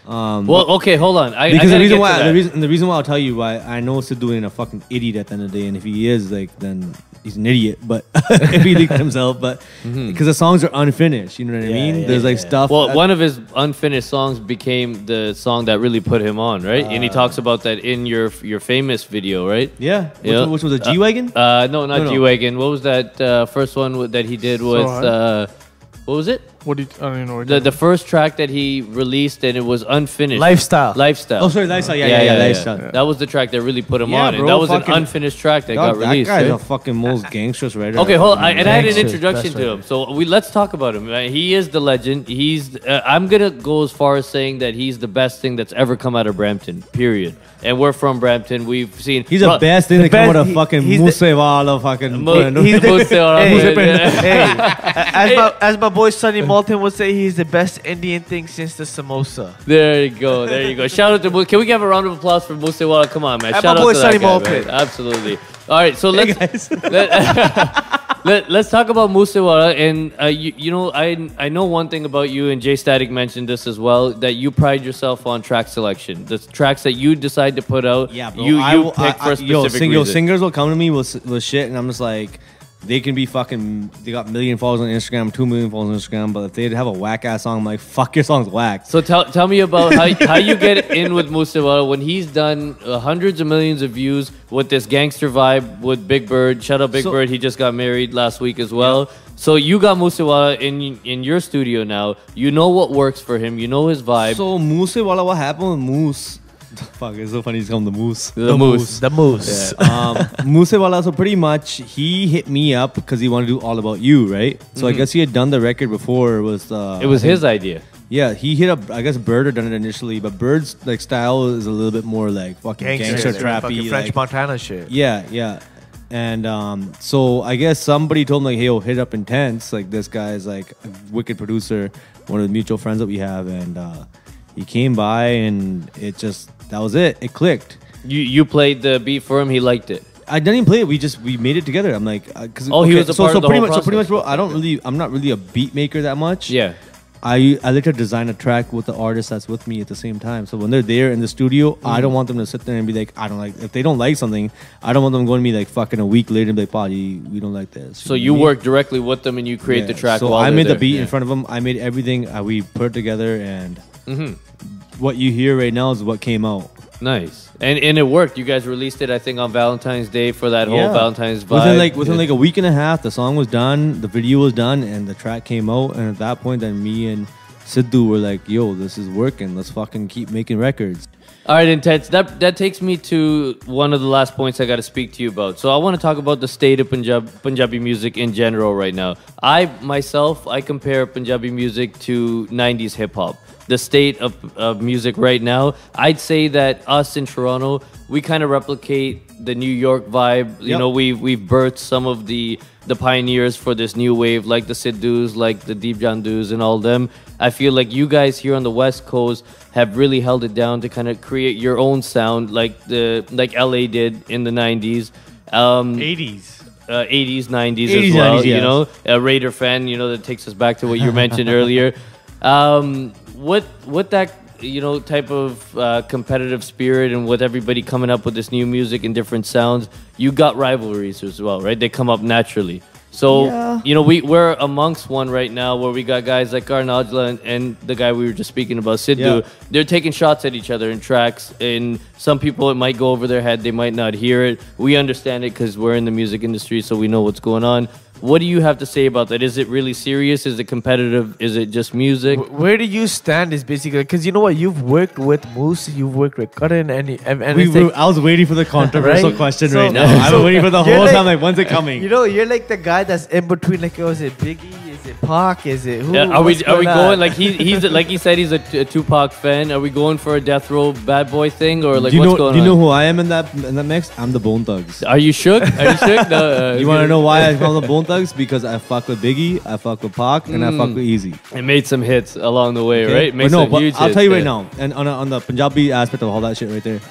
Okay, hold on. because the reason why I'll tell you why I know Sidhu ain't a fucking idiot at the end of the day, and if he is, like, then he's an idiot. But if he leaked himself, but because the songs are unfinished, you know what I mean? There's like stuff. Well, one of his unfinished songs became the song that really put him on, right? And he talks about that in your famous video, right? Yeah. Yeah. Which was a G-Wagon? No, not No. G-Wagon. What was that first one that he did with... what was it? I don't even know. What The first track that he released and it was unfinished. Lifestyle. Oh, sorry, Lifestyle. Yeah, Lifestyle. That was the track that really put him Yeah, on. And bro, that was an fucking- unfinished track that Dog, got released. That guy's right? a fucking most gangsterous writer. Okay, hold on. I had an Gangster, introduction best to him, writer. so let's talk about him. He is the legend. I'm gonna go as far as saying that he's the best thing that's ever come out of Brampton. Period. And we're from Brampton. We've seen. He's the best thing to come out of fucking he's the- Moosewala fucking. He's the- Hey. as my boy Sonny Malton would say, he's the best Indian thing since the samosa. There you go. There you go. Shout out to Moose. Can we give a round of applause for Moosewala? Come on, man. And Shout my out boy to Sonny that guy, Malton. man. Absolutely. All right, so let's talk about Moosewala. And I know one thing about you, and Jay Static mentioned this as well, that you pride yourself on track selection. The tracks that you decide to put out, Yeah, bro. you pick for a specific reason. Singers will come to me with shit, and I'm just like, they can be fucking. They got 1 million followers on Instagram, 2 million followers on Instagram, but if they have a whack ass song, I'm like, fuck, your song's whack. So tell me about how you get in with Moosewala when he's done hundreds of millions of views with this gangster vibe with Big Bird. Shout out Big Bird. He just got married last week as well. Yeah. So you got Moosewala in your studio now. You know what works for him. You know his vibe. So Moosewala, what happened with Moose? Fuck, it's so funny he's called the Moose. The Moose. The moose. Yeah. Moosewala, so pretty much he hit me up because he wanted to do All About You, right? So I guess he had done the record before. It was his idea. Yeah, he hit up. I guess Bird had done it initially, but Bird's like style is a little bit more like fucking gangster trappy, fucking French like, Montana shit. Yeah. And so I guess somebody told him like, hey, yo, hit up Intense. Like this guy's like a wicked producer, one of the mutual friends that we have, and he came by and that was it. It clicked. You played the beat for him. He liked it. I didn't even play it. We made it together. I'm like, because he was a part of the whole process. So pretty much, bro. I'm not really a beat maker that much. Yeah. I like to design a track with the artist that's with me at the same time. So when they're there in the studio, I don't want them to sit there and be like, I don't like. If they don't like something, I don't want them going to me like fucking a week later and be like, "Pa, we don't like this." So you work directly with them and you create the track. So while I made they're the beat there. in front of them. I made everything. We put it together and what you hear right now is what came out. Nice. And it worked. You guys released it, I think, on Valentine's Day for that whole Valentine's vibe. Within like a week and a half, the song was done, the video was done, and the track came out. And at that point, then me and Sidhu were like, yo, this is working. Let's fucking keep making records. All right, Intense. That takes me to one of the last points I got to speak to you about. So I want to talk about the state of Punjabi music in general right now. I compare Punjabi music to 90s hip-hop. The state of music right now, I'd say that us in Toronto, we kind of replicate the New York vibe. You know, we've birthed some of the pioneers for this new wave, like the Sidhus, like the Deep Jandus and all them. I feel like you guys here on the West Coast have really held it down to kind of create your own sound, like LA did in the 90s. 80s. 80s, 90s as well. 90s, yes. You know, a Raider fan, you know, that takes us back to what you mentioned earlier. What that, you know, type of competitive spirit and with everybody coming up with this new music and different sounds, you got rivalries as well, right? They come up naturally. So, you know, we're amongst one right now where we got guys like Karnajla and the guy we were just speaking about, Sidhu. Yeah. They're taking shots at each other in tracks. And some people, it might go over their head. They might not hear it. We understand it because we're in the music industry, so we know what's going on. What do you have to say about that? Is it really serious? Is it competitive? Is it just music? Where do you stand is basically... Because you know what? You've worked with Moose, you've worked with Karan, and I was waiting for the controversial question right now. I was waiting for the whole time, like, when's it coming? You know, you're like the guy that's in between, like, is it Biggie? Is it Pac? Is it who? Are we going, like, he's like he said, he's a Tupac fan. Are we going for a Death Row bad boy thing? Or, like, what's going on? Do you know who I am in that mix? I'm the Bone Thugs. Are you shook? Are you shook? No, you want to know why I call the Bone Thugs? Because I fuck with Biggie, I fuck with Pac, and I fuck with Easy. It made some hits along the way, right? But I'll tell you right now, and on the Punjabi aspect of all that shit right there,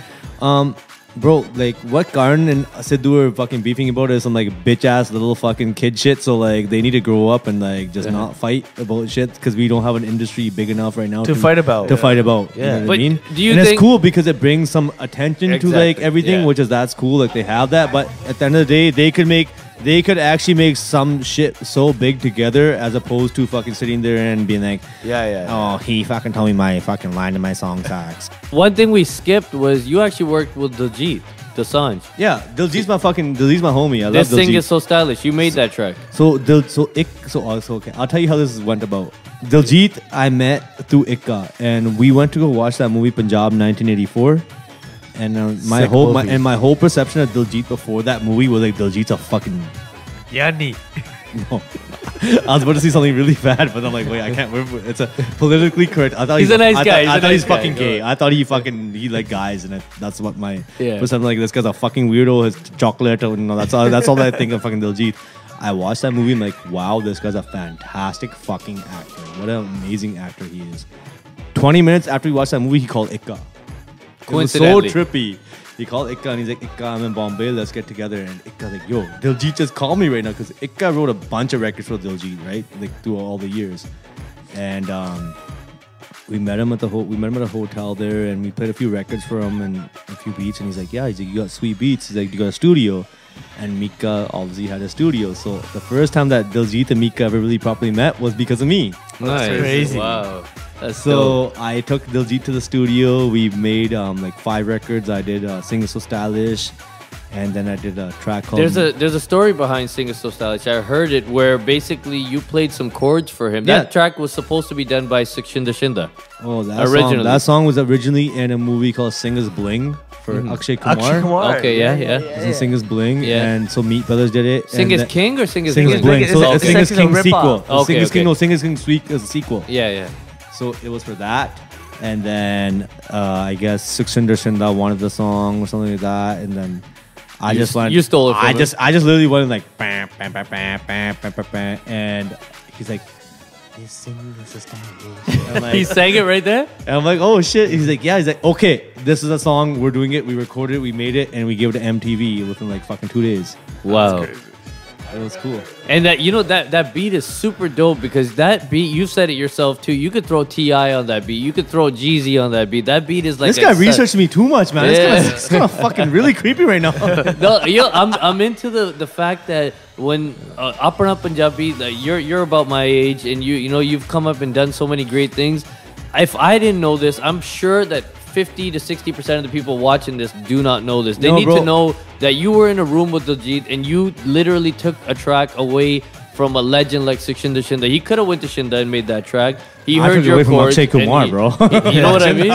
bro, like what Karan and Sidhu are fucking beefing about is some like bitch ass little fucking kid shit. So like they need to grow up and like just not fight about shit because we don't have an industry big enough right now to fight about. To fight about. Yeah, you know what I mean? Do you and think it's cool because it brings some attention to like everything, which is that's cool. Like they have that, but at the end of the day, they could actually make some shit so big together as opposed to fucking sitting there and being like, oh, he fucking told me my fucking line in my song tags. One thing we skipped was you actually worked with Diljit Dosanjh. Yeah, Diljit's my homie. I love Diljit. This thing is so stylish. You made that track. Okay. I'll tell you how this went about. Diljit, I met through Ikka, and we went to go watch that movie Punjab 1984. And my whole perception of Diljit before that movie was like Diljit's a fucking Yanni. No. I was about to say something really bad, but I'm like, wait, I can't remember. It's a politically correct. I thought he's a nice guy. I thought he's fucking gay. I thought he liked guys, and that's what my perception. Like this guy's a fucking weirdo. His chocolate, and that's all I think of fucking Diljit. I watched that movie and like, wow, this guy's a fantastic fucking actor. What an amazing actor he is. 20 minutes after we watched that movie, he called Ikka. It was so trippy. He called Ikka and he's like, Ikka, I'm in Bombay, let's get together. And Ikka's like, yo, Diljit just called me right now because Ikka wrote a bunch of records for Diljit, right? Like through all the years. And we met him at a hotel there and we played a few records for him and a few beats. And he's like, you got sweet beats. He's like, you got a studio. And Mika obviously had a studio. So the first time that Diljit and Mika ever really properly met was because of me. Nice. That's crazy. Wow. So I took Diljit to the studio. We made like 5 records. I did Sing It So Stylish, and then I did a track called... There's a story behind Sing It So Stylish. I heard it where basically you played some chords for him. That track was supposed to be done by Shinda Shinda. Oh, that song was originally in a movie called Singer's Bling for Akshay Kumar. Okay, yeah. Singer's Bling, and so Meat Brothers did it. Singer's King or Singer's Bling? So it's Singer's King sequel. Singer's King Sweet is a sequel. Yeah. So it was for that, and then I guess Sukhinder Shinda wanted the song or something like that, and then I just went. You stole it from him. I just literally went like bam, bam, bam, bam, bam, bam, bam, bam, and he's like, he sang it right there, and I'm like, oh shit. He's like, yeah. He's like, okay, this is a song. We're doing it. We recorded it. We made it, and we gave it to MTV within like fucking 2 days. Wow. It was cool. And that beat is super dope because that beat, you've said it yourself too. You could throw T.I. on that beat. You could throw Jeezy on that beat. That beat is like... This guy researched me too much, man. Yeah. It's kind of fucking really creepy right now. No, I'm into the fact that when Apna Punjabi, you're about my age and you've come up and done so many great things. if I didn't know this, I'm sure that 50 to 60% of the people watching this do not know this. They need to know that you were in a room with Diljit and you literally took a track away from a legend like Shinda Shinda. He could have went to Shinda and made that track. He heard your chords. Akshay Kumar, bro. You know what I mean?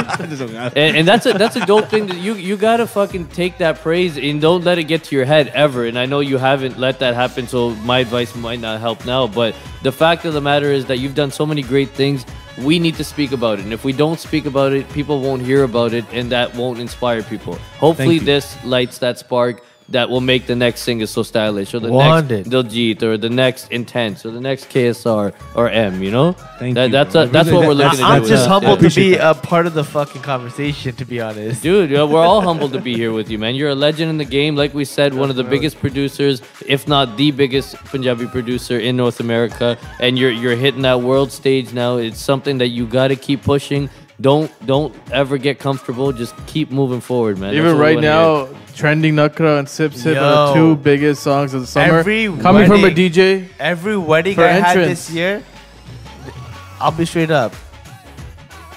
And that's a dope thing that you gotta fucking take that praise and don't let it get to your head ever. And I know you haven't let that happen, so my advice might not help now. But the fact of the matter is that you've done so many great things. We need to speak about it. And if we don't speak about it, people won't hear about it, and that won't inspire people. Hopefully this lights that spark that will make the next singer so stylish, or the next Diljit, or the next Intense, or the next KSR or M. You know, that's what we're looking to do. I'm just humbled to be a part of the fucking conversation, to be honest, dude. We're all humbled to be here with you, man. You're a legend in the game, like we said, one of the biggest producers, if not the biggest Punjabi producer in North America, and you're hitting that world stage now. It's something that you got to keep pushing. Don't ever get comfortable. Just keep moving forward, man. Even right now, Trending Nakra and Sip Sip are the two biggest songs of the summer. Coming from a DJ. Every wedding I had this year, I'll be straight up.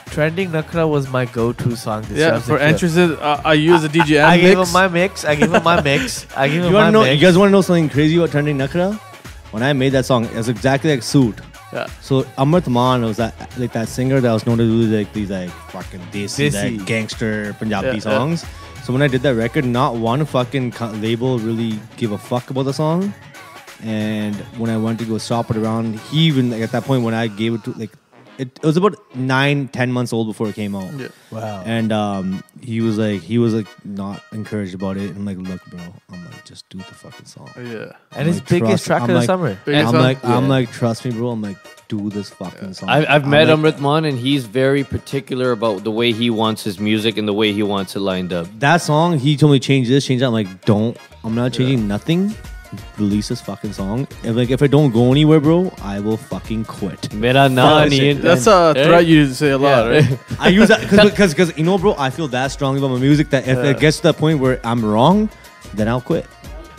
Trending Nakra was my go-to song this year. Yeah, for entrances, I use a DJ I gave him my mix. You guys want to know something crazy about Trending Nakra? When I made that song, it was exactly like Suit. Yeah. So Amrit Mann was that singer that was known to do like these like fucking desi. Like gangster Punjabi songs. So when I did that record, not one fucking label really gave a fuck about the song. And when I went to go shop it around, he even like, at that point when I gave it to like it was about 9-10 months old before it came out. Yeah. Wow. And he was like not encouraged about it. I'm like, look, bro. I'm like, just do the fucking song. Yeah. And his biggest track of the summer. I'm like, trust me, bro. I'm like, do this fucking song. I've met Amrit Mann, and he's very particular about the way he wants his music and the way he wants it lined up. That song, he told me change this, change that. I'm like, I'm not changing nothing. Release this fucking song. If I don't go anywhere, bro, I will fucking quit. Mera na nahi. That's a threat you say a lot, right? I use that because you know, bro, I feel that strongly about my music that if it gets to that point where I'm wrong, then I'll quit.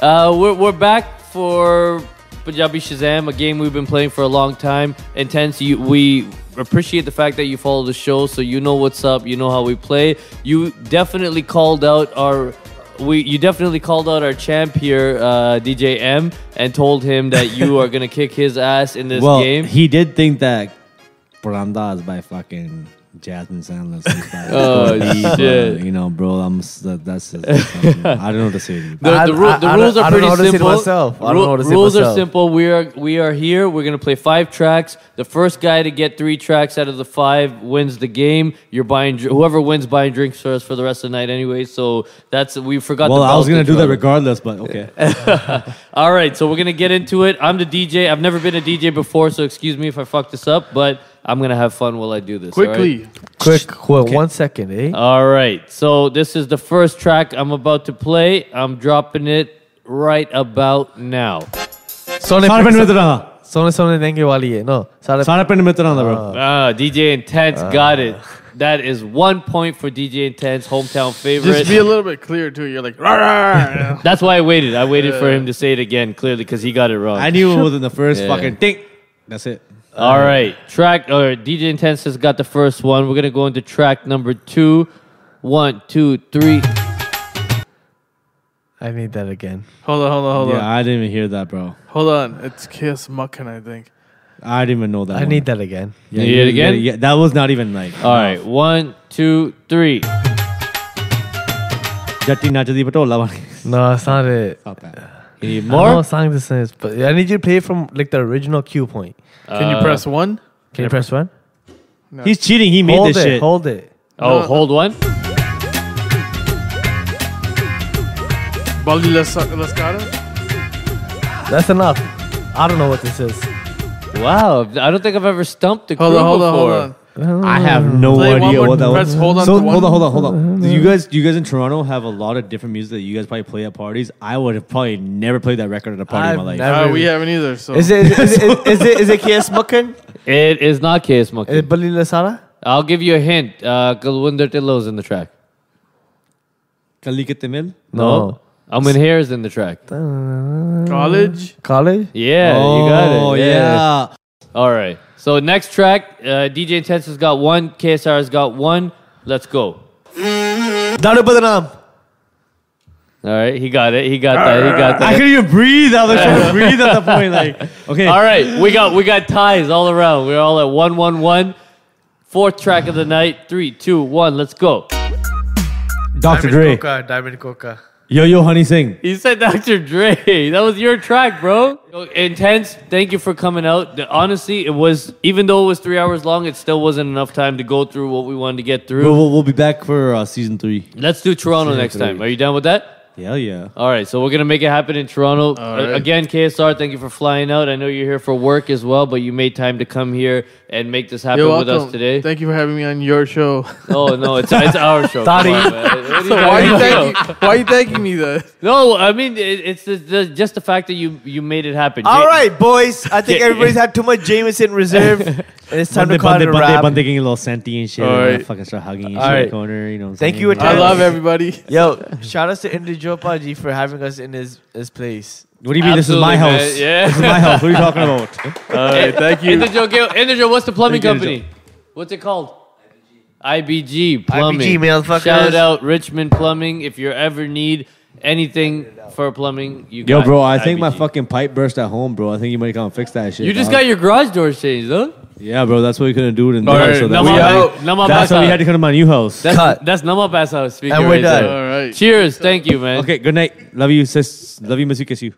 We're back for Punjabi Shazam, a game we've been playing for a long time. Intense, we appreciate the fact that you follow the show, so you know what's up, you know how we play. You definitely called out our champ here, DJ M, and told him that you are gonna kick his ass in this game. He did think that Paranda is by fucking Jasmine Sandlas. Oh shit! You know, bro, that's I don't know what to say. The rules are pretty simple. Rules are simple. We are here. We're gonna play 5 tracks. The first guy to get 3 tracks out of the 5 wins the game. You're buying whoever wins buying drinks for us for the rest of the night anyway. So we forgot. Well, I was gonna do that regardless, but okay. All right, so we're gonna get into it. I'm the DJ. I've never been a DJ before, so excuse me if I fuck this up, but I'm gonna have fun while I do this. Quickly. Quick, 1 second, eh? All right. So this is the first track I'm about to play. I'm dropping it right about now. Sone Nenge Wali hai. No. DJ Intense got it. That is 1 point for DJ Intense, hometown favorite. Just be a little bit clear too. You're like, rah, rah. That's why I waited. I waited for him to say it again clearly because he got it wrong. I knew it was in the first fucking thing. That's it. All right, DJ Intense has got the first one. We're gonna go into track number 2. 1, 2, 3. I need that again. Hold on. Yeah, I didn't even hear that, bro. Hold on. It's Kiss Muckin, I think. I didn't even know that. I need that again. Yeah, you need it again? Yeah, that was not even like. All right, 1, 2, 3. Jatti Nachadi Patola. No, it's not it. Stop that. You need more? I know song this is, but I need you to play from like the original cue point. Can you press 1? Can you press 1? No. He's cheating. He made this shit. Hold it. Oh, hold 1? Baldi Lascara? That's enough. I don't know what this is. Wow, I don't think I've ever stumped a crew Hold before. on. I have no idea what that was. Hold on. Hold on. Do you guys in Toronto have a lot of different music that you guys probably play at parties? I would have probably never played that record at a party in my life. We haven't either. So is it KS Muckin? It is not KS Muckin. Is it Balila Sara? I'll give you a hint. Kalwinder Tillo's in the track. Kali Ke Tamil? No. Amin Hair is in the track. College? College? Yeah, you got it. Oh, yeah. All right. So next track, DJ Intense has got 1, KSR has got 1. Let's go. Dadu Badnaam. All right, he got it. He got that. I couldn't even breathe. I was trying to breathe at that point. Like, okay. All right, we got ties all around. We're all at 1-1-1. 4th track of the night. 3, 2, 1. Let's go. Dr. Dre. Diamond Coca. Yo, Honey Sing. He said Dr. Dre. That was your track, bro. Intense, thank you for coming out. Honestly, it was, even though it was 3 hours long, it still wasn't enough time to go through what we wanted to get through. We'll be back for season 3. Let's do Toronto next time. Are you down with that? Hell yeah. All right, so we're going to make it happen in Toronto. Right. Again, KSR, thank you for flying out. I know you're here for work as well, but you made time to come here and make this happen with us today. Thank you for having me on your show. Oh, no, it's our show. Sorry. So why are you thanking me then? No, I mean, it's just the fact that you made it happen. All right, boys. I think everybody's had too much Jameson Reserve. And it's time to call it a wrap. Bande getting a little senti and shit. All right. Fucking start hugging and All shit in right. the corner. You know what I'm Thank saying? you, I Intense. love everybody. Yo, shout out to Indijopa Ji for having us in his place. What do you mean? This is my Absolutely, house. man. Yeah. This is my house. What are you talking about? All right, thank you. Indijo, what's the plumbing Thank you, company? What's it called? IBG Plumbing. IBG, motherfuckers. Shout out Richmond Plumbing. If you ever need anything for plumbing, you Yo, got bro, I think my IBG. fucking pipe burst at home, bro. I think you might come fix that shit. You just dog. got your garage doors changed, huh? Yeah, bro, that's what we couldn't do it in All there. right, So now that's why we had to come to my new house. That's Namapa's house. Speaking And we're right done. there. All right. Cheers. Thank you, man. Okay, good night. Love you, sis. Love you, miss you, kiss you.